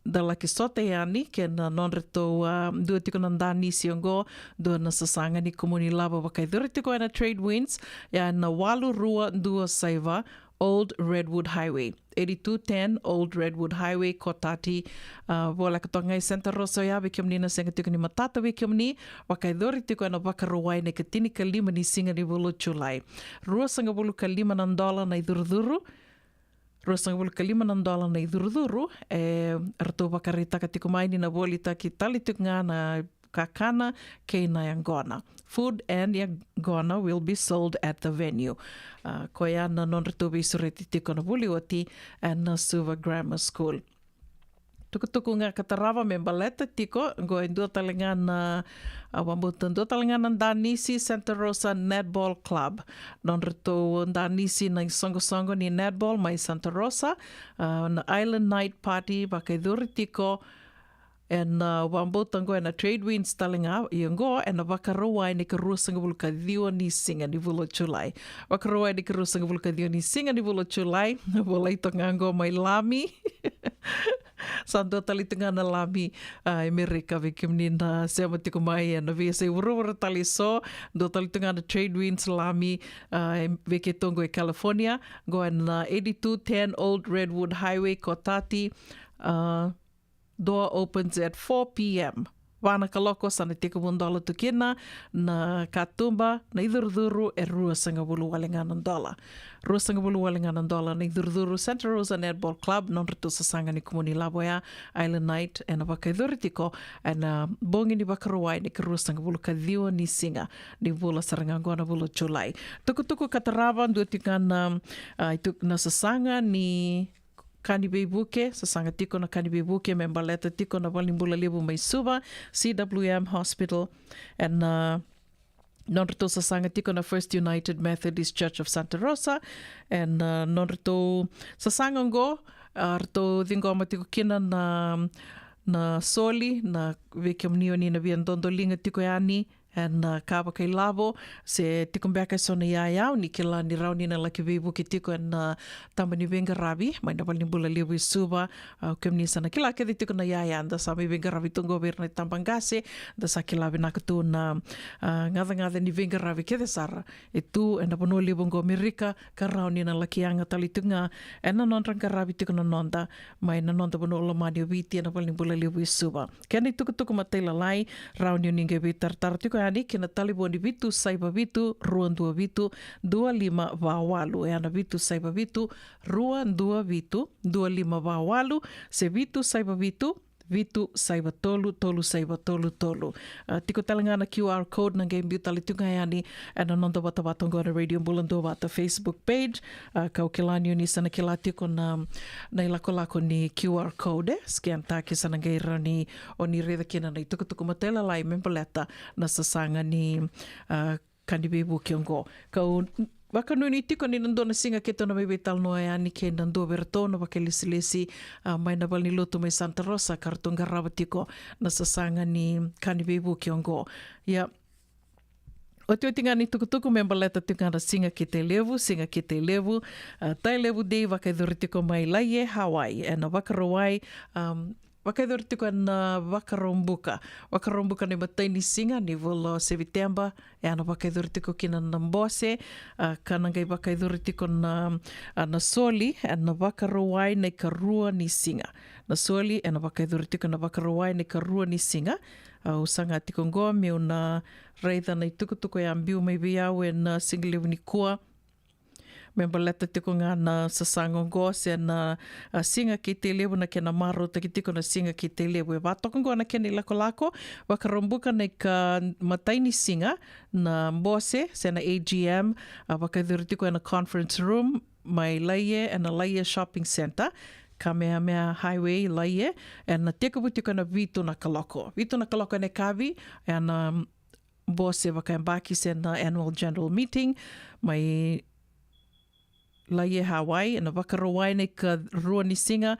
dala ki sote yani ke na non reto dua tiko na ndani siongo dua na sasanga ni komuni lava wakai dura tiko na Trade Winds ya na walu rua dua saiva Old Redwood Highway 8210 Old Redwood Highway Kotati vola katonga Santa Rosa ya bikiamni na senga tiko ni matata bikiamni wakai dura tiko na wakarawai ne katini kalima ni singa ni bulu chulai rua sanga bulu kalima na $1 na iduruduru Rosang bulu kalima na $1 na iduruduru rato bakarita katiko maini na bolita ki talituk nga na kakana kay na yangona. Food and yangona will be sold at the venue. Koya na non rato bisureti tiko na bulioti and na Silver Grammar School. Tukutuku nga katarava membaleta tiko ngo indua talinga na wambutan do talinga na Danisi Santa Rosa Netball Club non reto Danisi na songo ni netball mai Santa Rosa na Island Night Party bakaiduri tiko en wambutan go na Trade Winds talinga iongo en wakarawai ni karusanga bulka dio ni singa ni vulo chulai wakarawai ni karusanga bulka dio ni singa ni vulo chulai wala ito ngango mai lami Santo tali tengah na lami Amerika vikimni na sema tiko mai na vese urur tali so do tali tengah na Trade Winds lami veke tongo e California go na 8210 Old Redwood Highway Kotati door opens at 4 p.m. Wana kaloko sana tiko $1 tukina na katumba na idurduru rua sanga bulu walinganan $1. Rua sanga bulu walinganan $1 na idurduru Santa Rosa Netball Club non reto sasanga ni komuni laboya Island Night na bakaiduri tiko na bongi ni bakaruai ni rua sanga bulu kadhiwa ni singa ni bula sarangangona bulu chulai. Tukutuku kataraban dua tingana itu na sasanga ni Kanibe Buke, sasanga tiko na Kanibe Buke, membaleta tiko na Walimbula Lebu mai Suba, CWM Hospital, and non-reto sasanga tiko na First United Methodist Church of Santa Rosa, and non-reto sasanga ngo, reto dingoma tiko kina na soli, na vekiamnio ni na viandondo linga tiko yani, and ka kai lavo se tikumbeka sona ia ni kila ni rauni na laki vivu ki tiko and tamba ni venga ravi mai na ni bula liu suba kemni sana kila ke tiko na ia anda sa mi venga ravi tungo verna tambangase da sa kila vina tu na ngada ni venga ravi ke sara e tu and pono liu bongo Amerika ka rauni na laki anga talitunga and na non ranka ravi tiko na nonda mai na nonda pono lo mani viti na ni bula liu suba kani tuku matela lai rauni ni nge vitar tar tiko ani kina taliboni vitu saiba vitu ruandua vitu 25 vawalu e ana vitu saiba vitu ruandua vitu 25 vawalu se vitu saiba vitu saiba tolu saiba tolu. Tiko talangana QR code na game biu talitunga yani ana nonda wata ngona Radio Mbulando wata Facebook page kau kilani ni sana kila tiko na ilako ni QR code scan ta ki sana gaira ni oni reda kina na tuku matela lai membeleta na sasanga ni kandibebu kiongo kau waka nui ni tiko ni nandona singa ke tona mai betal noa e ani ke nando vertona waka lesi mai na bal ni loto mai Santa Rosa kartonga raba tiko na sasanga ni kanibebu kiongo. Ya, o te otinga ni tukutuku membaleta tukana singa ke te levu, tai levu dei waka idhuri tiko mai laie Hawaii, e na waka rawai, wakaidhori tiko na wakarombuka. Wakarombuka ni mataini singa ni volo September e ana wakaidhori tiko kina na mbose kanangai wakaidhori tiko na soli e na wakarowai na karua ni singa. Na soli e na wakaidhori tiko na wakarowai na karua ni singa. Usanga tiko ngoa me una reitha na itukutuko ya ambiu mai viau e na singilevu ni kua. Membaleta tiko ngā na sasangongo se na singa ki te lewu na ke na maro taki tiko na singa ki te lewu. E wātokongo na ke ni lako wakarombuka nei ka mataini singa na mbose se na AGM wakaidhuri tiko na conference room mai Laie and a Laie shopping center. Kamehameha Highway Laie and na tekapu tiko na vitu na kaloko. Vitu na kaloko ne kavi and mbose wakaembaki se na annual general meeting mai Laie Hawaii, na wakarawai nei ka rua ni singa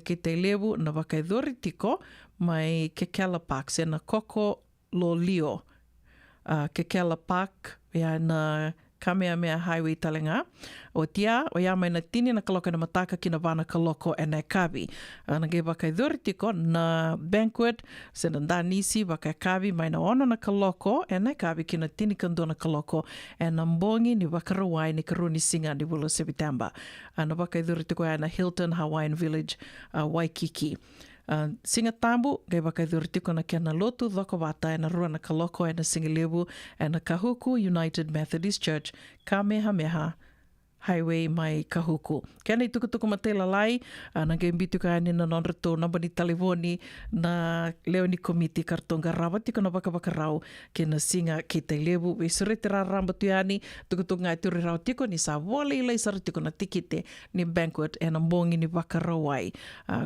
ki te lewu, na wakaidhori tiko mai Kekela Park, se na Koko Lolio. Kekela Park, ia na Kamehameha Highway talenga. O tia, o ia mai na tini na kaloka na mataka ki na wana kaloko e nei kavi. Na ge wakaidhori tiko na banquet, se na danisi wakakavi mai na ono na kaloko e nei kavi ki na tini kando na kaloko e na mbongi ni wakarawai ni karuni singa ni wolo September. Na wakaidhori tiko e na Hilton Hawaiian Village, Waikiki. Singa tambu, gai wakaidhuri tiko na kia na lotu dhoko wata e na rua na kaloko e na singilewu e na Kahuku United Methodist Church, Kamehameha Highway mai Kahuku. Kia nei tukutuku matela lai, na ngai mbituka ane na nonreto namba ni talivoni na leo ni komiti kartonga rawa tiko na waka rau ke na singa ki te lewu. We surete ra ramba tuyani, tukutuku ngai turi rau tiko ni sa wale ilai sara tiko na tikite ni banquet e na mbongi ni waka rawai.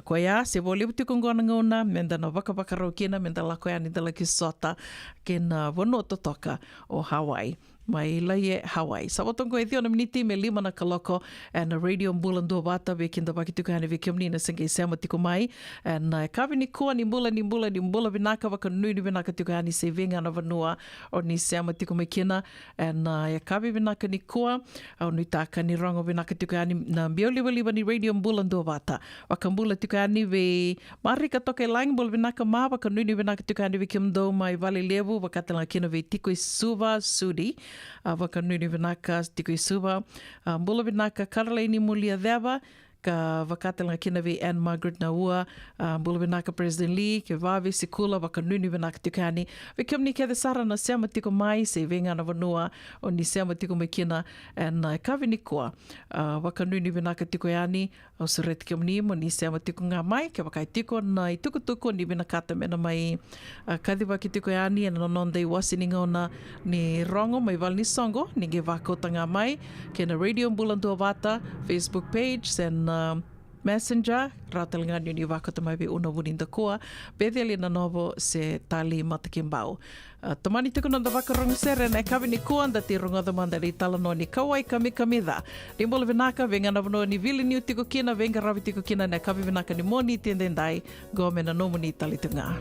Ko ia, se wale tiko ngona ngona, menda na waka rau kina, menda lako yani dala ki sota ke na wano totoka o Hawaii. Mai Laie Hawaii. Sa watongo e thio na miniti me 5 na kaloko and a Radio Mbulando wata ve kinda wakituka hane ve kiamni na senge sema tiko mai and kavi ni kua ni mbula vinaka waka nui ni vinaka tiko hane se venga na vanua o ni sema tiko mai kina and ya kavi vinaka ni kua au nui taka ni rongo vinaka tiko hane na mbio liwa ni Radio Mbulando wata waka mbula tiko hane ve marika toke lang mbula vinaka maa waka nui ni vinaka tiko hane ve kiamdo mai vale levu wakatala kina ve tiko isuva sudi waka nui ni vinaka tiko isuva mbula vinaka Karalaini Mulia Deva ka wakatala kina ve Anne Margaret Naua, mbula vinaka President Lee, ke vave sikula waka nuni vinaka tikani. Ve kiamni ke sara na sema tiko mai se venga na vanua o ni sema tiko mai kina and kavi ni kua waka nuni vinaka tiko yani o suret kiamni mo ni sema tiko ngā mai ke wakai tiko na i tukutuko ni vinakata mena mai kadhiwa ki tiko yani and nonondai wasininga ona ni rongo mai val ni songo ni ge wakota ngā mai ke na Radio Mbulando Wata Facebook page and Messenger, rātalinga ni wakata mai be una wuninda koa, bedeli na novo se tali matakimbau. Tamani tuku nanda wakarong sere na kawi ni koa nda te ronga manda ri tala no ni kawai kamida. Ni mbola vinaka venga na vano ni vili niu tiko kina, venga ravi tiko kina na kawi vinaka ni moni tendendai, gome na nomu ni tali tunga.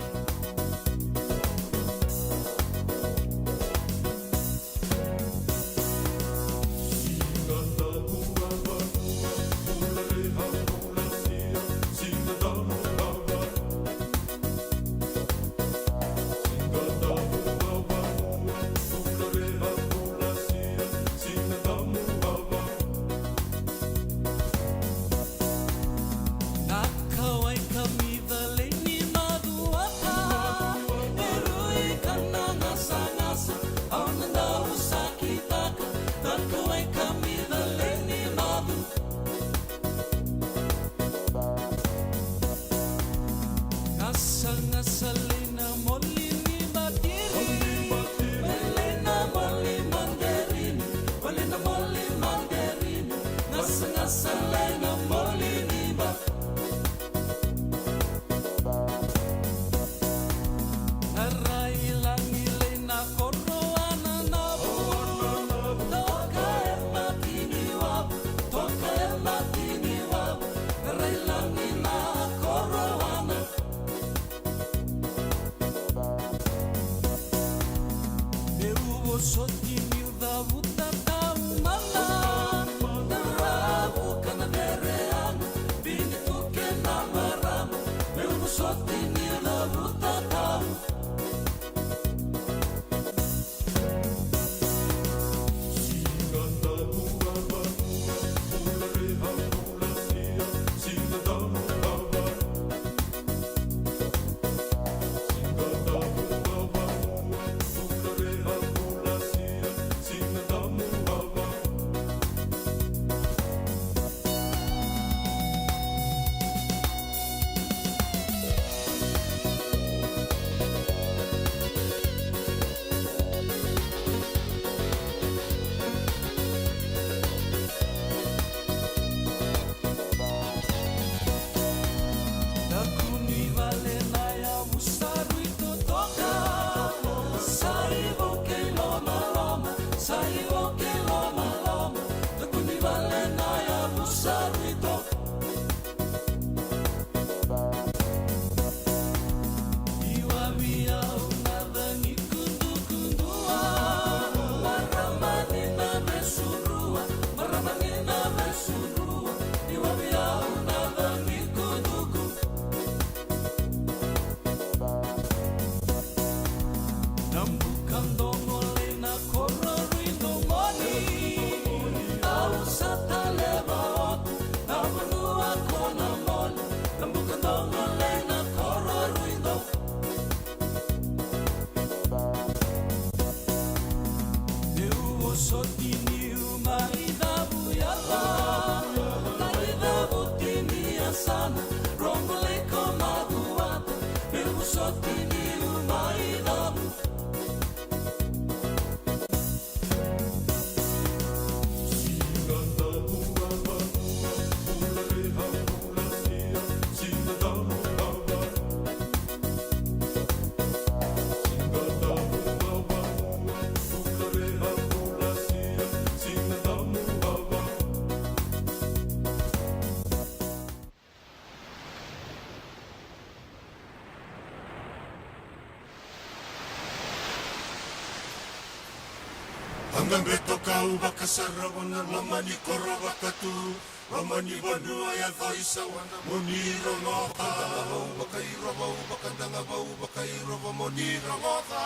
Hanggang beto kau bakasara wana lamani koro bakatu Ramani banua ya voisa wana moni rongoka Bau bakai robau bakandanga bau bakai robo moni rongoka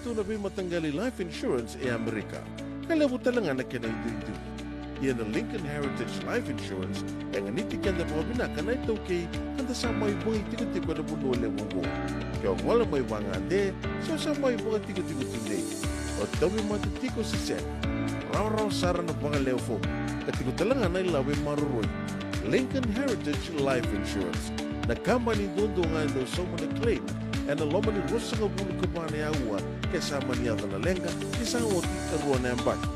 tu na matanggali life insurance e Amerika. Kala butalangan na kena itu. Ia na Lincoln Heritage Life Insurance yang niti kanda mga binaka na ito kay kanda sa may mga tigo-tigo na buno lewo. Kaya wala may wangande, so sa may mga tigo-tigo tunde. O dawi matitiko si Sen. Raw-raw sara na mga lewo. Katigo talangan na ilawi maruroy. Lincoln Heritage Life Insurance. Nakamba ni dondo nga ito so muna claim and aloma ni rosa nga bulu kabana ya uwa kasama niya na lenga isang oti karuan na yung baki.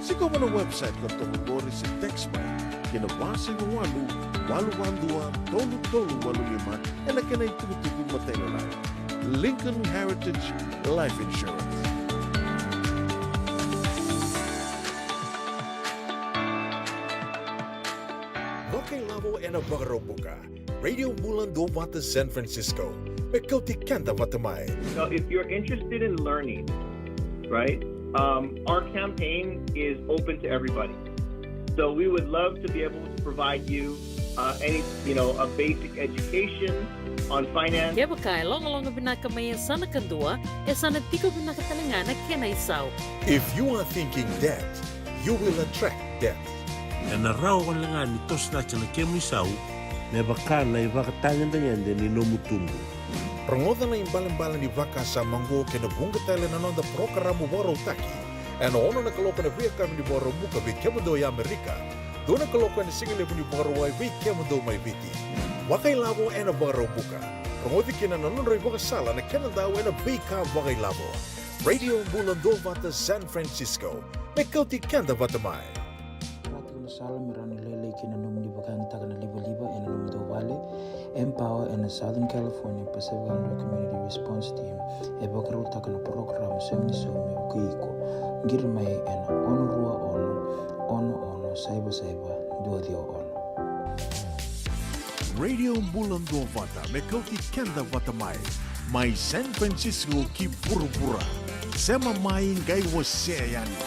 Sigaw mo na website ko ito magori sa TextBuy. Kinabasa yung walu-wandua, tolu-tolu-walu-lima e na kinay tugu-tugu matay na lang. Lincoln Heritage Life Insurance. Lavo en a Bagarobuka. Radio Bulan do Vata San Francisco. Mekauti Kanda Vatamai. Now, if you're interested in learning, right, our campaign is open to everybody. So we would love to be able to provide you a basic education on finance. Kaya bakay, long-long binakamayan sana kandua, sana tiko binakatalangana kena isaw. If you are thinking debt, you will attract debt. Na naraw ko lang nga nitos na siya na kemisaw na baka na ibakatangan na yan din inomutumbo. Rongoda na imbalan-balan ni Vaka sa Mango kinabunga tayo na nonda programo Waro Taki. And ono na kaloko na via kami ni Waro Muka vi kemado ya Amerika. Doon na kaloko na singile mo ni Waro Wai vi kemado may viti. Wakay labo na Waro Muka. Rongodi kina nanonroy baka sala na kenadaw na vika wakay labo. Radio Bulan do Vata San Francisco. Mekauti Kanda Vatamai. Salam Mirani Lele kina nomni bakang takana liba-liba and nomdo Valley, Empower and the Southern California Pacific Islander Community Response Team, e bakaro takana program semni somi kuiko, girmay and onurua ono saiba duadio ono. Radio Bulan do Vata Mekauti Kanda Vatamai. Mai San Francisco ki pura-pura. Sema mai ngai wase yani.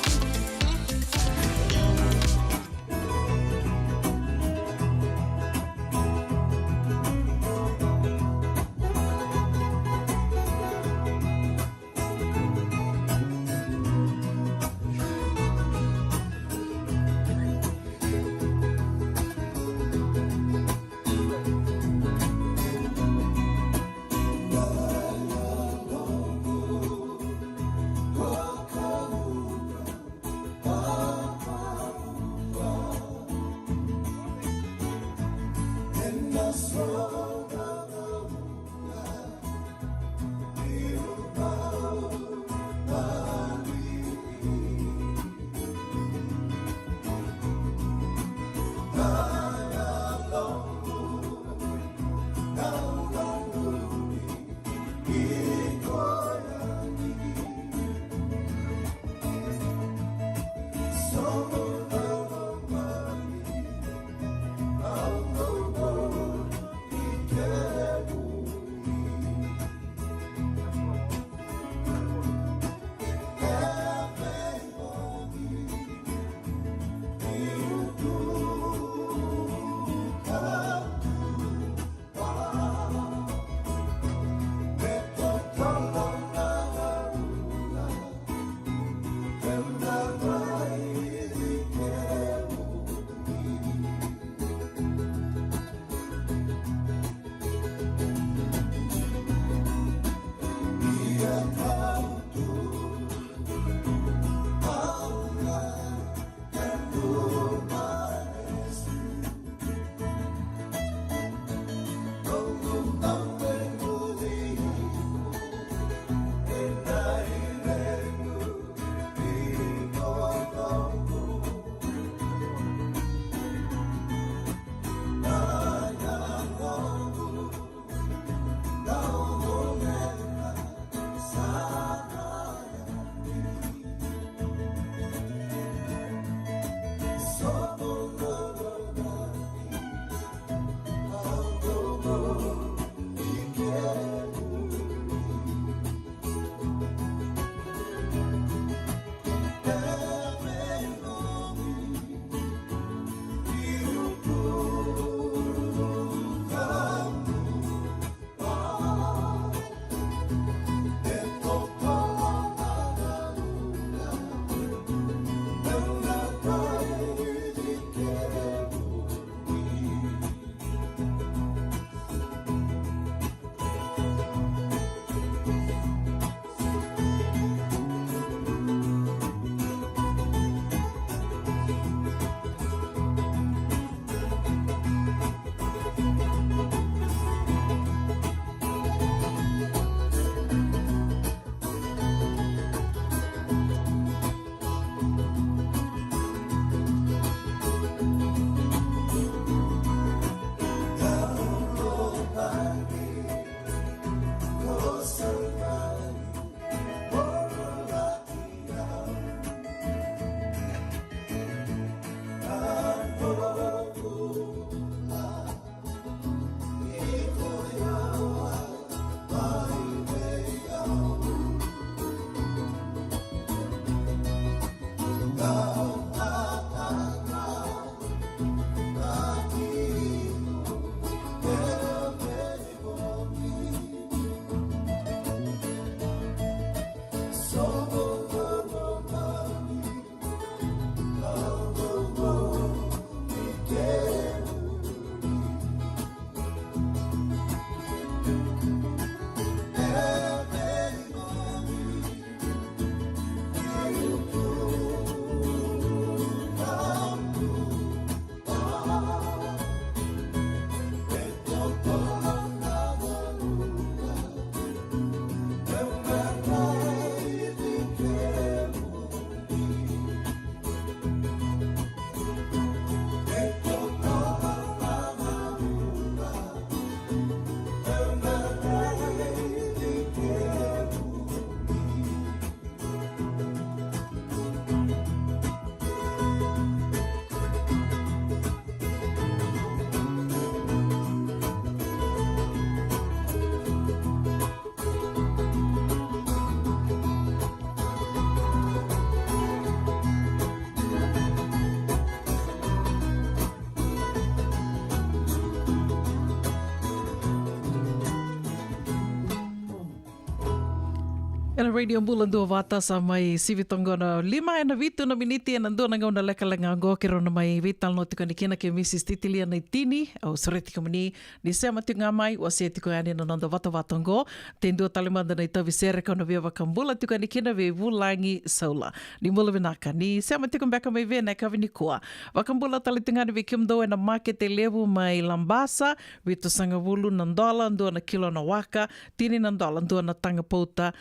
Ena radio bulan dua vata sa mai sivitongona 5 ena vitu na miniti ena dua nanga una leka lenga ngo kero na mai vital no tika nikina ke Mrs. Titilia na itini au soreti kamani ni sema tinga mai wa se tiko yani na nanda vata vata ngo tendua talimanda na itavi sere ka na viava kambula tika nikina ve vulangi saula ni mula vinaka ni sema tiko mbeka mai ve na kavini kua wakambula talitinga ni vikimdo ena market e levu mai lambasa vitu sanga vulu na ndola ndua na kilo na waka tini na ndola ndua na tanga pouta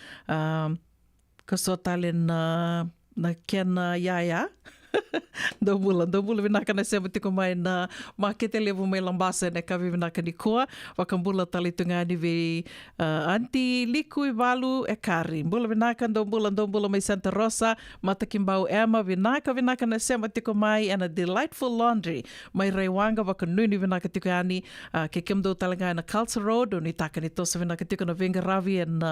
kasotale na kena yaya do bula vinaka na sema tiko mai na market levu mai lambasa na kavi vinaka ni koa wakambula talitunga ni ve anti liku ivalu e kari bula vinaka do bula mai Santa Rosa mata kimbau ema vinaka na sema tiko mai and a delightful laundry mai reiwanga wakanuni vinaka tiko yani ke kimdo talanga na Culture Road ni taka ni tosa vinaka tiko na venga ravi and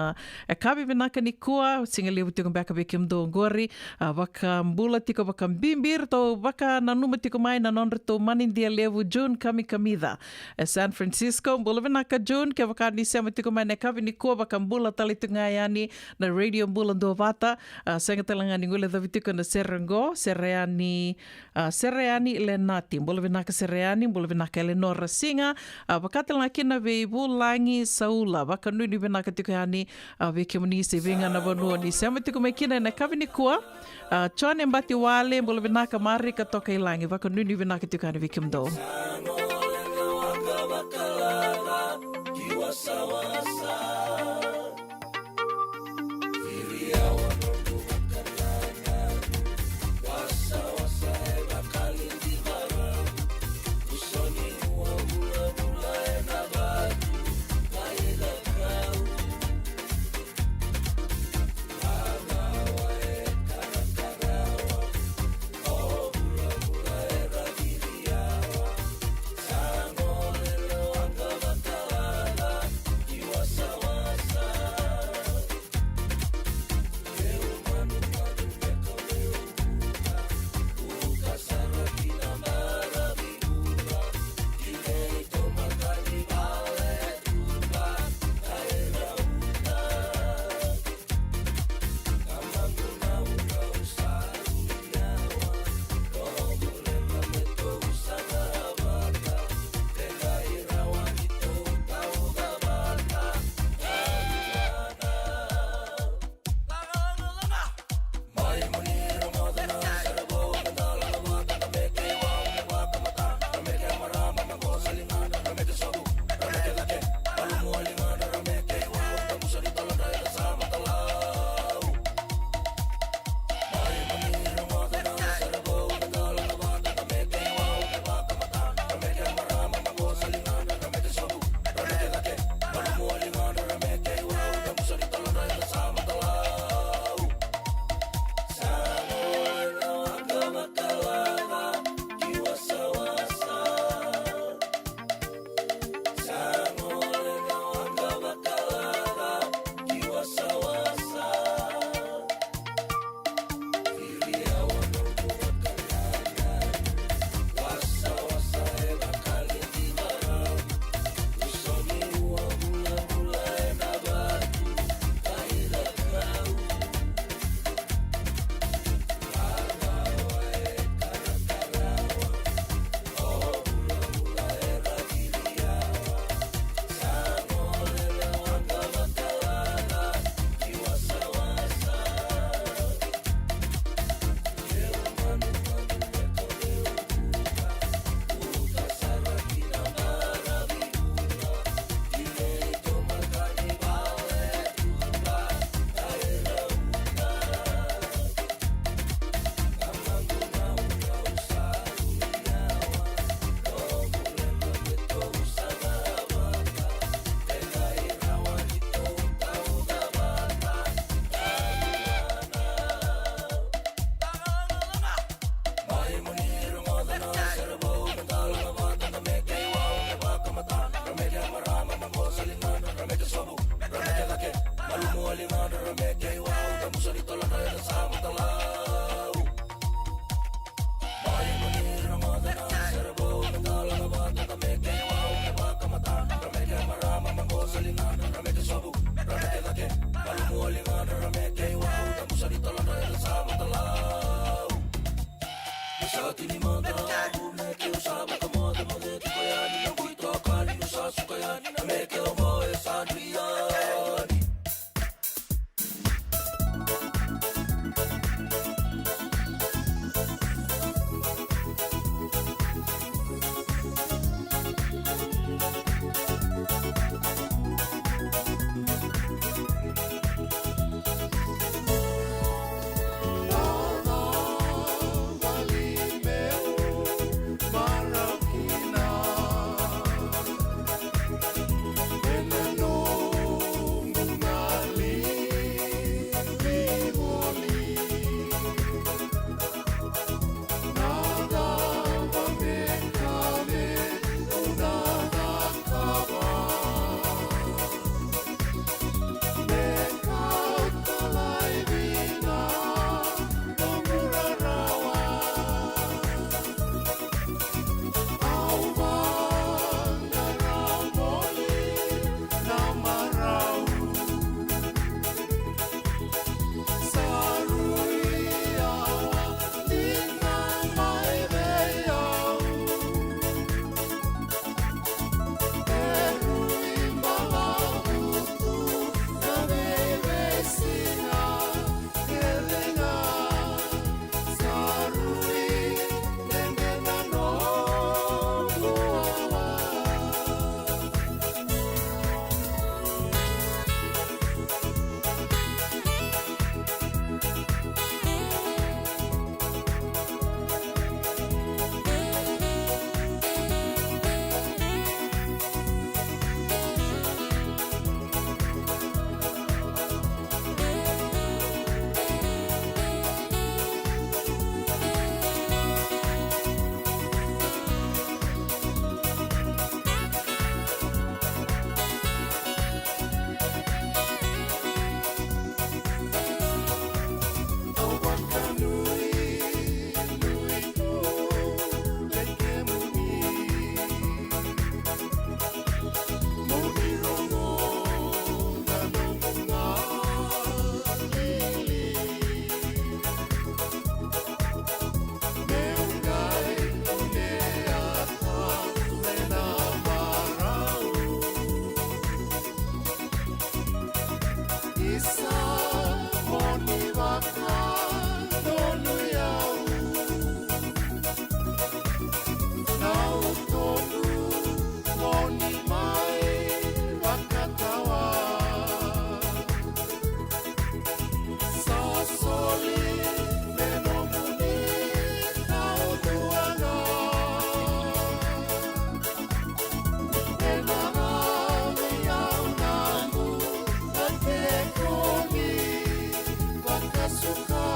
e kavi vinaka ni koa singa levu tiko baka ve kimdo ngori wakambula tiko bimbir to baka na numa tiko mai na nonre to manindia levu June kamida e San Francisco bula vinaka June ke baka ni sema tiko mai na kavi ni koa baka mbula talitunga yani na radio mbula ndo vata senga talanga ni ngule davitiko na Serengo Sereani Lenati bula vinaka Sereani bula vinaka Eleonora Singa baka talanga kina ve vulangi saula baka nuni vinaka tiko yani ve kemunisi vinga na vanua ni sema tiko mai kina na kavi ni koa Chone mbati wale bula vinaka mari ka toka ilangi waka nuni vinaka tukani vikimdo.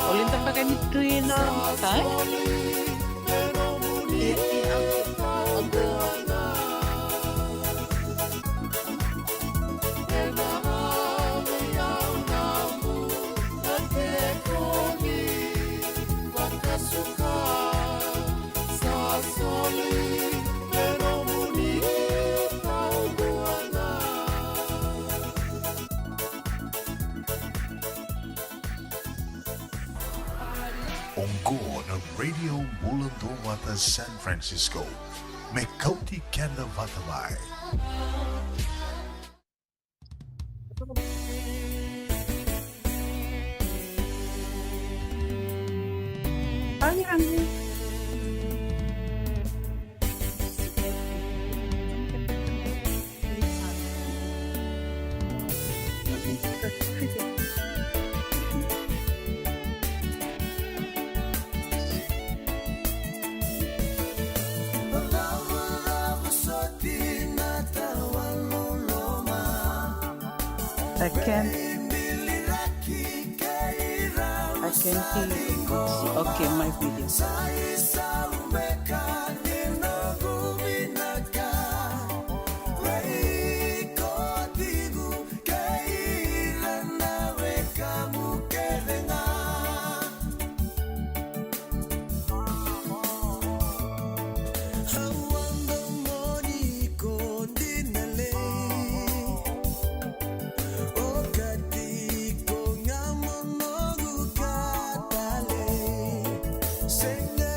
Olintang pakai nitrina, kan? Onggo na Radio Mulanto Wata San Francisco. Mekauti Kenda Vatamai. I can't hear you. Okay, my video. Senga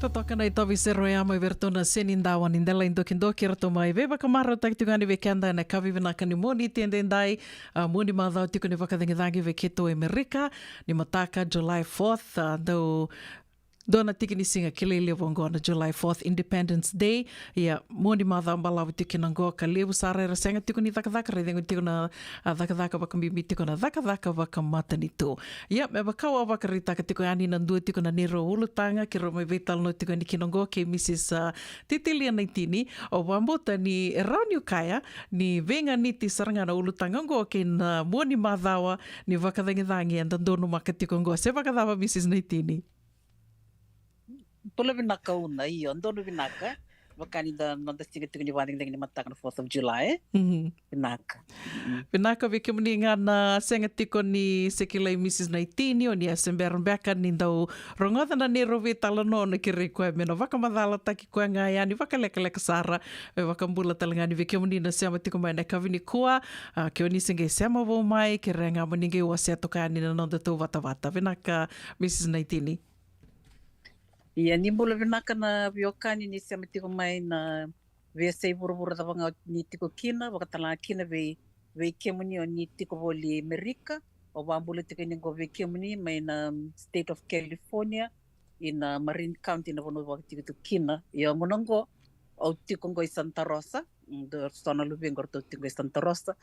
toka na itavi sero ya mai vertona senindawan indela indokindoki rato mai veva kamaro takitugani vekenda na kavivina kanimoni tiendendai moni madhau tiko ni vakadhangi ve keto Amerika ni mataka July 4th do Dona tiki ni singa kilele vongona July 4th Independence Day. Ia moni madha mbalavu tiki na ngoa ka levu sara senga tiko ni dhaka redhengu tiko na dhaka waka mimi tiko na dhaka waka matani to. Ia me wakawa waka ritaka tiko ani na ndua tiko na nero ulutanga kiro me veital no tiko ni kinongoa ke Mrs. Titilia Naitini o wambota ni Rauni Ukaya ni venga niti saranga na ulutanga ngoa ke na moni madhawa ni wakadhangi and ndono maka tiko ngoa. Se wakadhawa Mrs. Naitini. Pula vinaka una iyo ndono vinaka wakani da nonda stiga tiko ni wading ni mataka na 4th of July vinaka vinaka vike mninga na senga tiko ni sekilai Mrs. Naitini o ni asemberambeka ni ndau rongoda na nero vitala no na kiri koe mena waka madhala taki koe ngai ani waka leka sara waka mbula talangani vike mnina sema tiko mai na kavini kua ke oni senge sema vo mai ke renga mninge ua seto kani na nonda tu vata vinaka Mrs. Naitini. Ia ni mula vinaka na viokani ni sema tiko mai na VSA vura da wanga ni tiko kina wakatala kina ve kemuni o ni tiko voli Amerika o wambula tiko ni go ve kemuni mai na State of California in Marin County na vono waka tiko kina ia monongo o tiko ngo i Santa Rosa do sona lubengor to tiko i Santa Rosa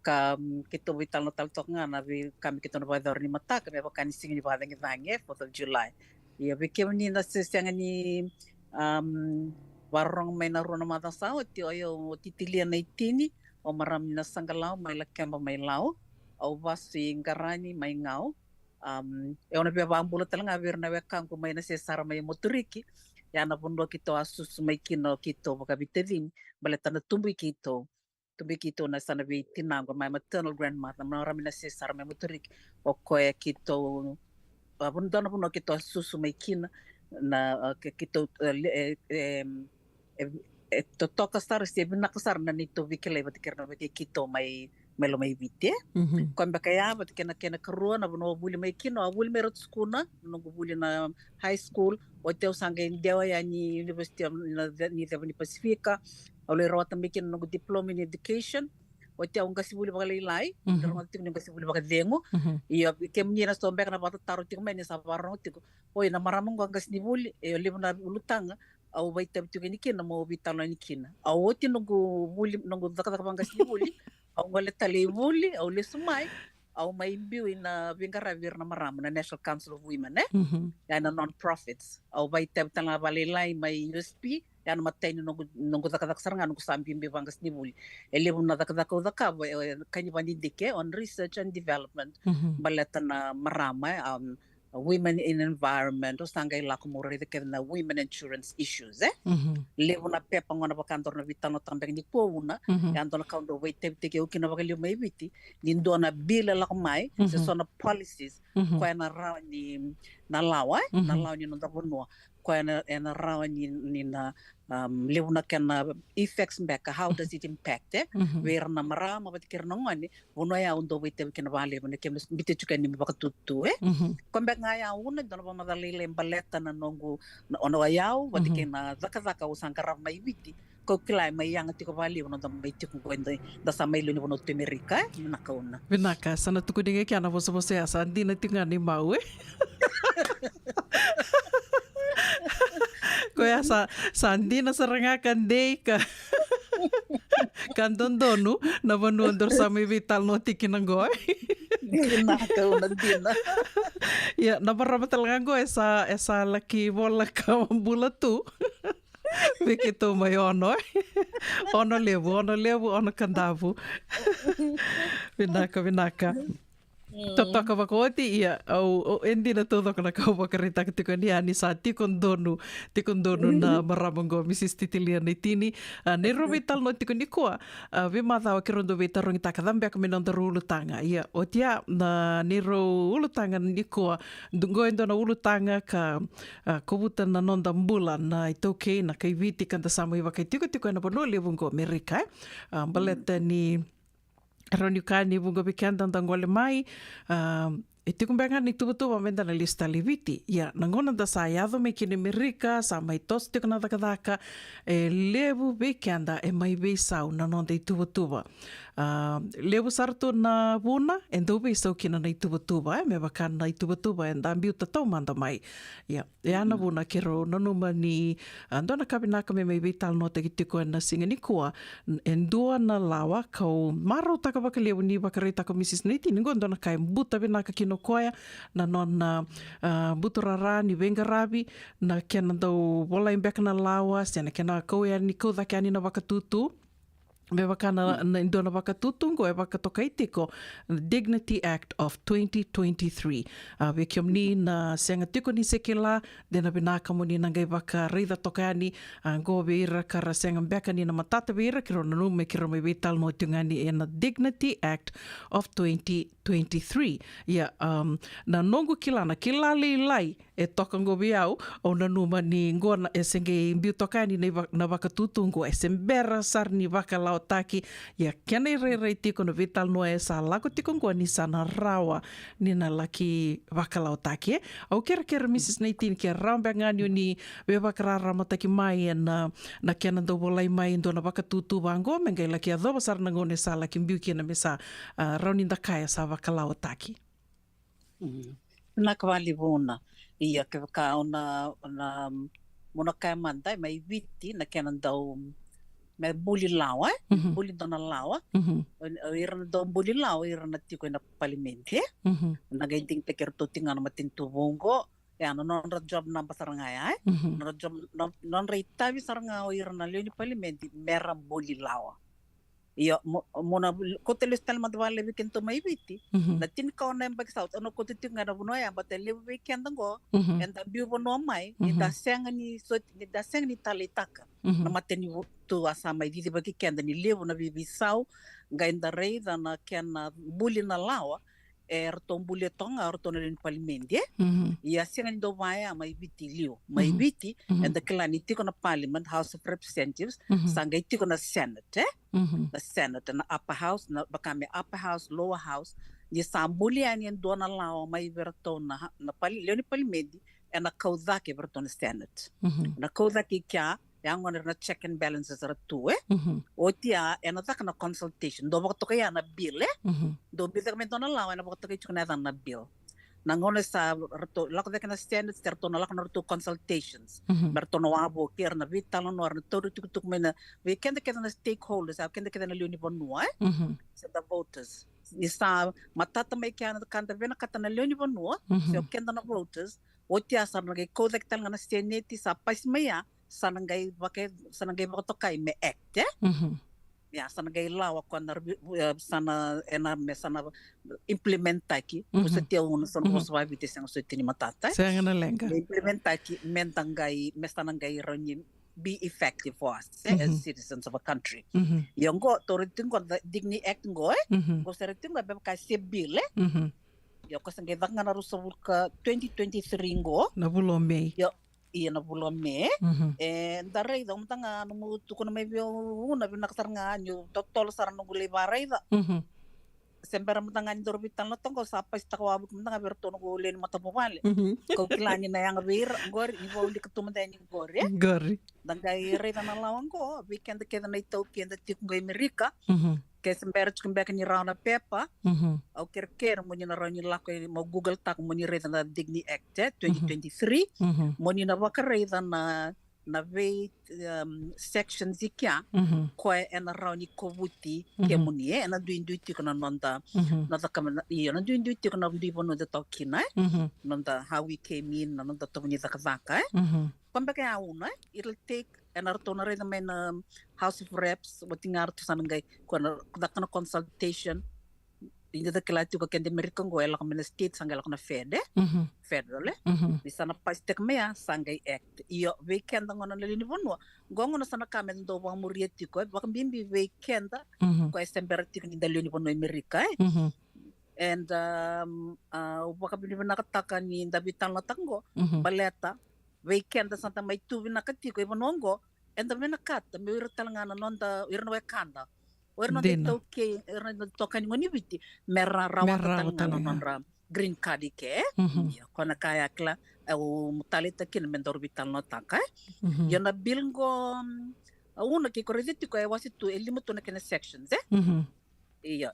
ka kito vital no tal tok ngana vi kami kito no vador ni mataka me wakani singi ni vadangi 4th of July. Ia beke ni na sesianga ni warong mai na rona mata sao ti oyo Titilia Naitini o marami na sangalau mai la kemba mai lau au wasi ngarani mai ngau e ona pe bambula talanga ver na wekangu mai na sesara mai motoriki ya na bondo kito asus mai kino kito bakabitedin baletana tumbi kito na sana vi tinango mai maternal grandmother marami na sesara mai motoriki o koe kito abundana puno kito susu mai kina na kito to toka star se bina kasar na nito vikele batikir na bati kito mai melo mai vite kombe kaya batikena kena karua na bono buli mai kino abuli merot skuna no buli na high school o teu sangue dewa ya ni University of ni Pacifica ole rota mikin no diploma in education o te unga sibuli bagalai lai rongo tiko unga sibuli bagadengo ia kemni na stombek na bata taro tiko meni sa barno tiko oi na maramong unga sibuli e levo na ulutanga au vai tab tiko ni kina mo vitalo ni kina au oti no buli no daka banga sibuli au ngole tale buli au le sumai au mai biu ina vingara vir na maram na National Council of Women ya na non-profits au vai tab tala balai lai mai USP ya na matay nungo daka saranga nungo sambi mbe vangas ni buli elevo na daka kanyi bandike on research and development baleta na marama women in environment o sangay la kumuri de na women insurance issues levo na pepa ngona bakantor na vitano tambeng ni kuuna ya ndo na kaundo wait teke o kina bagalio mai biti nindo na bila la kumai se sona policies kwa na raw ni na lawa ni no dabono kwa na raw ni na levo na kana effects back how does it impact where na marama batikir na ngani wono ya undo wait kina bale ne kemes bite chuka ni bakatutu kombe ngaya una dono ba madalile baleta na nongo ono ayau batike na zaka usangara mai biti ko kilai mai yang tiko bali ono da mai tiko kwenda da samai lo ni wono te Amerika na kauna vinaka sana tuku dinge kana voso asa dina tinga ni mau Koya sa hindi na sarangakan day ka kandondonu na vanundor sa may vital no tiki ng goy. Ya, naparama talaga go esa laki bola ka mambula tu. Vikito may ono levo ono kandavu. Vinaka. Totoka wakoti ia au endi na todo kana kau bakarita ketika ni ani sa tikondonu na maramongo Mrs. Titilia Naitini ne rovital no tikoni koa we mata kirondo vita rongi takadambe akamenonda ulutanga ia otia na nero ulutanga ni koa ngoendo na ulutanga ka kobuta na nonda mbula na itoke na kaiviti kanta samu iwa kai tiko na bono levungo Amerika baleta ni Roni kani bunga bikian tentang gole mai Iti kumbenga ni tuba menda na lista liviti. Ia, nangona da sa iado me kini Amerika, sa mai tos tiko na dakadaka, levu bekianda mai beisau na nonda i tuba. Levu sarto na vuna, endo beisau kina na i tuba, me wakana i tuba, enda ambiuta tau manda mai. Ia, ana vuna kero nanuma ni, andona kabinaka me mai beital no te ki tiko na singa ni kua, endua na lawa, kau marau taka waka levu ni wakarei taka Mrs. Niti, ningo andona kai buta binaka kino koia, na non buturara ni wengarabi, na kena dau wola imbeka na lawa, sena kena kauea ni kaudake ani na wakatutu, me wakana na indona wakatutungo e wakatoka itiko Dignity Act of 2023. We kiom ni na senga tiko ni sekela, dena binaka mo ni nangai waka reida toka ani, go beira kara senga mbeka ni na matata beira, kiro na nume kiro me vital no tungani e na Dignity Act of 2023. Ia, na nongu kilana, kilali lai e toka ngobi au, o na numa ni ngona e senge imbiu toka ani na wakatutungo, e sembera sar ni waka lao taki, ia kena i rei tiko na vital noa e sa lako tiko ngua ni sana rawa ni na laki wakalau taki au kera Mrs. 19 ke raumbe nganyo ni we wakarara mataki mai na kena do bolai mai ndo na wakatutu wango mengai laki a doba sar nangone sa laki mbiu kena me sa rauni ndakaya sa wakalau taki. Naka wali vona ia ke waka ona mona kai mandai mai viti na kena dau me buli lawa, buli dona lawa, irana do buli lawa, irana tiko na palimenti, nagainting teker to tingana matintu bongo, ya non job namba sarangaya, non reitavi sarangao irana leoni palimenti, mera buli lawa. Ia mona koteles talma dwale weekend to mai viti, na tin ka ona mbak south, ono kote tinga na buno ya bate le weekend ngo, enda biu bono mai, ni daseng ni talitaka. Na mateni tu asa mai didi baki kenda ni levo na bibisau ga inda rei na kena buli na lawa erton buli tonga erton rin palimenti ia senga ndo mai mai viti liu mai viti enda klani tiko na parliament house of representatives sanga tiko na senate the senate na upper house na bakame upper house lower house ni sambuli ani ndo na lawa mai verton na leoni palimenti ena kaudake verton senate na kaudake kya yang na check and balances are two o tia ena taka na consultation do bakto kaya na bill do bill ka mento na lawa na bakto kaya chukuna na bill nangone sa rato lako deka na standards terto na lako na rato consultations berto no abo kier na vital no na todo tuk mena we kende keda na stakeholders au kende keda na leoni bonua sa the voters isa matata mai kya na kanda vena kata na leoni bonua so kenda na voters o tia sa na ko dek tal na steneti sa pais maya sanangay tokai me act ya sanangay lawa kwana sana ena me sana implementa ki usatia uno son oswa vite sang sutini matata sanga lenga implementa ki mentangay me sanangay roni be effective for us as citizens of a country yongo toritingo digni act ngo go seritingo be ka sebile yo ko sangay dangana rusawul ka 2023 ngo na bulo Mei yo ia na bulan me darei da umtanga no tuko na may una binakasar nga nyo totol sar no gulay baray da sembera mutanga ni dorbitan lo tongo sa pa sta ko abu mutanga berto no gulay ni matapopale ko kilani na yang bir gori ni bo uli ketumanda ni gori dangay rei da na lawang ko weekend keda na ito kenda tikungay Amerika ke sembera chumbeka ni rauna pepa au kerker mo ni na rauni lako mo Google tak mo ni reda na Dignity Act 2023 mo ni na wakareda na ve section zikya ko ena rauni kovuti ke mo ni ena duinduiti ko na nonda na da kamana iyo na duinduiti ko na dibo no da tokina nonda how we came in na nonda to ni da kazaka pambeka ya una it'll take en arto na rin naman House of Reps wating arto sanangay kuna na consultation hindi da kilati ko kende American go ela kami na state sangay ko na federal bisa na pastek maya sangay act iyo weekend ngo na linivono gongo na sana kami do wang murieti ko baka bimbi weekend ko estemberti ko ni linivono America and baka bimbi nakataka ni dabitan na tango baleta weekend santa may tuwi na katiko ibonongo and the menakata may talangana nonda irno kanda irno dito ke irno toka ni ngonibiti mera rawa talangana nonra green card ike. Kona kaya kla o mutalita kin mendor vital no taka. Yo na bilgo una ki correditi ko e wasi tu elimuto na kena sections Iyo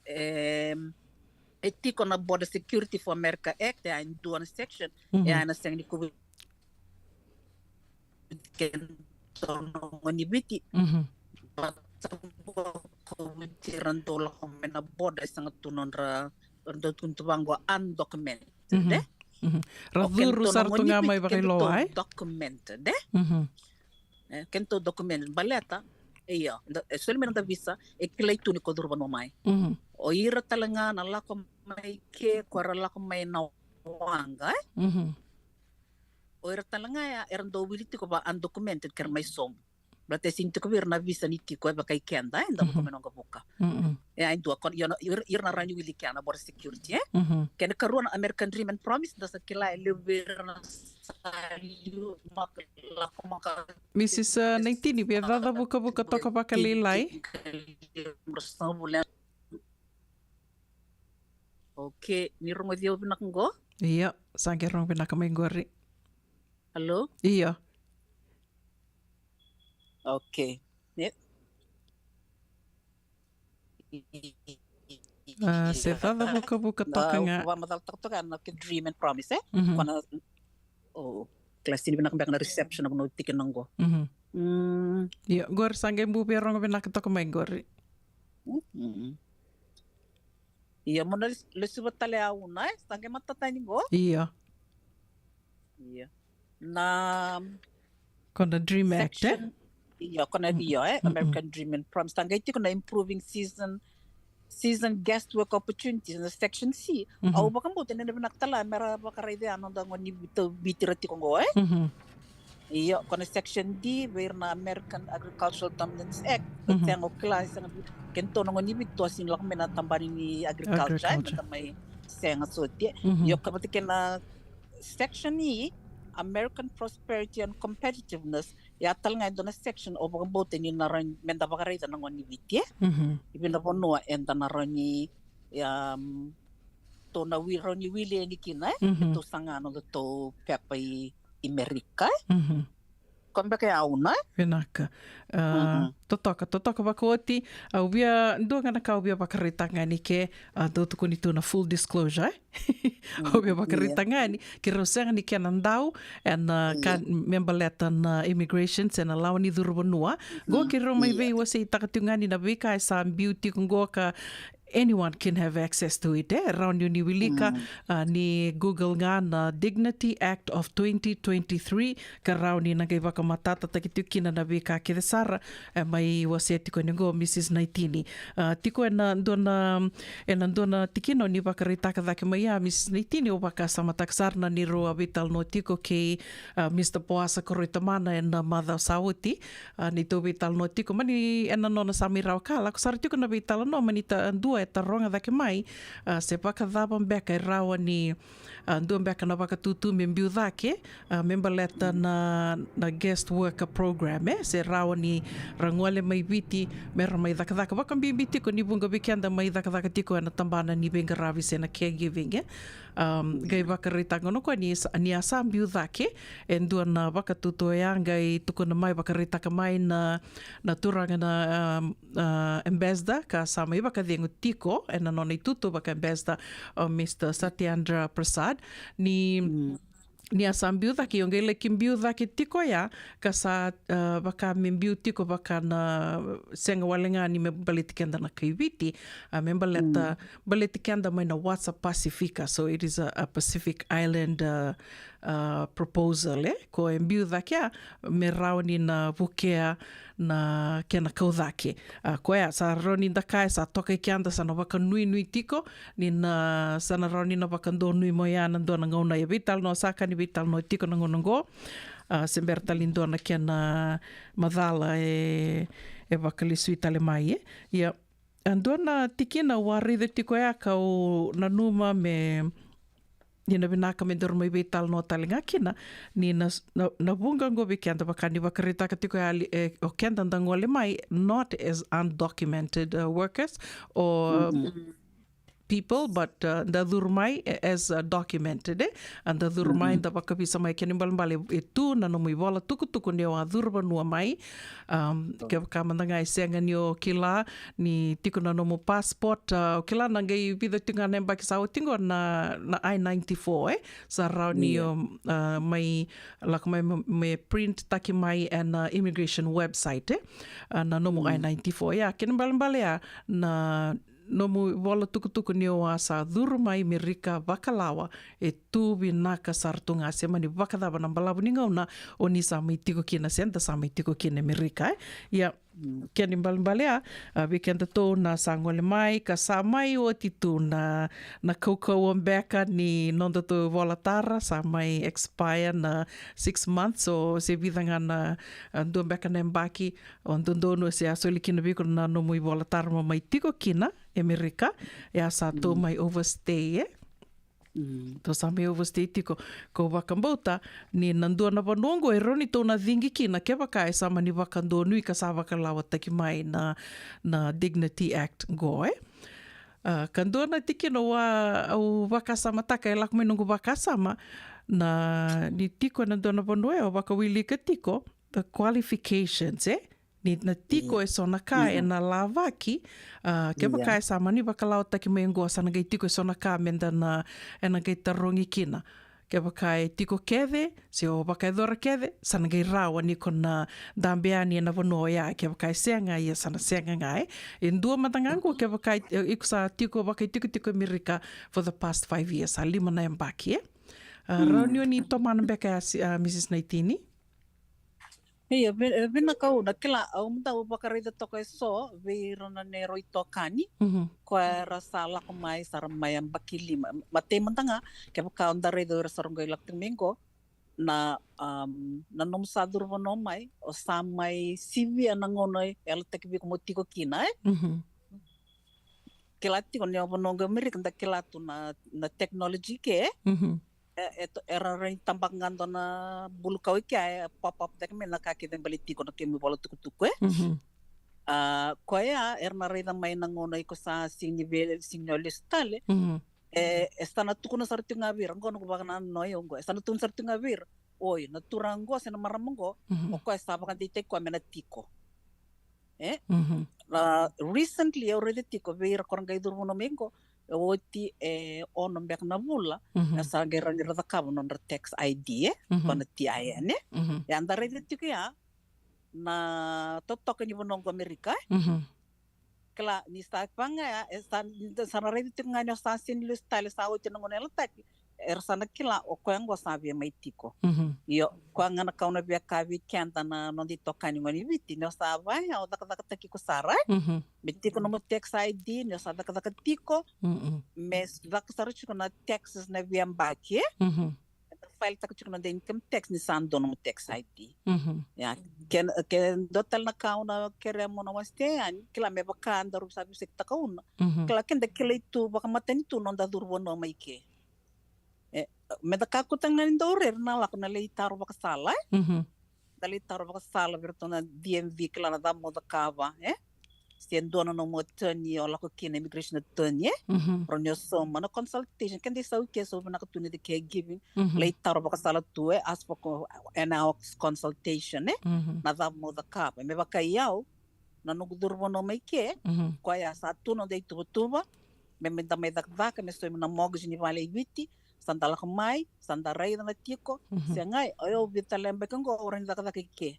etiko na Border Security for America Act ya in duan section ya na seng ni ko ken tono ni biti ko tiran dola ko mena border sangat tunon ra ndo tuntu bango undocumented Raduru sartu nga may bakiloa ay? Documented kento documented baleta iyo solamente da visa e kilay tuni ko durban mamay o ira talanga na lako may ke kwara lako may nawanga o ira talanga ya eran do wiliti ko ba undocumented ker may som berarti sinti ko bir na visa niti ko ba kay kenda inda ko menong buka ya indo kon yo ir na ranyu wili kana Border Security ken karuan American Dream and Promise da sa kilay lebir na Mrs. Naitini, verdade buka toka pakalilay? Okay, ni rongo dio binakngo? Iya, sange rong binakamengori. Hello? Iya. Okay. Yep. Sedada buka toka nga. Wa madal toka na ke Dream and Promise Kona kelas ini benak na reception ako no tikin nanggo. Iya, gor sange mbubi rong benak toka mengori. Iya, mo na lesubat tale auna, sange matatani go. Iya. Iya. Na Kona Dream Act Iya, kona American Dream and Promise. Sange iti ko na improving season guest work opportunities in the section C. Au baka mo tenen na tala mera baka ride ano da ngoni bitirati ko go Iyo kono section D where na American Agricultural Dominance Act. Tengo class na kento ngoni bito sin lak mena tambani ni agriculture na may senga sotie. Yo kapati kena section E American Prosperity and Competitiveness ya tal nga do na section o baka bote ni naran menda baka ride na ngoni bitie. Ibina pono enda narani to na wironi wili ni kina to sangano to pepai Amerika kombe kaya auna Venaka totoka bakoti au bia ndo ngana ka bia bakarita ngani ke do to kuni tuna full disclosure au bia bakarita ngani ke roseng ni kenandau and kan member letter na immigration sen alawani durbanua go ke romai ve wasi takatungani na bika sa beauty ngo ka anyone can have access to it around ni wilika ni Google nga na Dignity Act of 2023 karao ni nagay baka matata takitukina na bika kidesara may waseti ko ngo Mrs. Naitini tiko ena ndona tikino ni baka ritaka daki maya Mrs. Naitini o baka samataksarna ni roa vital no tiko ke Mr. Poasa koroitamana ena Mother Sauti ni to vital no tiko mani ena nona samira kala ko sartiko na vital no manita dua eta ronga dake mai se paka dhaban beka rawa ni ndua beka na baka tutu membiu dake member leta na guest worker program se rawa ni rangwale mai viti mera mai daka baka mbiti ko ni bunga bikenda mai daka tiko na tambana ni benga ravi se na caregiving gai baka ritanga no ko ni asa mbiu dake ndua na baka tutu yanga i tuko na mai baka ritaka mai na turanga na ambassador ka sama i baka dengu tiko ena nona i tutu baka ambassador Mr. Satyendra Prasad ni asa mbiu daki yung gaile ki mbiu daki tiko ya kasa baka mbiu tiko baka na senga walenga ni me balitikenda na kaiviti membaleta balitikenda mai na WhatsApp Pacifica so it is a Pacific Island proposal ko mbiu daki ya me rauni na vukea na kena kaudake ko ya sa roni dakai sa toka kianda sa na baka nui tiko ni na sa na roni na baka ndo nui moya na ndo na ngauna ya vital no saka ni vital no tiko na ngonongo semberta lindo na kena madala e baka lisu itale mai ya ando na tikina wari de tiko ya ka o na numa me Nina binaka me dormo i vital no talinga kina ni na bunga ngobi kenda bakani bakarita katiko o kenda ndangole mai not as undocumented workers or people, but the durmai as documented, and the durmai da baka bisa mai keni balambale itu na no mui bola tuku neo a durba nua mai, ke ka mandanga I senga neo kila ni tiku na no mo passport kila na ngai vida tinga nemba ki sao tingo na I-94 sa rau neo mai lak mai print taki mai and immigration website na no mo I-94 keni balambale na no mu wala tuku neo a sa durmai Amerika wakalawa tubi naka sartunga se mani wakadaba na balabu ninga una o ni sa mai tiko kina senta sa mai tiko kina Amerika keni balea weekend to na sangole mai ka sa mai o titu na kaukau beka ni nonda to volatara sa mai expire na 6 months so se vidanga na do beka na mbaki on dono se asoli kina biko na no mui volatara mai tiko kina Amerika sa to mai overstay to sa mai overstay tiko ko wakambauta ni nandua na vanongo roni to na vingi kina ke waka sa mani wakando nui ka sa wakalawa taki mai na Dignity Act go kandua na tiki no au wakasama taka lak mai nungu wakasama na ni tiko nandua na vanongo wakawili ka tiko the qualifications ni na tiko sona ka na lavaki ke baka sa mani bakalau taki mengo sa ngai tiko sona ka menda na ngai tarongi kina ke baka tiko keve se o baka dora keve sa ngai rawa ni kona dambeani na vono ya ke baka senga ia sana senga ngai in dua matangango ke baka ikusa tiko baka tiko Amerika for the past 5 years alima na mbaki raunio ni tomana beka Mrs. Naitini Ia, vena kau na kila au mta upakari da toka so ve rona ne roi tokani ko rasa la ko mai sar mai ambakili mate mantanga ke ka onda re do rasa rongo ilak mengo na nom sadur vono mai o samai sivi anangonoi el tek bi ko tiko kina kila tiko ne vono ngo Amerika da kila tu na technology ke era rin tambak ngando na bulu kau kia pop-up dek mena kaki den baliti ko na kemi bola tuku koya erna rida mai nangono iko sa signole stale esta na tuku na sarti ngabir ngono ko bagana no yongo esta na tun sarti ngabir oi na turango sa na maramongo o ko esta bakan tite ko mena tiko recently already tiko ver korang kai durmo mengo oti ono mbek na bula sa gera da kabo non tax ID kono TIN ya andare tiko ya na totok ni bonongo Amerika kala ni sta panga ya sa na rede tiko ngano sa sin lu style sa o tinongo nela tak sana kila o ko ngo sa via mai tiko yo ko ngana kauna via ka weekend na non di tokani ngoni viti no sa vai o daka tiki ko sara bitiko no tax ID no sa daka tiko mes daka sara chiko na taxes na via mbaki file tak chiko na income tax ni sando no tax ID ya ken dotal na kauna kere mo na waste an kila me baka andaru sabi sekta kauna kila ken de kila itu baka matani tu non da durbo no mai ke meda kakutang na nindorer na lako na leitaro baka sala da leitaro baka sala virto na DMV kila na damo da kava siendo no mo tani o lako kina immigration attorney ronyo so mana consultation kan di sau ke so na katuni de caregiving leitaro baka sala tu ask for an hour consultation na damo da kava me baka yao na no durbo no mai ke ko ya sa tu no de tuba me da me da ka me so na mogos ni vale viti sandala mai sandarai na tiko sengai ayo vitalembe kan go orang da ke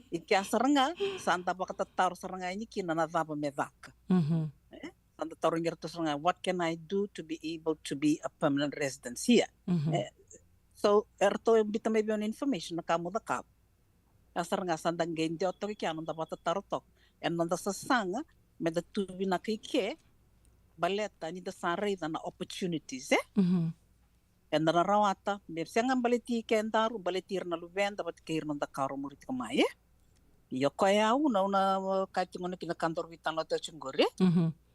iki asaranga santa baka tatar saranga ni kina na daba medaka santa taringar to saranga what can I do to be able to be a permanent resident here so erto bita maybe on information na kamo da kap asaranga sandang gende otto ki anu da bata tarotok en nanda sasanga me da tubi na ke baleta ni da sarai na opportunities en na rawata me senga baleti kendaru baletir na luvenda bat keir na da karo murit kamaye yo kaya una kati ngone kina kantor vitan lo to chungore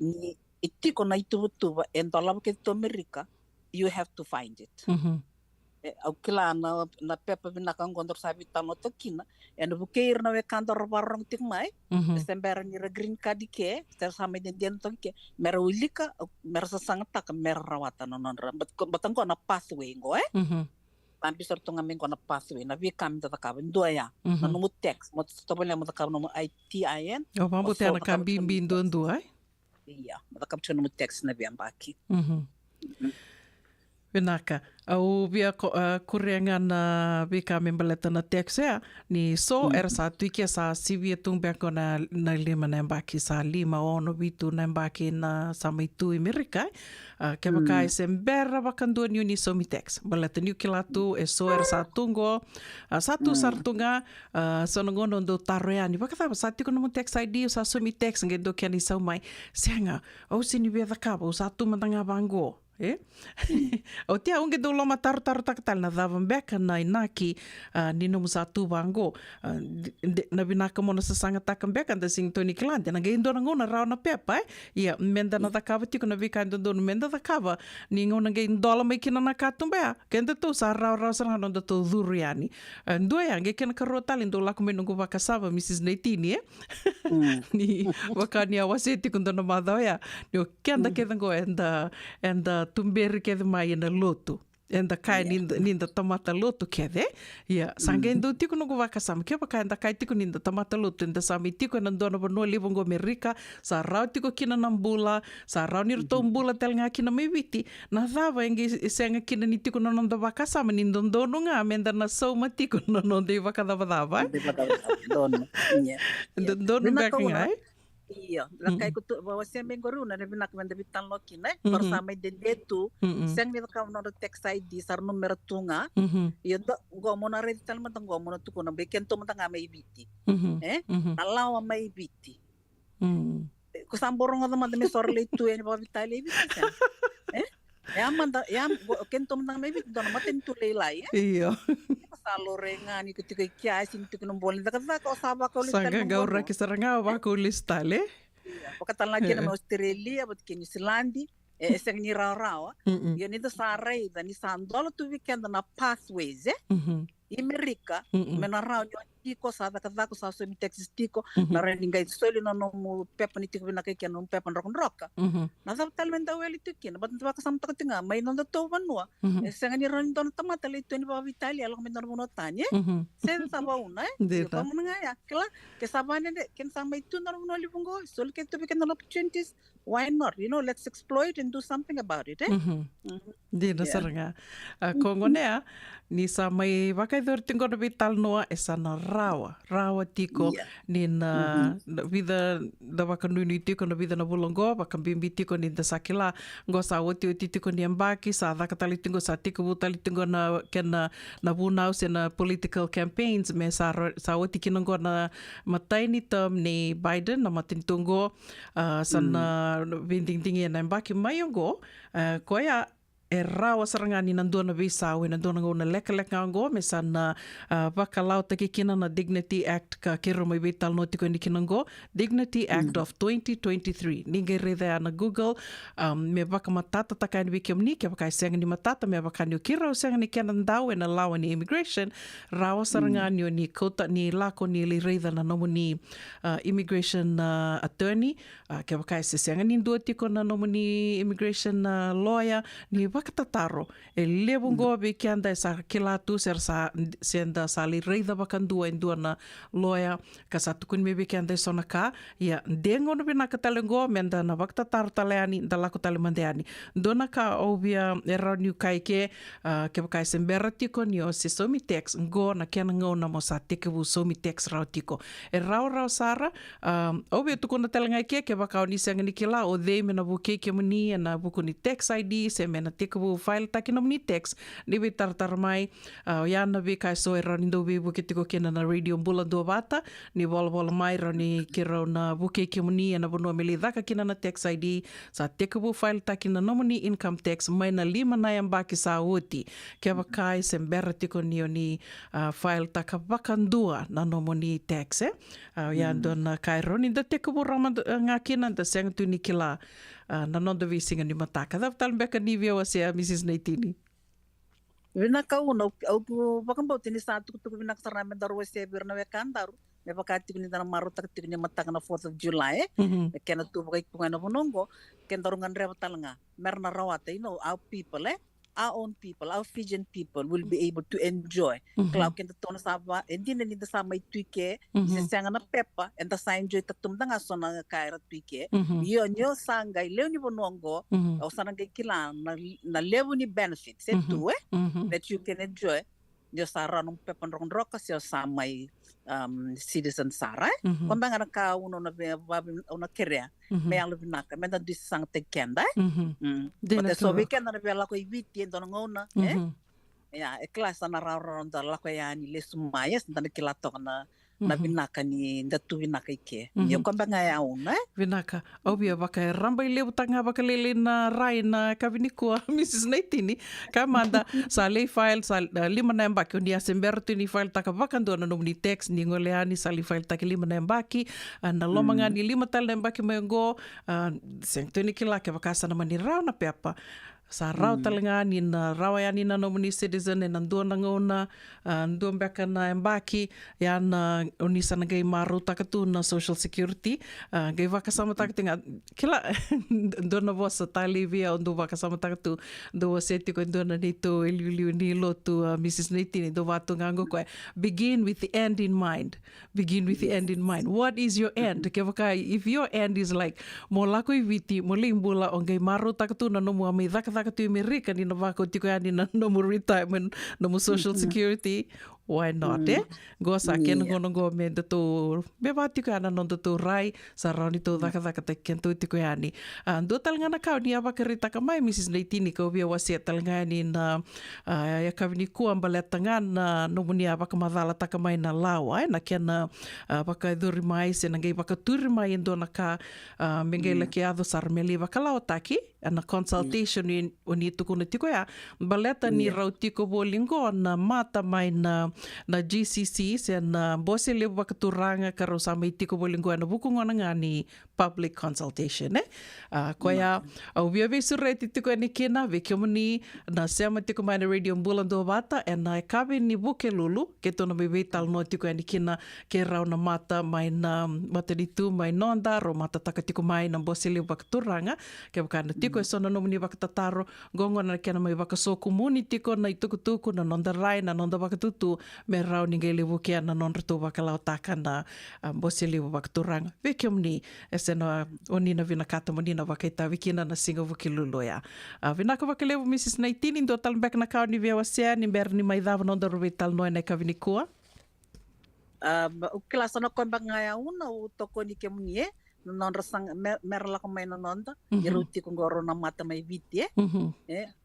ni itiko na itu en dolab ke to Amerika you have to find it au kila na pepa binaka ngondor sabi tano tokina e no bukeir na we kantor warong tik mai sembera ni green card ke ter sama den toke mera ulika mera sasangata ka mera rawata no non batang ko na pathway ngo tampi sorto ngamen ko na pathway na vi kam ta ka ndo ya na no text mo to pala mo ka no ITIN o mambo te na kambi bindo ndo ai iya mo ka no text na vi ambaki Vinaka, au via kurenga na vika membaleta na teksea ni so era sa tuikia sa sivia tungbeko na lima na mbaki sa lima ono vitu na mbaki na sa maitu Amerika ke baka sembera bakandua ni uni so mi text baleta ni kilatu e so era sa tungo satu sartunga sonongono do taroya ni baka sa tiko no text ID sa so mi text ngendo kani sa mai senga au sini via kaba satu matanga bango o tia unge do loma taru takatal na dhavan beka na inaki nino musatu bango na binaka mona sa sanga takan beka da sing Tony Kilante na gaindo na ngona rao na pepa ia menda na dakava tiko na vika ndo no menda dakava ni ngona gaindo la mai kina na katumbea kenda to sa rao sa ngano da to duriani ndo ya nge kena karotali ndo la kumeno go vakasava Mrs. Neitini ni wakani awaseti kundo na madhoya ni kenda kedango enda tumberi kede mai na loto enda kai ninda tamata loto kede ia sangendo tiko no waka sam ke baka enda kai tiko ninda tamata loto enda sami tiko na dona bono livongo Amerika sa rau tiko kina nambula sa rau ni roto mbula tel nga kina mewiti na dava engi senga kina ni tiko no nda waka sam ni ndono nga menda na so matiko no de waka dava dono dono baka ngai iya lakai kutu bawa sembe goru na binak menda bitan lokina bersama dedetu seng ni ka no text ID sar numero tunga iya do go mona retal matang go mona tuko na beken to matang mai biti alawa mai biti ko samborong do madame sorle tu en ba vitale biti ya manda ya kento matang mai biti do maten tu lelai iya salorengan ni ketika kia sing tu kena boleh tak ko saba ko listal sanga gaura ki saranga ba ko listale pakatan lagi na Australia bat ki New Zealand seng ni rawa ya ni to sarai da ni sandolo tu weekend na pathways Amerika menarau ni ko sa da ko sa so mi Texas tiko na rendinga soli no no pepa ni tiko na ke no pepa rock na sa talmente weli tikin bat ba ka samta ka tinga may no to vanua seng ni ron don tamata le to ni ba Italia lo men no tanye sen sa ba una pa mo nga ya kala ke sabane de ken sa may tu no libungo sol ke to be ken opportunities why not let's exploit and do something about it di na saranga kongonea ni sa may wakai dor tingo na vital noa esa na rawa tiko ni na vida da wakanuni tiko na vida na bulongo wakambimbi tiko ni da sakila ngo sa oti tiko ni ambaki sa dakatali tingo sa tiko butali tingo na kena na bunau se na political campaigns me sa oti kinongo na matai ni term ni Biden na matintungo sa na vinding na ambaki mayongo koya e rawa sarangani nandona visa o nandona ngona leka ngo me sana vakalau te kina na Dignity Act ka kero mai vital no tiko ni kinango Dignity Act of 2023 ninge reda na Google me vaka matata takai ni bikem ni ke vaka senga ni matata me vaka ni kira o senga ni kena ndau na lawa ni immigration rawa sarangani ni kota ni lako ni li reda na nomu ni immigration attorney ke vaka senga ni ndua tiko na nomu ni immigration lawyer ni katataro e lebungo be kianda sa kilatu ser sa senda sali reida bakandua indua na loya kasa tukun me be kianda sona ka ya dengo no bina katalengo menda na baktatar taleani dalako talemandeani dona ka obia era new kaike ke bakai semberati kon yo se somi text ngo na ken ngo na mosa tekebu somi text rautiko e rau sara obia tukun talenga ke bakau ni sanga ni kila o de mena buke ke muni na buku ni text ID se mena kubu file taki nomni text ni be tartar mai ya na be kai so era ni do be buke tiko kena na radio bula do bata ni bol mai roni kero na buke kimuni na bono meli daka kena na text ID sa te kubu file taki na nomni income tax mai na lima na yang baki sa uti ke ba kai sembera tiko ni file taka bakandua na nomni tax ya don kai roni da te kubu rama ngakina da seng tu ni kila na non de visinga ni mataka da tal beka ni via Mrs. Neitini. Vina kauna au pakambau tini satu tu vina kasarna mendaru wese birna we kandaru me pakati kuni dana maru tak tikni matang na 4th of July kena tu pakai kungana bonongo ken darungan reba talanga merna rawata our people our own people, our Fijian people will be able to enjoy. Kalau kita tona saba, hindi na nita sama ituike, isisanga na pepa, enta sa enjoy tatum tanga sona kaira tuike. Yo sangay leo ni bonongo, o sanangay kila na leo ni benefits that you can enjoy. Yo sara nung pepa nrong roka siya samay citizen sara. Kung nga naka uno na una kere, may ang lubinaka, may nandun sang tegkenda. Pati so weekend na bela ko ibiti endo ngona, ya klasa na raron da la ko yani le sumayas na kilato na binaka ni datu binaka ike. Yo kung nga yaon, Binaka, obia baka rambay leo tanga baka lele na rai na kavinikua Mrs. Naitini, kamanda sa lay file sa 5 na embaki undi asemberto ni file taka bakando na nomni text ni ngoleani sa li file taka 5 na embaki na lomanga ni 5 tal na embaki mayengo sengto ni kila ke bakasa na mani raw na pepa sa raw talanga ni na rawayani na nomni citizen na nandua na ngona nandua mbeka na embaki yan unisa na gay maru takatu na social security gay vakasama takatinga kila ndo na voz sa talivia ndo vakasama takatu ndo seti ko ndo na nito iliu ni lotu Mrs. Naitini ndo vatu ngango ko begin with the end in mind what is your end kevaka if your end is like mo lako iviti mo limbula on gay maru takatu na no mo ami tu Amerika ni na vako tiko yani na no mo retirement no mo social security why not gosa ken ngono go me to me ba tiko ana no to rai sa roni to daka te ken to tiko yani do tal ngana ka ni aba kerita ka mai Mrs. Naitini ko bia wasi tal ngani na ya ka ni ku ambaleta ngana no mo ni aba ka madala ta ka mai na lawa na ken baka duri mai se na ngai baka tur mai ndo na ka mengela ki ado sar meli baka lawa taki ana consultation ni tukuna tiko ya baleta ni rautiko bolingo na mata mai na GCC sen bose le bakaturanga karo sa mai tiko bolingo na buku ngona ngani public consultation koya au bia be surreti tiko ni kina ve komuni na sema tiko mai na radio mbulando bata na kabe ni buke lulu ke to na bebe tal no tiko ni kina ke rau na mata mai na mata ditu mai nonda ro mata takatiko mai na bose le bakaturanga ke bakana tiko so na no ni bakatataro gongo na kena mai bakaso community ko na itukutuku na nonda rai na nonda bakatutu me rau ni ngai lewu kia na non ratu bakalau taka na bose lewu bakaturanga vekiom ni esena oni na vina kata moni na bakaita vikina na singa vuki luluya vinaka bakalewu Mrs. Naitini ndo talmbek na kau ni via wasea ni ber ni maidhava nonda ruwe tal noe na kavinikua klasa na komba ngaya una utoko ni kemunie non rasang merla ko may nononda iruti ko goro na mata may viti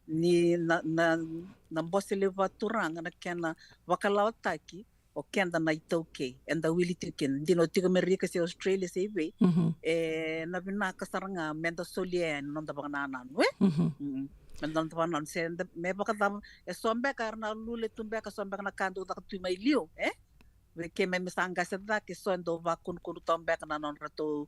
ni na bosse le vaturanga na kena wakalaw taki o kenda na itoke and the willy tiken dino tigo merika si Australia se be na bina kasaranga menda solie non da banana mendon tawanan se me baka tam sombe karna lule tumbe ka sombe na kandu da tu mai liu que me sanga seda que so ndo va kun tombe kana non rato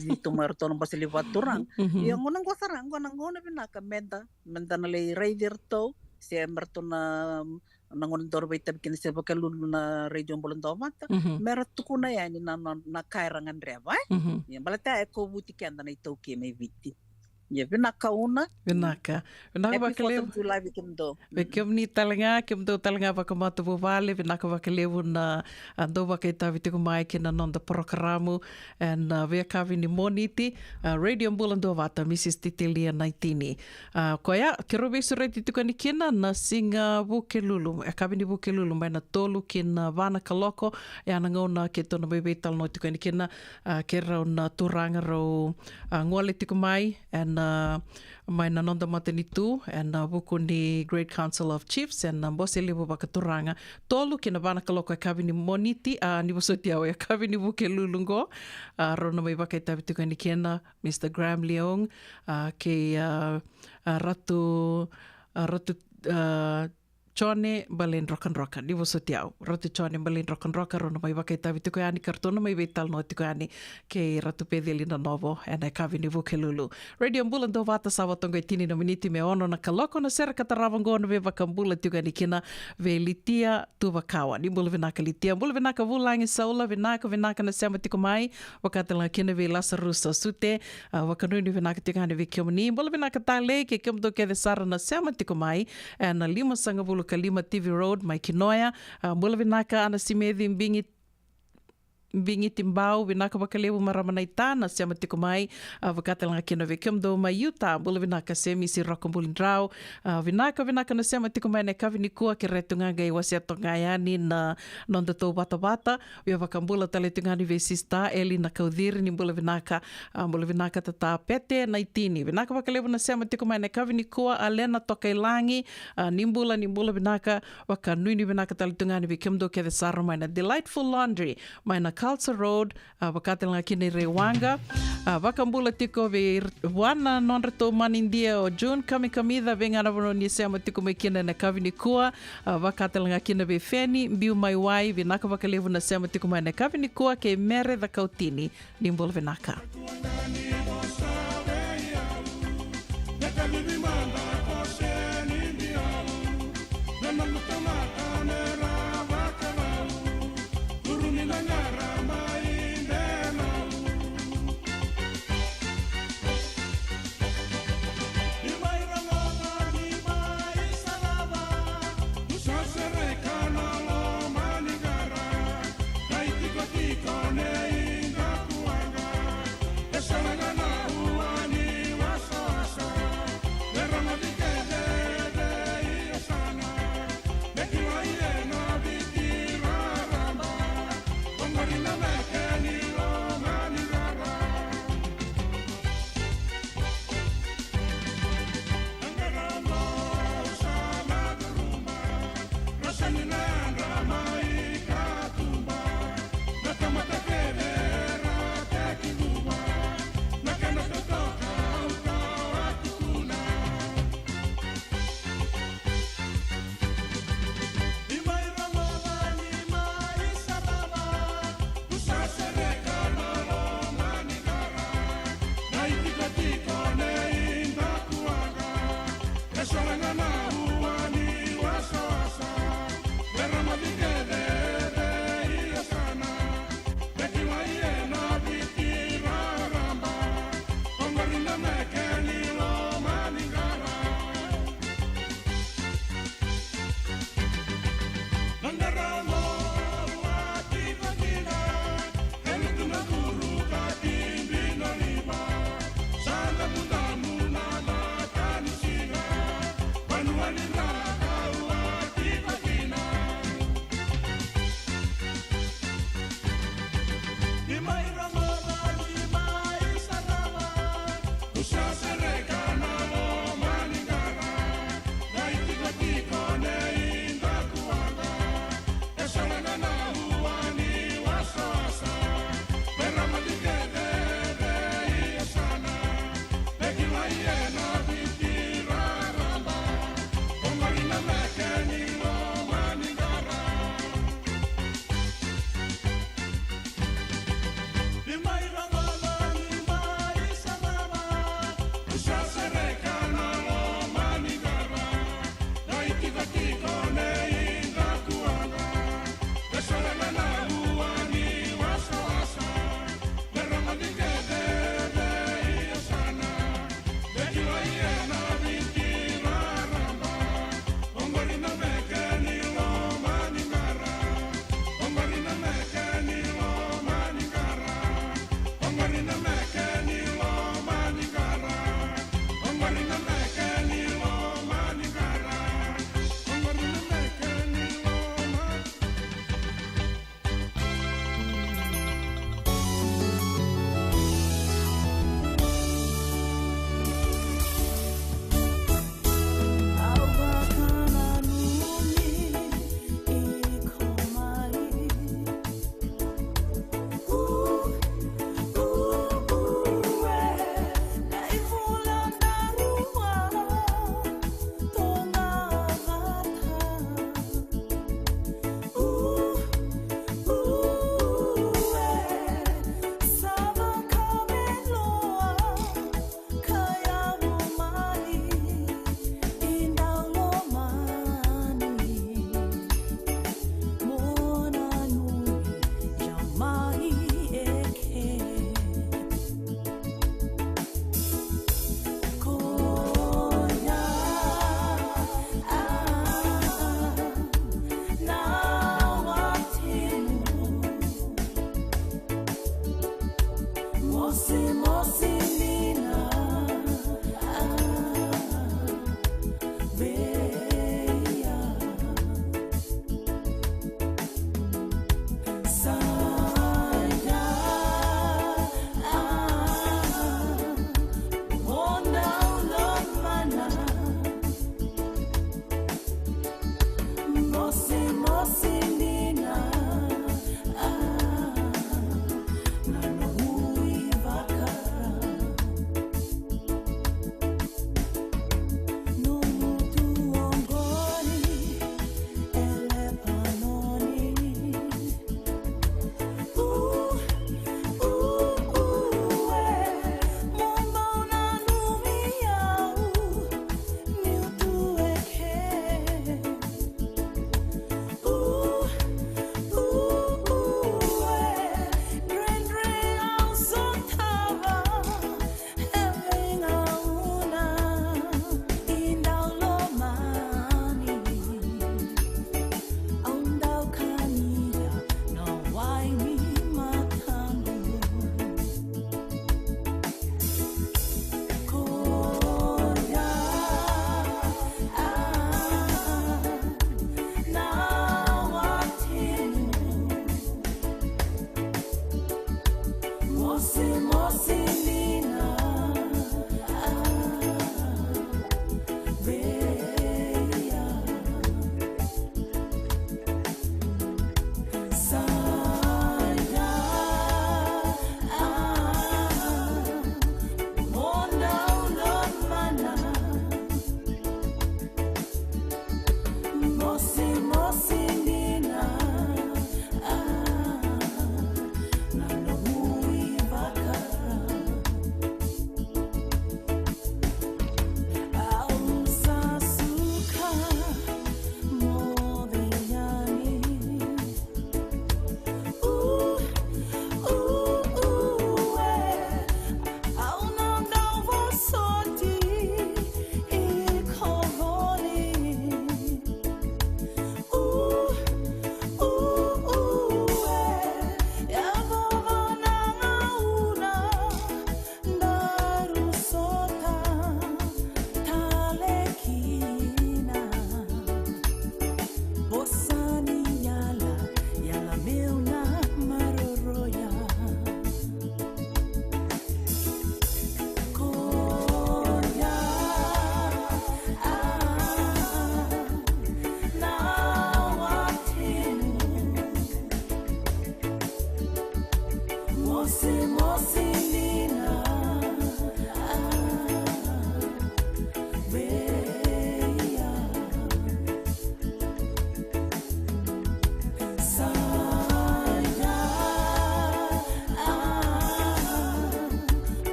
zito marto no basili vaturang yang ngonang ko sarang ngonang ngona binaka menda na le rider to se marto na nangon dor baitab kin se bakalu na radio bolando mata meratu kuna yani na kairangan reva yang balata ko buti kanda na ito ke me viti ya binaka bakalew bekem ni talanga kem do talanga bakamata vale binaka bakalew na ando bakaita vitiku mai kina non da programa en veka vini moniti radio mbulando vata Mrs. Titilia Naitini koya kerobe sureti tukani kina na singa bukelulu akabini bukelulu mai na tolu kina vana kaloko ya na ngona ketona bebe tal no tukani kina kerau na turanga ro ngole tiku mai en mai na nonda matanitu and buku ni Great Council of Chiefs and bose libu bakaturanga tolu kina vana kaloko kabini moniti ni bosoti au kabini buke lulungo rona mai bakaita bituka ni kena Mr. Graham Leong ke ratu Chone balen rokan rokan ni voso tiau ratu chone balen rokan rokan rono mai wakai tavi tuko ani kartona mai vital no tuko ani ke ratu pedeli na novo ana kavi ni vuke lulu radio ambula do vata sawa tongo tini no miniti me ono na kaloko na sera kataravango no ve vakambula tuko ani kina ve litia tu vakawa ni bula venaka litia bula venaka vulangi saula venaka na sema tuko mai wakatela kina ve lasarusa sute wakanu ni venaka tuko ani ve kiomni bula venaka tale ke kiomdo ke de sara na sema tuko mai ana lima sanga bulu Kalima TV Road, mai Kinoia, mula vinaka ana simedi mbingi timbau vinaka bakalewu maramanaita na siama tiko mai vakatelanga kina vekiam do mai yuta mula vinaka semi si rokombulin rau vinaka na siama tiko mai na kavi nikua ke retunga gai wasiato ngayani na nonda tau bata via vakambula taletungani ve sista Eli na kaudhiri ni mula vinaka tata pete na itini vinaka bakalewu na siama tiko mai na kavi nikua alena toka ilangi nimbula vinaka wakanui ni vinaka taletungani vekiam do ke de sara mai na Delightful Laundry mai na Culture Road, wakatelanga kini Rewanga, wakambula tiko ve wana nonreto manindia o June kamida venga na vono ni sema tiko me kina na kavini kua, wakatelanga kina ve Feni, mbiu mai wai, vinaka wakalevu na sema tiko mai na kavini kua ke mere da kautini, nimbol vinaka. Esa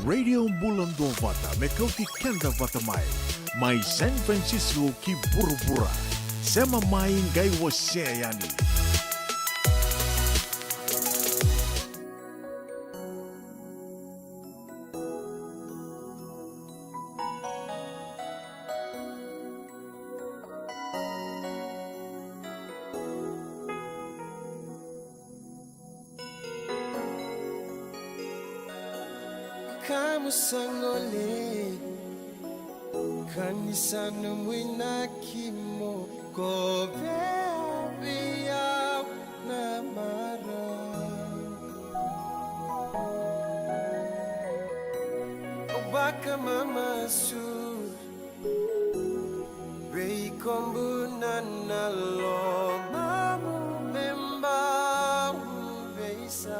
Radio Bulan Dua Vata me kauti kenda vata mai San Francisco ki burubura sema mai ngai wase yani. Kamu sangole kanisa numwina kimo kobe biya na mara obaka mama su rei kombu na lo mamu memba beisa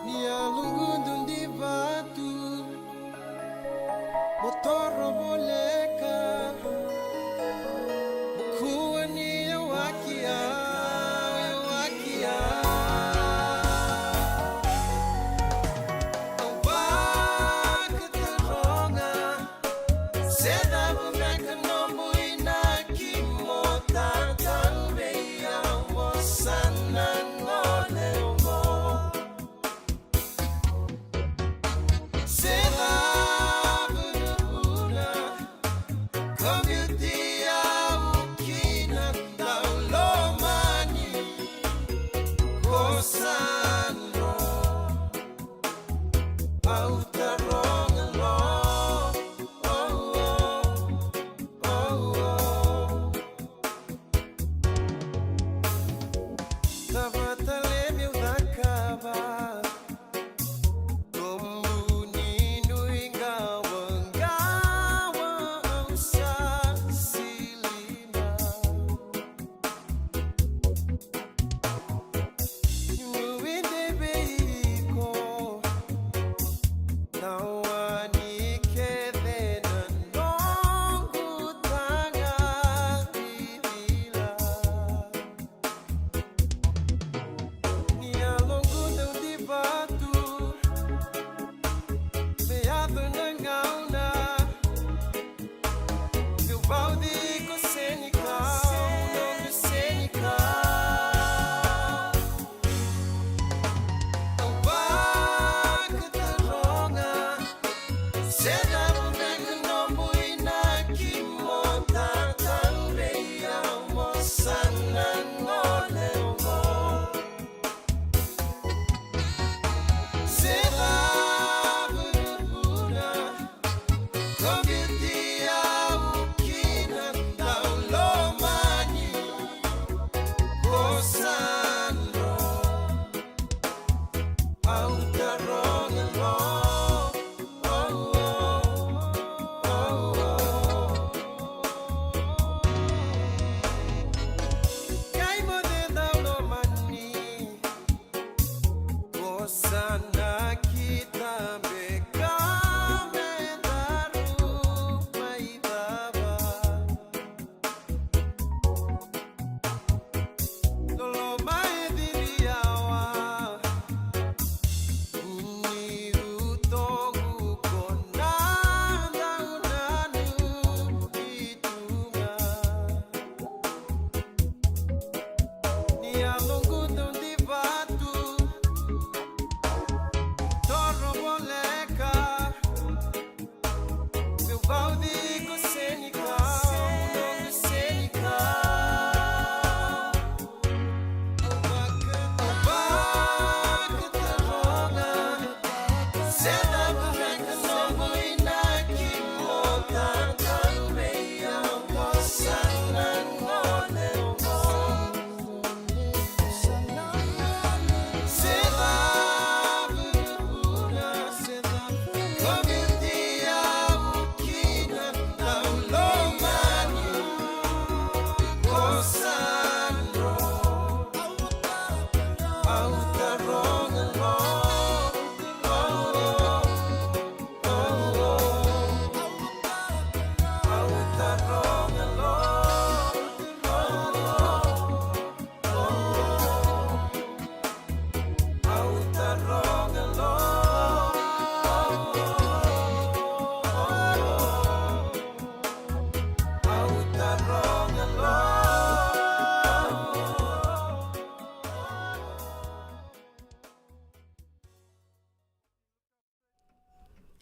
Nia lungu di batu motor boleka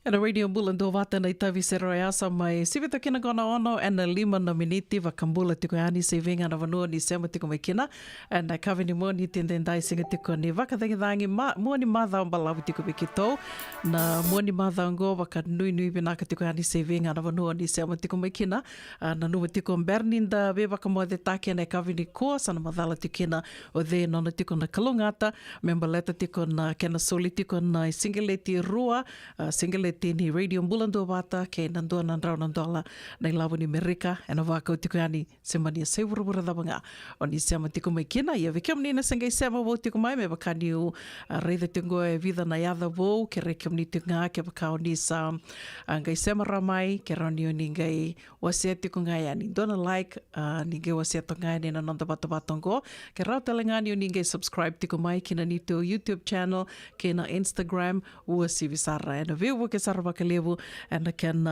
Ana radio bulan do vata na itavi sero e asa mai sivita kina kona ono ana 5 na miniti va kambula tiko ani se venga na vanua ni sema tiko mai kina ana kavini mo ni tendendai singa tiko ni vaka dangi mo ni madha mbalavu tiko bikito na mo ni madha ngo vaka nui binaka tiko ani se venga na vanua ni sema tiko mai kina na nua tiko berninda ve vaka mo de take na kavini ko sana madhala tikina o de nona tiko na kalungata membaleta tiko na kena soli tiko na singeleti rua singeleti ni radio mbulando vata ke nandua nandrau nandola na ilavu ni Amerika ena vaka tiko yani semania seurubura dabanga oni sema tiko mai kina ia vikem ni na sengai sema vo tiko mai me bakani u reida tingo e vida na yada vo ke rekem ni tinga ke bakao ni sa ngai sema ramai ke roni ni ngai wasia tiko ngai yani dona like ni ngai wasia to ngai ni na nanda bata batongo ke rau telengani ni ngai subscribe tiko mai kina ni to YouTube channel ke na Instagram ua sivisara ena viu ke sarva ke levu ena ken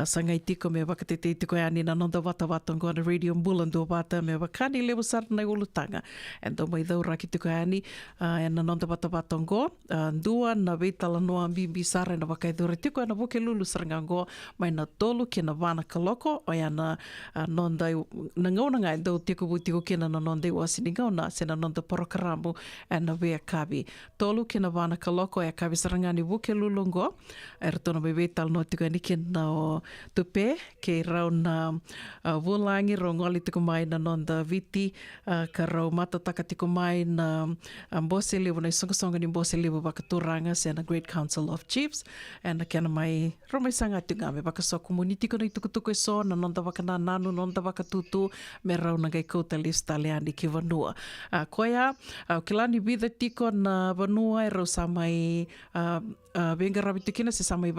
sangai tiko me wakatete tiko yani na nanda bata batongo na radio mbulando bata me wakani levu sar na ulutanga and do mai daura ki tiko yani ena nanda bata batongo ndua na veitala noa bibi sara na wakaidore tiko ena voke lulu sarangango mai na tolu ke na vana kaloko o yana nonda na ngauna ngai do tiko butiko kena na nonda wasini ngauna se na nonda porokaramu ena vea kabi tolu ke na vana kaloko e kabi sarangani voke lulungo ertona me veital no tiko ni ke na o tupe ke rau na vulangi rongoli tiko mai na nonda viti ka rau matataka tiko mai na mbose levu na songa ni mbose levu wakaturanga se na Great Council of Chiefs and na kena mai romai sanga tunga me wakaso community ko na itukutuko e so na nonda wakana nanu nonda wakatutu me rau na gai kouta lista leani ki vanua koia kilani vida tiko na vanua e rau sa mai venga rabi tikina se sa mai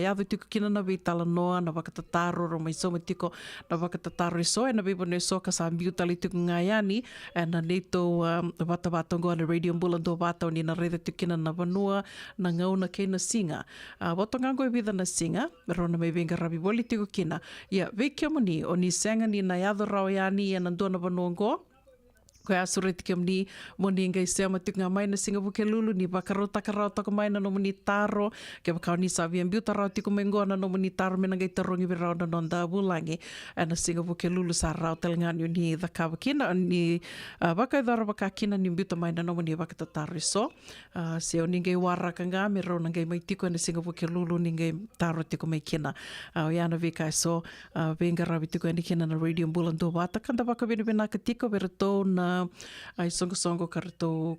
yadu tiko kina na vitala noa na wakatataro romai soma tiko na wakatataro e so e na bibone so ka sa ambiutali tiko ngayani e na neto wata watongo na radio mbulando wata ni na reda tikina na vanua na ngauna kei na singa watongango e vida na singa rona mai venga rabi boli tiko kina ia vekemoni o ni senga ni na yadu rao yani e na dona vanua ngo Koe asure tike mni moni ngai sea matukunga mai na singa buke lulu ni bakarau takarau tako mai na no moni taro ke bakau ni savi ambiu tarau tiko mengoa na no moni taro mena ngai tarongi virau na nonda bulangi na singa buke lulu sa rau telengani ni dhakawa kina ni bakai dhara baka kina ni ambiu tamai na no moni baka taro so seo ni ngai waraka nga me rau na ngai mai tiko na singa buke lulu ni ngai taro tiko mai kina o yana vika so venga ravi tiko ni kina na radio Bulandu Vata kanda baka bina bina ka tiko berato na ai songo karatou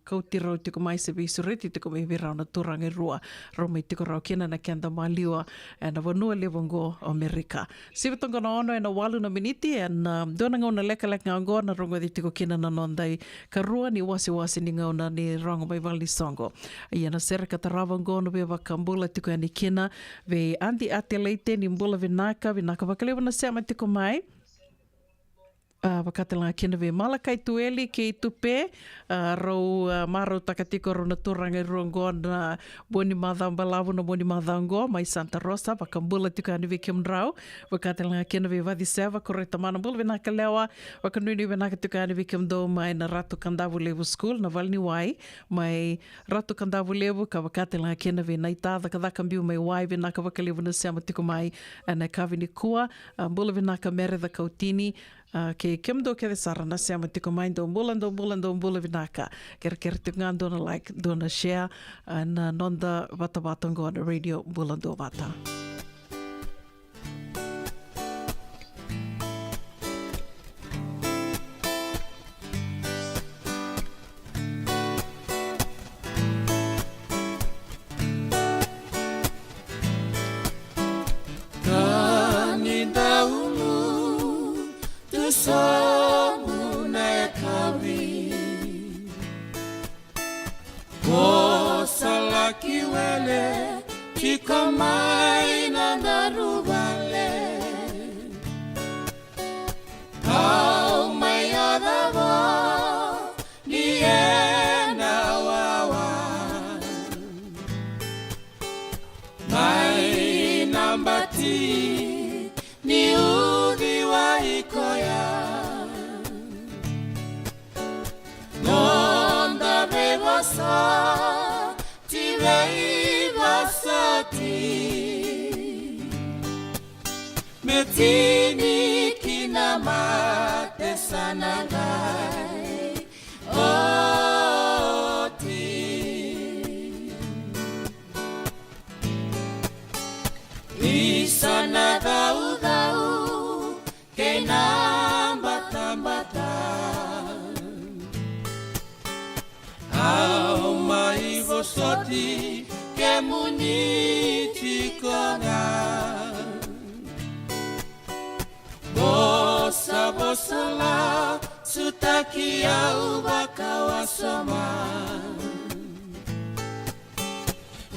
kau tirau tiko mai se visureti tiko mai virau na turangi rua rau mai tiko rau kina na kenda maliwa na vanua lewongo Amerika. Sivitonga na ono na walu na miniti dona ngau na leka ngau na rongo di tiko kina na nondai karua ni wasi ni ngau na ni rongo mai vali songo. Ia na sera katarawa ngau na bewa kambula tiko ni kina ve andi ate leite ni mbula vinaka wakalewa na seama tiko mai. Wakatelanga kina ve malakai tueli ke i tupe rau marau takatiko rau na turangai ruangoa na boni madhambalavu na boni madhangoa mai Santa Rosa wakambula tika anive kimrau wakatelanga kina ve vadhi seva koreta mana mbula vinaka lewa wakanuni vinaka tika anive kimdo mai na Ratu Kandavu Levu School na Valni Wai mai Ratu Kandavu Levu ka wakatelanga kina ve naitadha kadhakambiu mai wai vinaka wakalevu na sema tiko mai na kavini kua mbula vinaka meredha kautini ke kimdo ke sarana siama tiko mai do mbula vinaka ker tingan dona like dona share na nonda vata on radio Bulandu Vata. Kiwele chika mai na darubale au mai adavo ni ena wawa mai nambati ni udhi wa ikoya nonda bebasa metini kina mate sanangai oti isana dau ke nambata au mai vosoti ke muniti kona bosa la sutaki au bakawasoma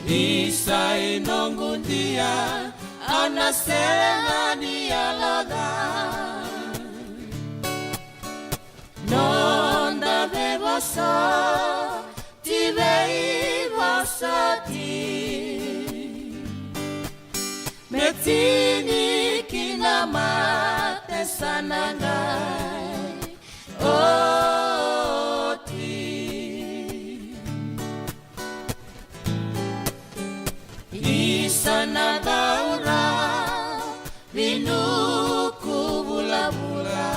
isa inongundia anasema ni alada nonda bebosa tibei vasati metini kinamate sanangai oti isana daura vinuku bula-bula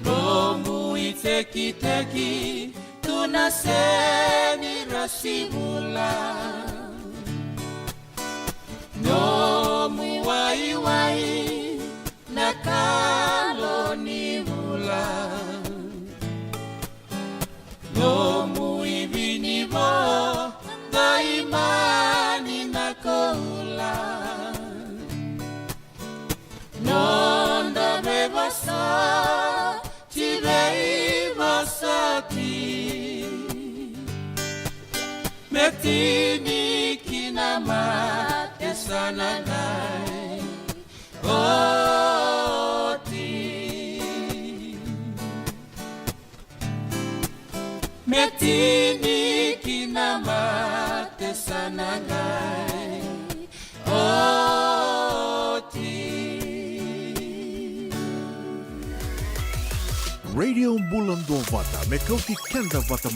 lomu iteki-teki tunaseni rasibula nomu wai-wai nakalo ni bula nomu ibinibo daimani nakoula nonda bebasa tibei basati metini kinamate sanangai oti metini kinamate sanangai oti Radio Mbulando Vata me kauti kenda vata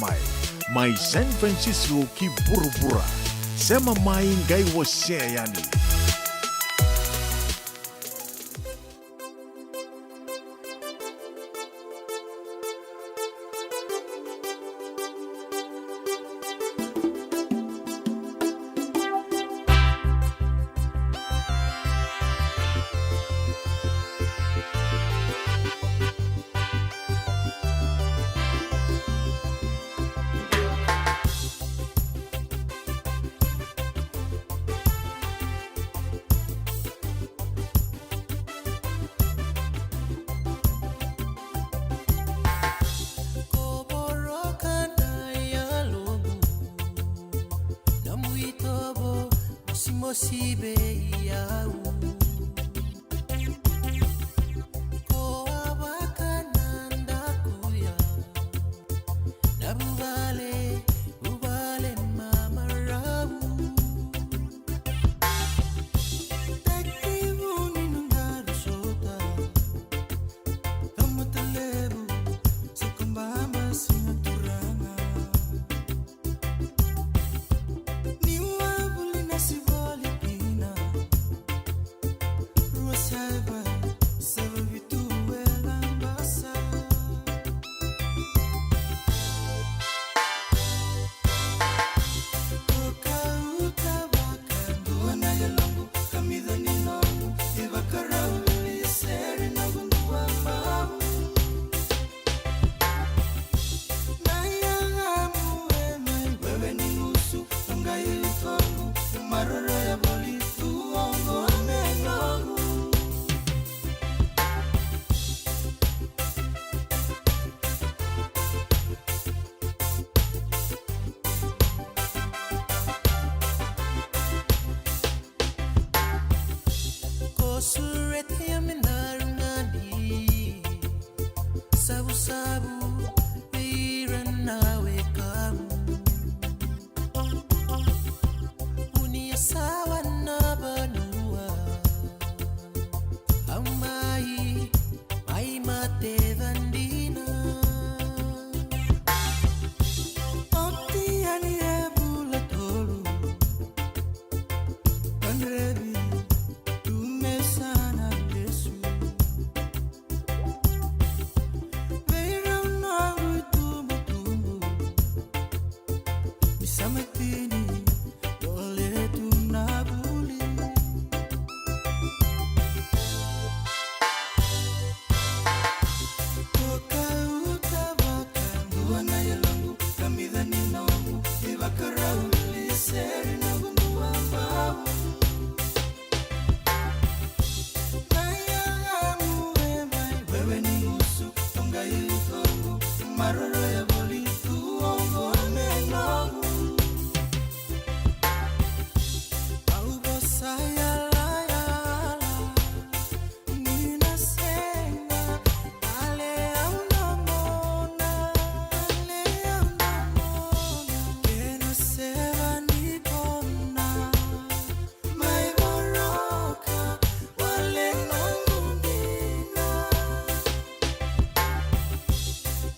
mai San Francisco ki burubura. Sema mai ngai wase yani.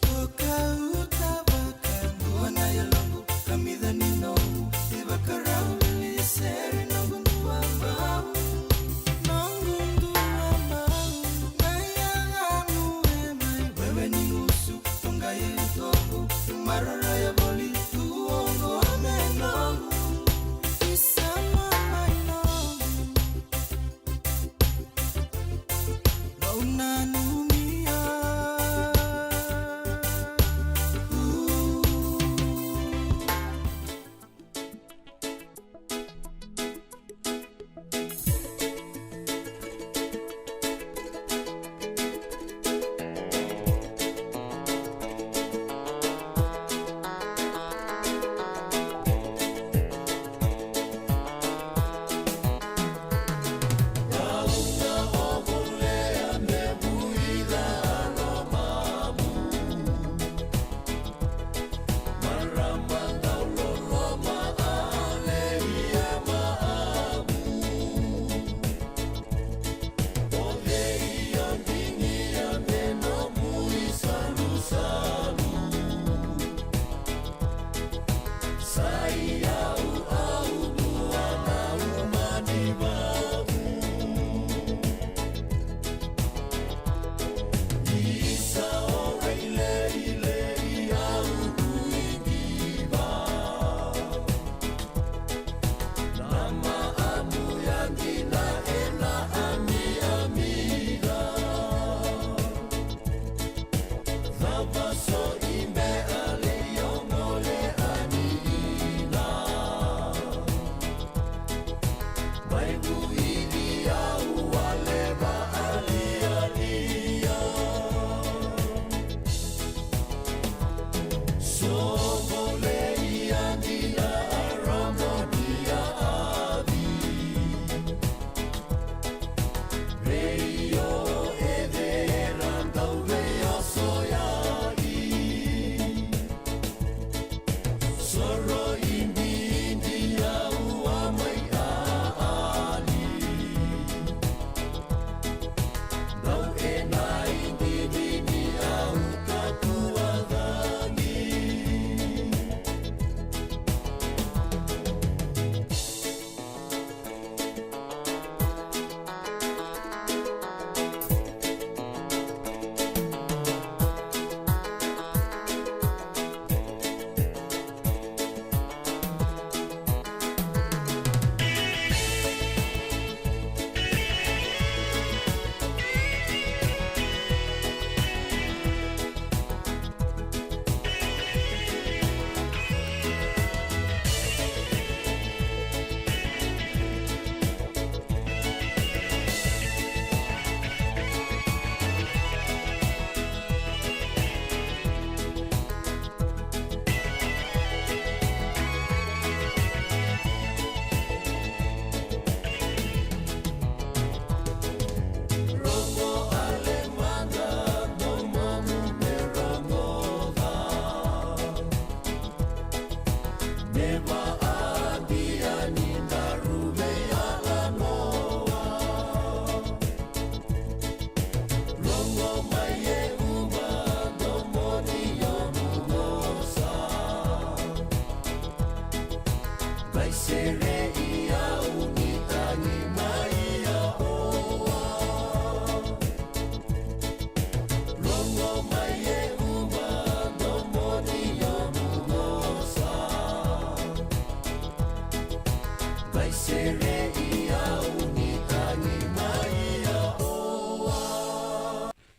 Toca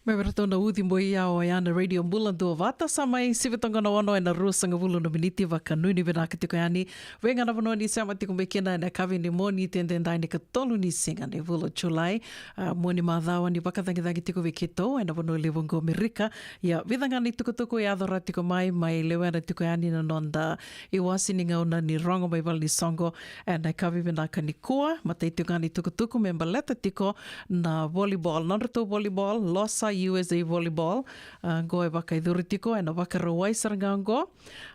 Mai beratona uthi mo ia o ana radio Bulando vata sa mai sivitonga na ono na rusanga vulu no miniti va kanuni vena katiko yani venga na vono ni sama tiko mekena na kavi ni moni tende ndai ni katolu ni singa ni vulu July moni madhawa ni vakatangi tangi tiko viketo na vono levongo Amerika ya vidanga ni tukutuku ya adora tiko mai lewana tiko yani na nonda iwasi ni ngauna ni rongo mai val ni songo na kavi vena kanikua matai tiko ni tukutuku membaleta tiko na volleyball nonreto volleyball losa USA Volleyball go e wakaidhuritiko e na wakarawai sarangango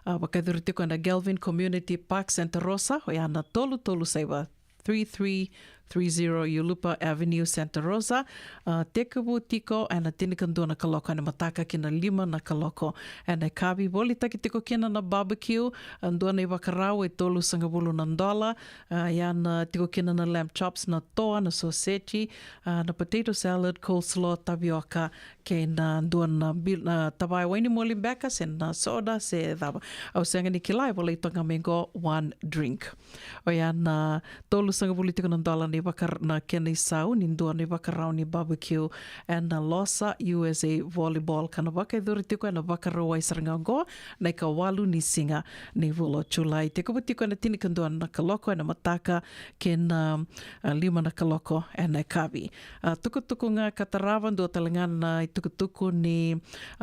wakaidhuritiko e na Galvin Community Park Santa Rosa o ia na tolu saiwa 3330 Yulupa Avenue Santa Rosa tekabu tiko e na tinikandua na kaloko e na mataka kina 5 na kaloko e na kabi boli taki tiko kina na barbecue andua na i wakarau e tolu sangabulu na $1 ia na tiko kina na lamb chops na toa na sausage na potato salad coleslaw tapioca ke na andua na tabai waini moli beka se na soda se dhaba au senga ni kilai wale itonga mengo 1 drink o ia na tolu sangabulu tiko na $1 ni na kena i sau ni ndua ni wakarau ni barbecue and na Losa USA Volleyball kana wakaidhuri tiko na wakarau ai sarangango na ika walu ni singa ni vulo July tiko tiko na tinikandua na kaloko na mataka ke na 5 na kaloko na kavi tukutuku nga katarawa ndua talangana na tukutuku ni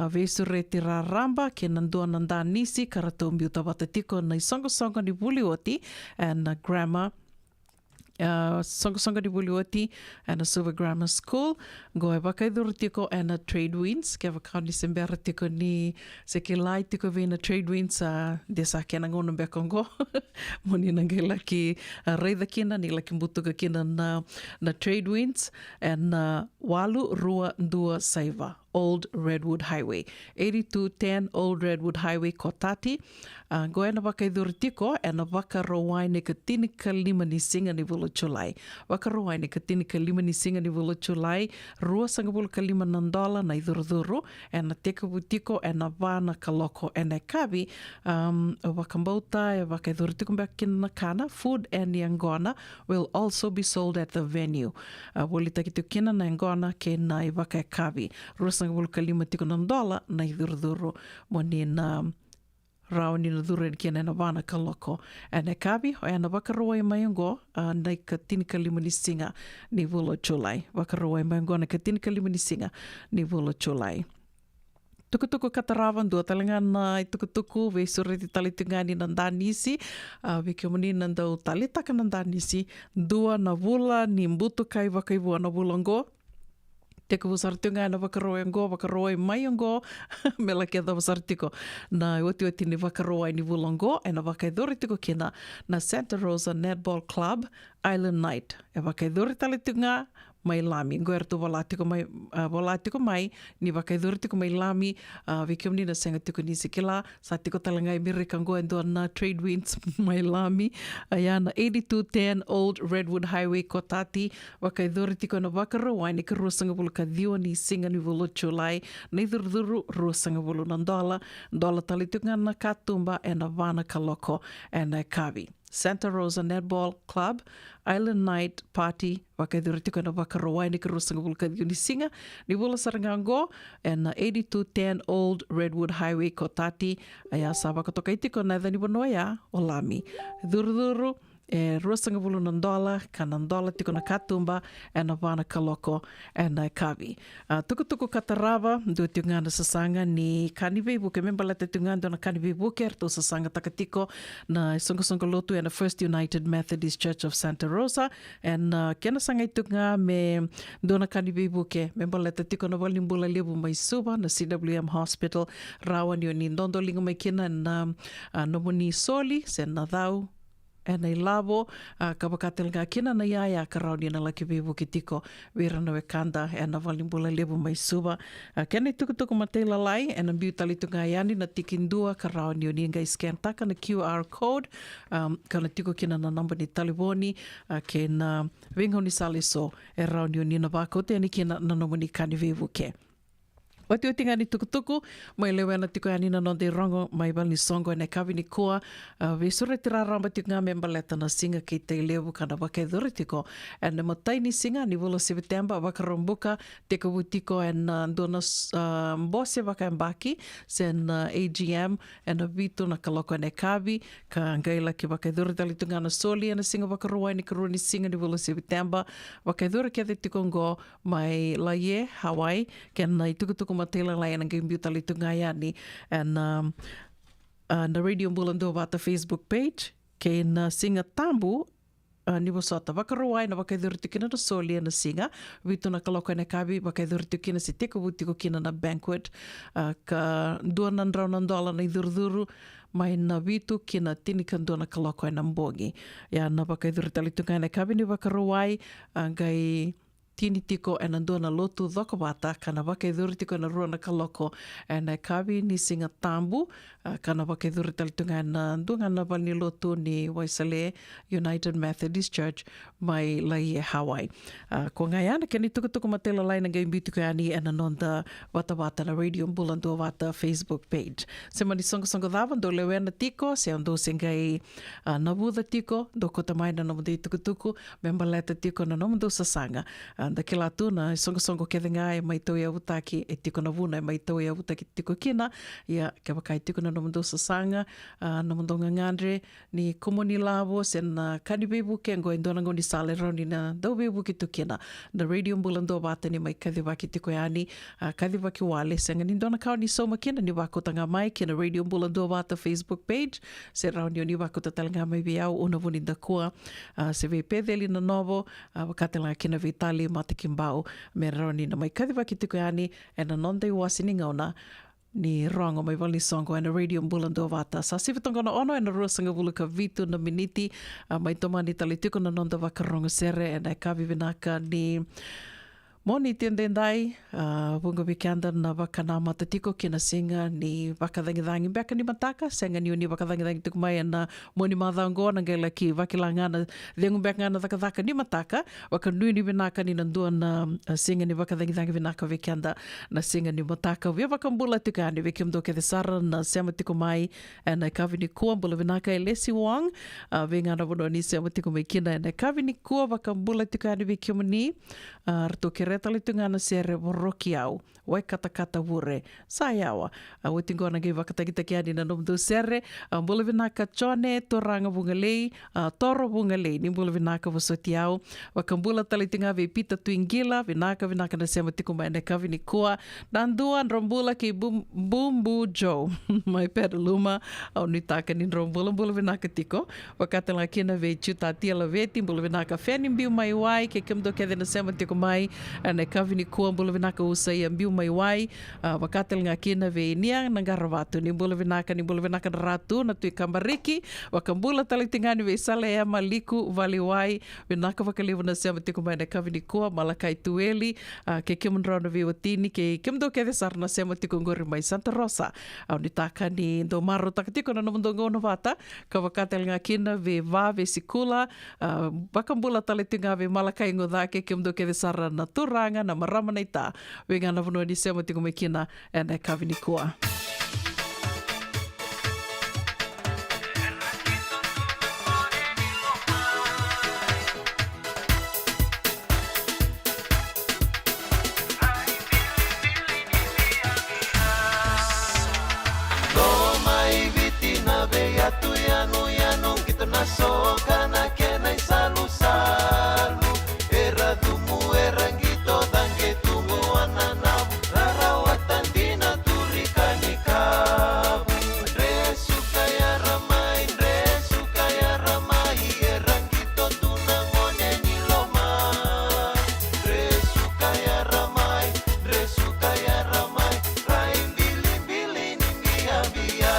vesure tira ramba ke na ndua na ndanisi karatombi utawata tiko na isongo ni vulioti and na grammar songa di Bulioti and a Silver Grammar School go e wakaidhuru tiko and a Trade Winds ke wakani sembera tiko ni sekilai tiko vina Trade Winds desa kena ngono bekongo moni nangela ki reida kina ni laki mbutuga kina na Trade Winds and walu rua ndua saiva Old Redwood Highway 8210 Old Redwood Highway Kotati go e na wakaidhuru tiko e na wakarawai ne ka tinika 5 ni singa ni vulu July wakarawai ne ka tinika 5 ni singa ni vulu July rua sangabulu ka $5 na idhuru e na tekabu tiko e na vana kaloko e na kavi wakambauta e wakaidhuru tiko mbea kina na kana food and yangona will also be sold at the venue wali takito kina na yangona ke na i waka kavi rua sangabulu ka $5 tiko na $1 na idhuru moni na rao ni na dhuru kia na wana kaloko na kavi o na wakaroa i maiongo na ka tinika 5 ni singa ni vulo July wakaroa i maiongo na ka tinika 5 ni singa ni vulo July tukutuku katarawa ndua talangana i tukutuku vesure ti talitungani na ndanisi vikimuni na ndau talitaka na ndanisi ndua na vula ni mbutu kai wakaivua na vulango teka wasartunga na wakaroa mai ngo mela ke da wasartiko na oti ni wakaroa ni vulongo na wakaidori tiko kina na Santa Rosa Netball Club Island Night wakaidori talitunga mai lami ngoerto volatiko mai ni wakaidori tiko mai lami vikiomni na senga tiko ni sikila sa tiko talanga Amerika ngo endo na Trade Winds mai lami ayana 8210 Old Redwood Highway Kotati wakaidori tiko na wakaroa ni karusanga bulka dio ni singa ni vulu July na idhuru rusanga vulu na $1 talitunga na katumba na vana kaloko na kavi Santa Rosa Netball Club Island Night Party wakaidhuritiko na wakarawai ni karusanga vulka ni singa ni vula sarangango na 8210 Old Redwood Highway Kotati aya sa wakatoka itiko na dhani wanoya o lami dhuru rusanga vulu na $1 kana $1 tiko na katumba na vana kaloko na kavi tukutuku katarawa do tiungana sasanga ni kanive buke membalata tiungana na kanive buke to sasanga takatiko na songo lotu na First United Methodist Church of Santa Rosa kena sanga itunga me do na kanive buke membalata tiko na walimbula lebu mai suba na CWM Hospital rawa ni ndondo lingo mai kina na nomoni soli sen na dhau na ilavo kabakatelga kina na yaya karaudi na laki vivu kitiko vira na wekanda na valimbula lebu mai suba kena tukutuku matela lai na biu talitunga yani na tikindua karaudi ni ngai scan taka na QR code kana tiko kina na namba ni taliboni ke na vingo ni saliso raudi ni na vakote ni kina na nomoni kani vivu ke Wati o tinga ni tukutuku, mai lewe ana tiko anina non de rongo, mai bal ni songo ene kawi ni kua, ve sure tira ramba tiko ngā memba leta na singa ki te lewu kana wake dhuri tiko, ene mo taini singa ni wula September waka rombuka, teka wutiko ena ndona mbose waka mbaki, sen AGM, ena vitu na kaloko ene kawi, ka ngaila ki wake dhuri tali tunga na soli, ena singa waka ruai ni karua ni singa ni wula September, wake dhuri kia te tiko ngo, mai Laie, Hawaii, kena i tukutuku matela lai ana game tali tungai ani and na Radio Mbulando Vata Facebook page ke na singa tambu ni wasota wakaruai na wakaidhuritu kina na soli na singa vitu na kaloko na kabi wakaidhuritu kina si teko wutiko kina na banquet ka $200 na idhurduru mai na vitu kina tinikan dona kaloko na mbongi ya na wakaidhuritu tali tungai na kabi ni wakaruai ngai tini tiko e na ndona lotu dhoko wata kana wake dhuri tiko na rua na kaloko e na kawi ni singa tambu kana wake dhuri talitunga na ndunga na wani lotu ni Waisale United Methodist Church mai Laie Hawaii. Ko ngai ana keni tukutuku matela lai na gaimbi tuku ani e na nonda wata na Radio Mbulando Wata Facebook page. Se mani songo dhawa ndo lewe na tiko se ando sengai na wudha tiko do kota mai na nomu dei tukutuku memba leta tiko na nomu do sasanga. Da ke la tuna songo ke denga e mai tau ia utaki e tiko na vuna e mai tau ia utaki tiko kina ia ke wakai tiko na nomundo sasanga na nomundo ngangandre ni komoni lavo sen kani bebu ke ngo indona ngoni sale roni na dau bebu ki tukina na Radio Mbulando Wata ni mai kadhi waki tiko yani kadhi waki wale senga ni indona kao ni soma kina ni wako tanga mai kina Radio Mbulando Wata Facebook page se rauni ni wako tatalanga mai biau una vuni da kua se vei pedeli na novo wakatela kina vitali mata kimbao me roni na mai kadhiwa ki tuku ani e na nonde wasini ngauna ni rongo mai wali songo e na Radio Mbulando Wata. Sa sivitonga na ono e na ruasanga vuluka vitu na miniti mai tomani tali tuku na nonda wakarongo sere e na kavi vinaka ni Moni tiendendai, wunga wikanda na wakana matatiko kina singa ni wakadhangi beka ni mataka, senga ni wakadhangi tukumai na moni madhango na ngela ki wakilangana dhengu beka na dhaka ni mataka, wakanui ni vinaka ni nandua na singa ni wakadhangi vinaka wikanda na singa ni mataka. Wia wakambula tukani wikimdo ke sara na sema tukumai na kavi ni kua mbula vinaka Lesi Wong, wingana wano ni sema tukumai kina na kavi ni kua wakambula tukani wikimni, ratoke tali tunga na sere woroki au wai kata wure sayawa wetingo na ge wakatagita kiani na nomdo sere mbula vinaka chone toranga bungalei toro bungalei ni mbula vinaka wasoti au wakambula tali tunga ve pita tuingila vinaka na sema tikuma ene kavi ni kua nandua nrombula ki bumbu jo mai pedaluma au nitaka ni nrombula mbula vinaka tiko wakatela kina ve chuta tiela veti mbula vinaka feni mbiu mai wai ke kimdo ke na sema tikumai ane kavi ni kua mbula vinaka usai ambiu mai wai wakatel ngā kina ve nia na ngarawatu ni mbula vinaka na ratu na tui kambariki wakambula talitingani ve sale ya maliku vali wai vinaka wakalivu na sema tiku mai na kavi ni kua malakai tueli ke kimundra na ve watini ke kimdo ke desar na sema tiku ngori mai Santa Rosa au ni taka ni ndo maro takatiko na namundongo na wata ka wakatel ngā kina ve va ve sikula wakambula talitinga ve malakai ngodha ke kimdo ke desar na turanga na marama nei tā. Wengana whanua ni sema tiku mai kina e nei kawi ni kua. Soka na kena isalu salu era dumu erangito dange tumu ananabu rarawatan dina turikani kabu resu kaya ramai erangito tunangone niloma resu kaya ramai raim bili nimbia bia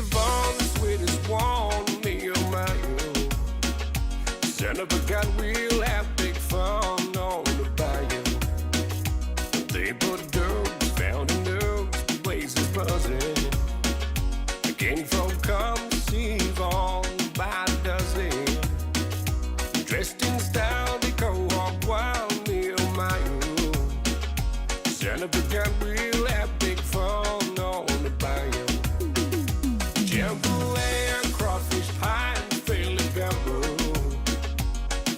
live on the sweetest one, me and my own. Son of a gun, we'll have big fun on the bayou. They put dogs found in those places buzzing. Again, folk come to see on by the dozen. Dressed in style, they go up wild, me and my own. Son of a gun, we'll have big fun on the bayou. Jambalaya, crawfish pie, and Philly gumbo.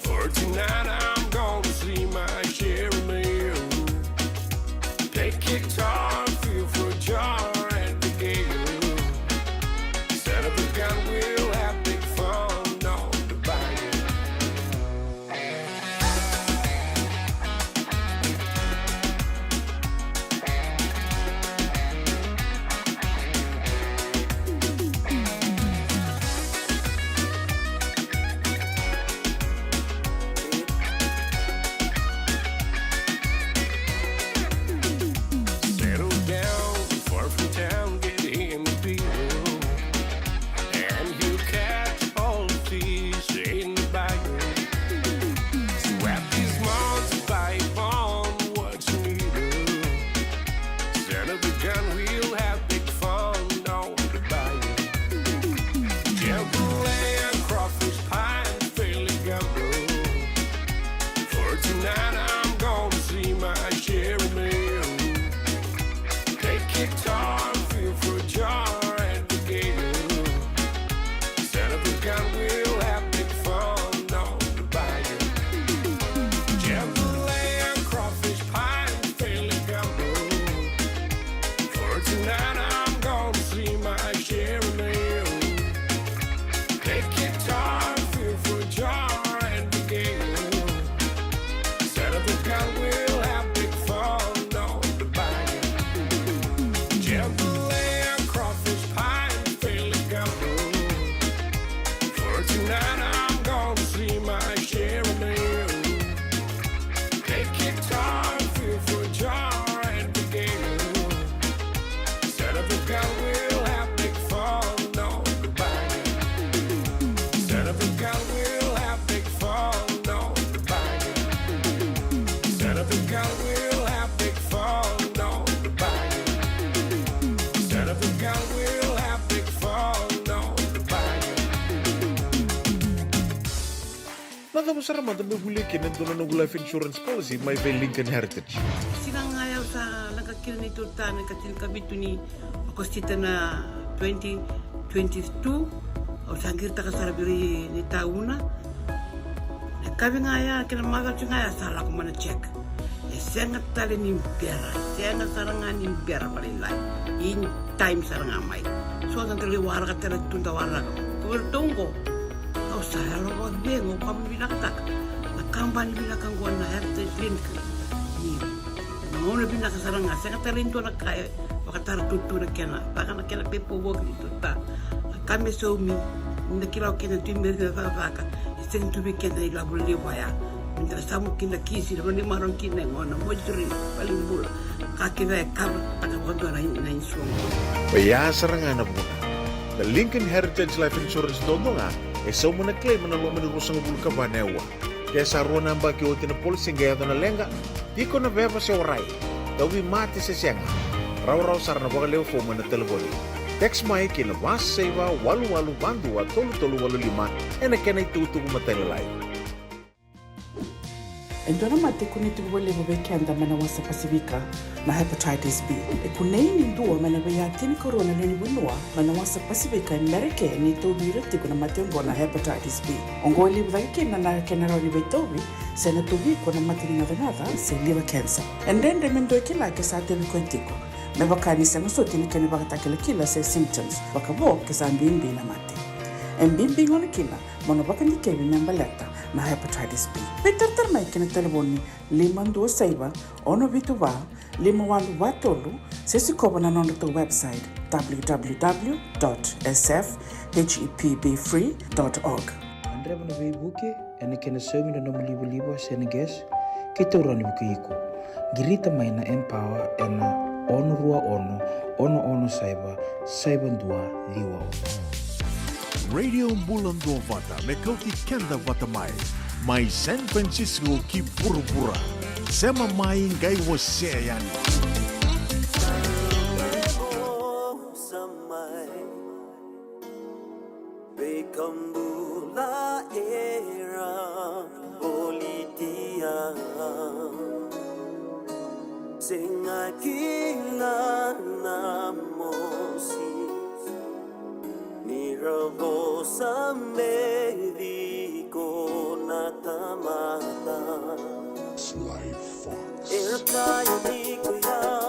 For tonight, I'm gonna see my share of meal. Play guitar, feel for a jar at the gate. Set up a gun, we'll have big fun on the bayou. Settle down, far from town, get in the deal. And you catch all the fish in the bayou. Swap these moms, pipe on what you need. Set up a gun, we'll have big fun on the bayou. Jambalaya, crawfish pie, and Philly gumbo. For tonight, I'm gonna see my share of meal. Play guitar, feel for a jar at the gate. Set up a gun, we'll have big fun on the bayou. Jambalaya, crawfish pie, and Philly gumbo. For tonight, I'm gonna see my share of meal. Play guitar, feel for a jar at the gate. Set up a gun, we'll have big fun on the bayou. Jambalaya, crawfish pie, and Philly gumbo. For tonight, I'm gonna see my share of meal. Play guitar, feel for a jar at the gate. Set up a gun, we'll have big fun on the bayou. Set up a gun, we'll have big fun on the bayou. Set up a gun, we'll have big fun on the bayou. Set up a gun, we'll have big fun on the bayou. Nada masarap madami hulikin ang doon ng life insurance policy may by Lincoln Heritage. Sinang ayaw sa nagkakil ni Tultan, nagkatil kabitu ni Agostita na 2022 o sangir ta kasarabiri ni tauna. Nagkabi nga ya, kinamagal siya nga ya, sala ko mana check. Sengat tali ni Bera, sengat sarangan ni Bera palilay. In time sarangan may. So, ang tali wara ka tala tunda wara ka. Kubertungko. Kau saya lo wag bengo, kami binakatak. Nakambani binakangguan na heritage link. Ni, nauna binakasaranga, sengat tali nito nakaya. Wakatara tutu na kena, baka na kena pepo wag dito ta. Kami so mi, nakilaw kena tuimir na vavaka. Iseng tubi kena ilabul liwaya. Minta samu kina kisi, naman ni marong kina ngona, mojuri, palimbula. Kakina kama, pagkakondo na insuang. Kaya sarangan na muna. The Lincoln Heritage Life Insurance dodo nga, so mo na-claim na luman ng usang bulu ka ba newa. Kaya sa ruwan ang baki uti na policy gaya na lenga, di ko na beba siya oray. Dawi mati sa siya nga. Raw-raw sarang na baka leo mo na telefoni. Text mo ay kinabas sa iwa, walu-walu bandu at tolu-tolu-walu lima, e na kenay tutugo matalalay. Endona mate kuniti wale wabekenda mana wasa Pasifika na hepatitis B. Kuneini ndua mana baya tini corona nini winua mana wasa Pasifika Amerike ni tobi retiku na matengo na hepatitis B. Ongo liva ikina na kenaroni betobi sena tobi kuna matini na venada se liver cancer. Endende mendo ikila kesa tebi kwentiko. Mebakani sena soti ni kene bakata kila se symptoms. Bakabo kesa mbimbi na mate. Mbimbi ngoni kila mono bakani kebi membaleta na hepatitis B. Peter mai kena telefoni 526 ono vituva 51watolu sesi kobo na nondo to website www.sfhepbfree.org. Andre bana buke ene kena somi na nomu libo seneges kita urani buku iku. Girita mai na empower ena ono rua ono, ono ono saiba, saiba dua liwa ono. Radio Bulan Dua Vata me kauti kenda vata mai San Francisco ki pura-pura. Sema mai ngai wase yani. Bekambula era politia Senga kila na mosi Nirabosa medico na tamata Sly Fox. Erkaya niko ya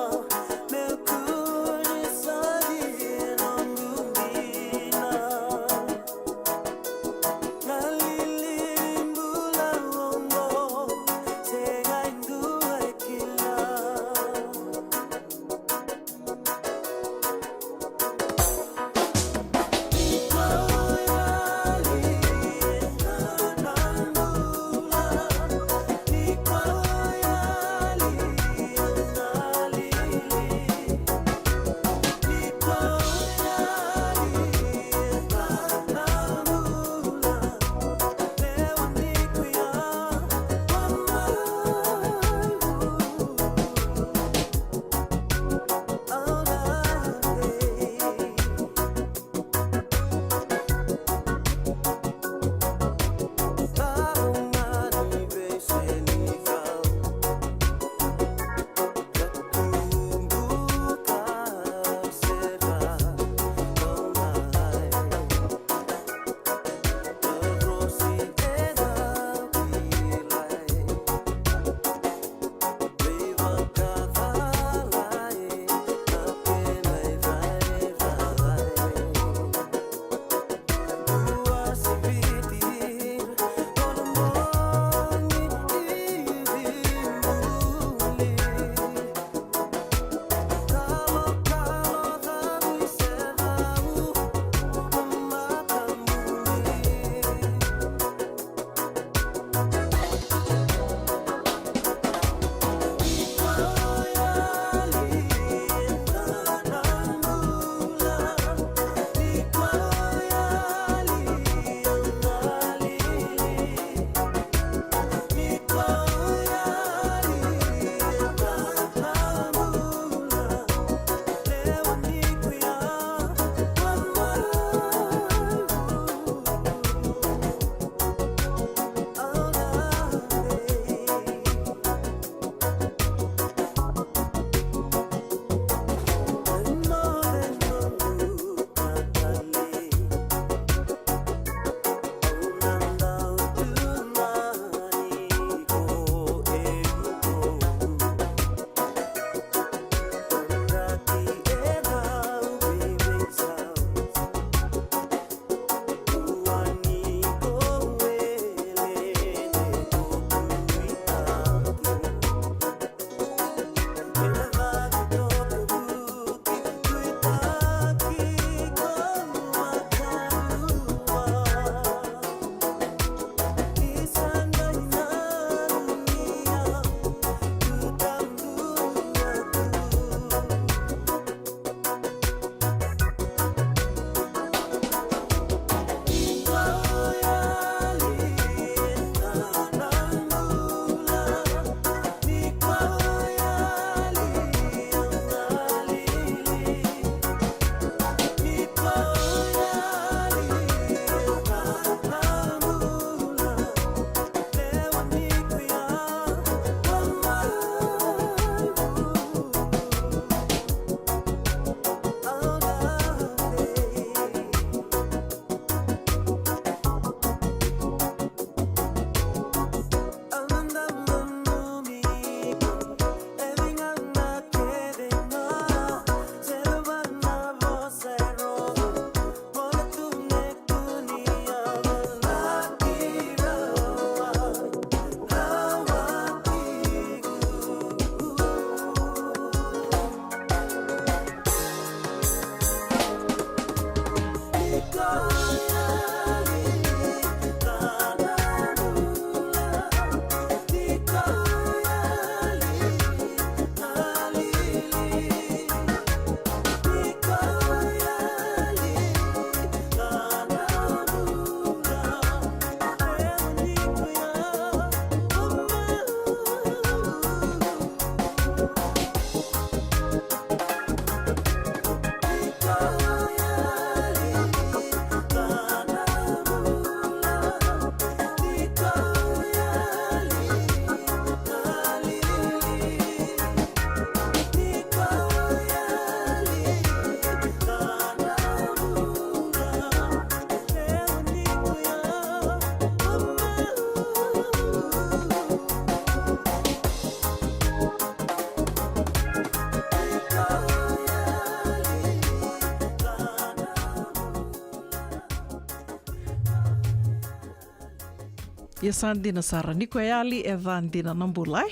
Ia sandina sara niko e ali e vandina nambulai.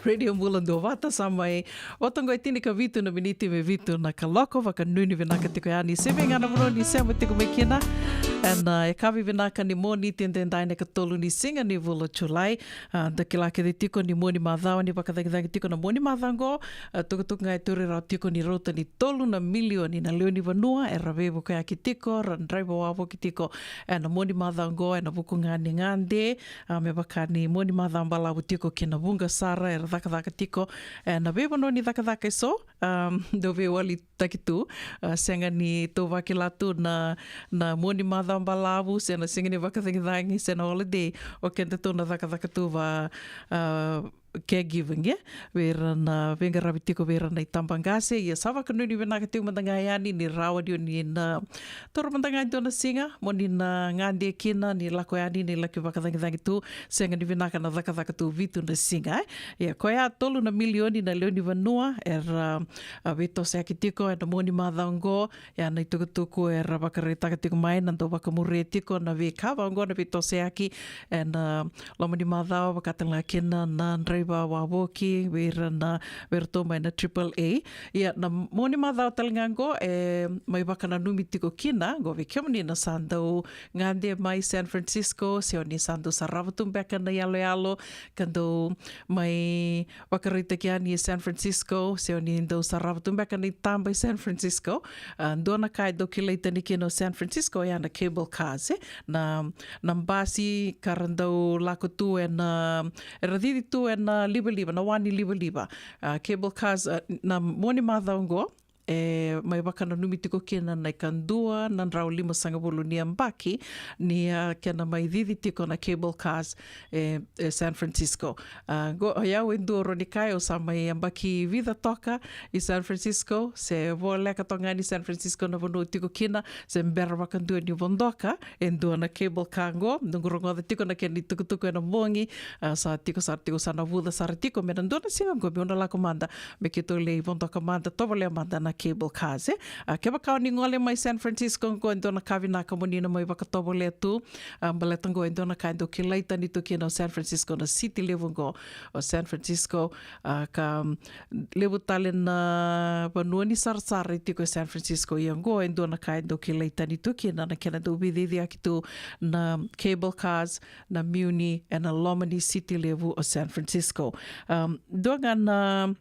Radio Mulando Vata samai otango itini ka vitu na miniti me vitu na kaloko waka nuni vinaka tiko e ani sebe ngana mro ni sema tiko me kina and e kavi vinaka ni mo ni tende ndaine ka tolu ni singa ni vulo chulai da kilake de tiko ni mo ni madhawa ni waka dagi tiko na mo ni madhango tukutuku ngai turi rao tiko ni rota ni tolu na milioni na leo ni vanua e rawevo kaya ki tiko ran driver wavo ki tiko e na mo ni madhango e na vuku ngani ngande me waka ni mo ni madhambala tiko kina vunga sara e dhaka tiko e na wevo no ni dhaka so do we wali takitu senga ni to waki latu na mo ni madhambalavu se na singa ni waka thingi se na holiday o kenta to na dhaka tu wa caregiving, vera na venga ravitiko vera na itambangase ia sawa kanuni vena ka tiu mandanga yani ni rawa dio ni na toro mandanga ito na singa mo ni na ngande kina ni lako yani ni laki wakadangi tu senga ni vena ka na dhaka tu vitu na singa ia koia tolu na milioni na leo ni vanua vito se akitiko e na mo ni madhango ia na itukutuku e ravakare takatiko mai na ndo wakamure tiko na vikawa ngo na vito se aki e na loma ni madhawa wakatanga kina na wa woki vera to mai na AAA ia na moni madhao talingango e mai wakana numi tiko kina go vi kiamani na sandau ngande mai San Francisco se oni sandu saravatum beka na yalo kando mai wakarita kiani San Francisco se oni ndo saravatum beka na tamba San Francisco ndona kai do kileita ni kino San Francisco ya na cable cars na mbasi karandau lako tu e na radidi tu e na liba, na wani liba. Cable cars, na moni madhaungo, e mai wakana numi tiko kena na ikandua na rau 5 sangabulu ni ambaki ni kena mai didi tiko na cable cars San Francisco. Go oyau enduro ni kai o sa mai ambaki vida toka i San Francisco se vo leka tonga ni San Francisco na vono tiko kena se mbera wakandua ni vondoka endua na cable car go nungurongo da tiko na keni tukutuku na mongi sa tiko sa na vuda sa tiko mena ndona singa go biona la komanda me kito le vondoka manda tovo le manda na cable cars ke bakau ni ngole mai San Francisco ko ndona kavina kamonina mai wakatobo le tu baletango ndona kaindo kilaita ni to kino San Francisco na city level go o San Francisco ka level talen na panuani sarsar tiko San Francisco yango ndona kaindo kilaita ni to kina na kena do bidhi akitu na cable cars na Muni and a Lomani city level o San Francisco dogan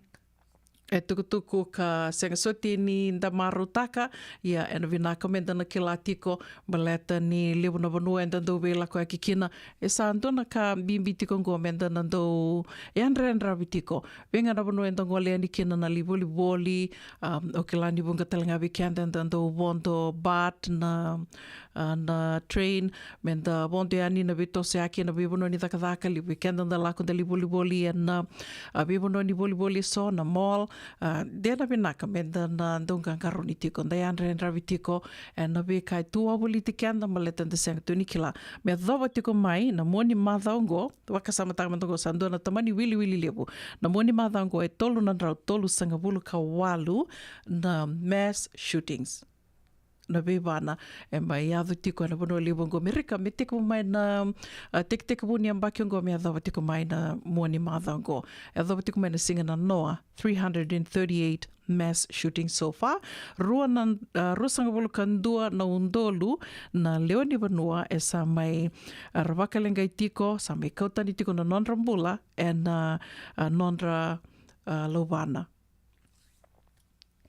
e tukutuku ka sengasoti ni ndamaru taka ia ena vinaka menda na kila tiko baleta ni lewu na vanua enda ndo vela ko akikina e sa ndona ka bimbi tiko ngo menda na ndo e andra vitiko venga na vanua enda ngole ni kina na livoli o kila ni bunga talinga vikenda enda ndo bondo bat na train menda bondo yani na vito se aki na vivono ni dhaka li weekenda na lako da livoli na vivono ni voliboli so na mall dena vinaka menda na ndonga karoni tiko nda andra vitiko na vi kai tua voli tikenda maleta de seng tuni kila me dhova tiko mai na moni madhaungo wakasama tamantongo sando na tamani wili levu na moni madhaungo e tolu na drau tolu sangavulu ka walu na mass shootings na vevana e mai adu tiko na bono libongo Amerika me tiko mai na tek buni ambaki ngo me adu tiko mai na moni madhango adu tiko mai na singa na noa 338 mass shootings so far rusanga bolu kandua na undolu na leoni vanua e sa mai ravakalenga tiko sa mai kautani tiko na nondra mbula e na nondra lovana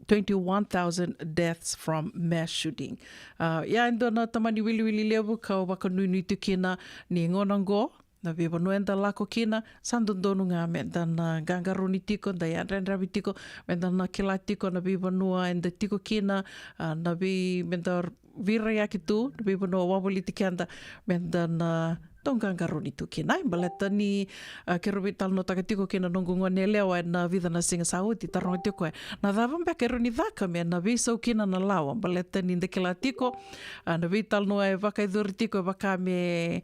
21,000 deaths from mass shooting. Ya ndo na tamani wili levu ka wakanuni tukina ni ngonango na viva noenda lako kina sandondonu nga menda na gangaroni tiko da yandra vitiko menda na kila tiko na viva noa enda tiko kina na vi menda vira yaki tu na viva noa wawali tikanda menda na tonggangaroni tu kina baleta ni kerovital no takatiko kina nongongo nelewa na vida na singa sauti tarongo tiko na davam ba keroni daka me na viso kina na lawa baleta ni ndekela tiko na vital no e vaka idortiko vaka me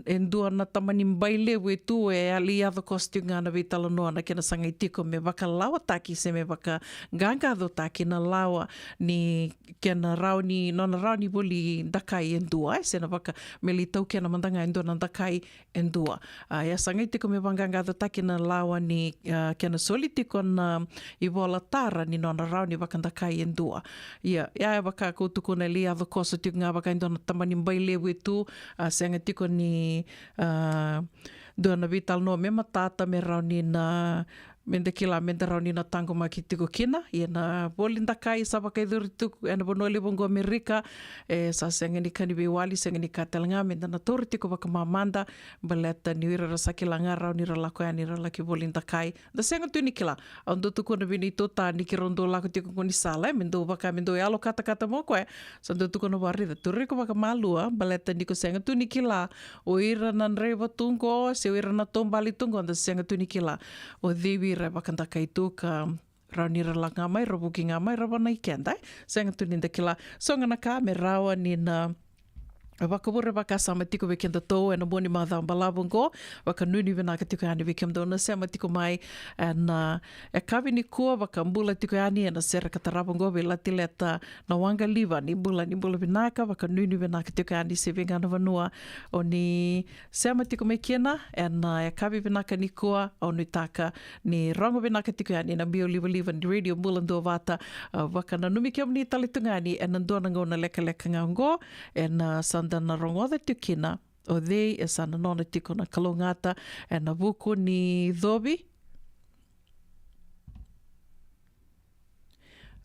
endua na tamani mbaile we tu e aliado kostinga na vital no na kina sanga tiko me vaka lawa taki se me vaka ganga do taki na lawa ni kena rauni nona rauni boli daka endua se na vaka melitau kena mandanga endua takai endua. Ya sangai tiko me wanganga taki na lawa ni kena soli tiko na I wola tara ni nona rau ni wakantakai endua. Ia waka koutuko na lia the kosa tiko ngā waka indona tamani mbai lewe tu senga tiko ni duana vital no me matata me rau ni na menda kila menda rau ni na tango maki tiko kina ia na bolinda kai sa wakai dhuri tuku ena bonoli bongo Amerika sa senga ni kaniwe wali senga ni katelanga menda na tori tiko waka mamanda baleta ni wira rasa kila ngā rau ni ralako ya ni ralaki bolinda kai da senga tu ni kila ando tuku na vini tota ni kirondo lako tiko koni sala mendo waka mendo alo kata mo koe sa ando tuku na wari da turi ko waka malua baleta ni ko senga tu ni kila o ira nan rewa tungo se ira na tombali tungo anda senga tu ni kila o dhiwi rai wakandaka itu ka raunira la ngā mai, rabuki ngā mai, rawana I kenda. Senga tu ninda kila songana ka me rawa ni na wakabure waka sama tiko wekenda tō e na moni māthau balabongo waka nuni wina ka tiko ani wekenda ona sema tiko mai na e kawini kua waka mbula tiko ani e na sera ka tarabongo we lati leta na wanga liwa ni mbula winaka waka nuni wina ka tiko ani se wengana vanua o ni sema tiko me kena e na e kawi winaka ni kua o nui taka ni rongo winaka tiko ani na bio liwa ni radio mbula ndo wata waka na numi kia mni talitunga ani e na ndona ngona leka ngā ngo e na na rongoda tukina o dhei e sana nona tiko na kalongata e na wuku ni dhobi.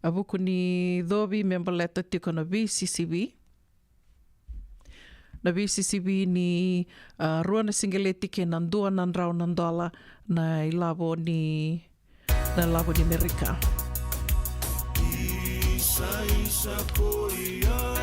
A wuku ni dhobi membaleta tiko na VCCB. Na VCCB ni ruana singeleti ke nan dua nan rau nan dola na ilavo ni Amerika. Isa ko iya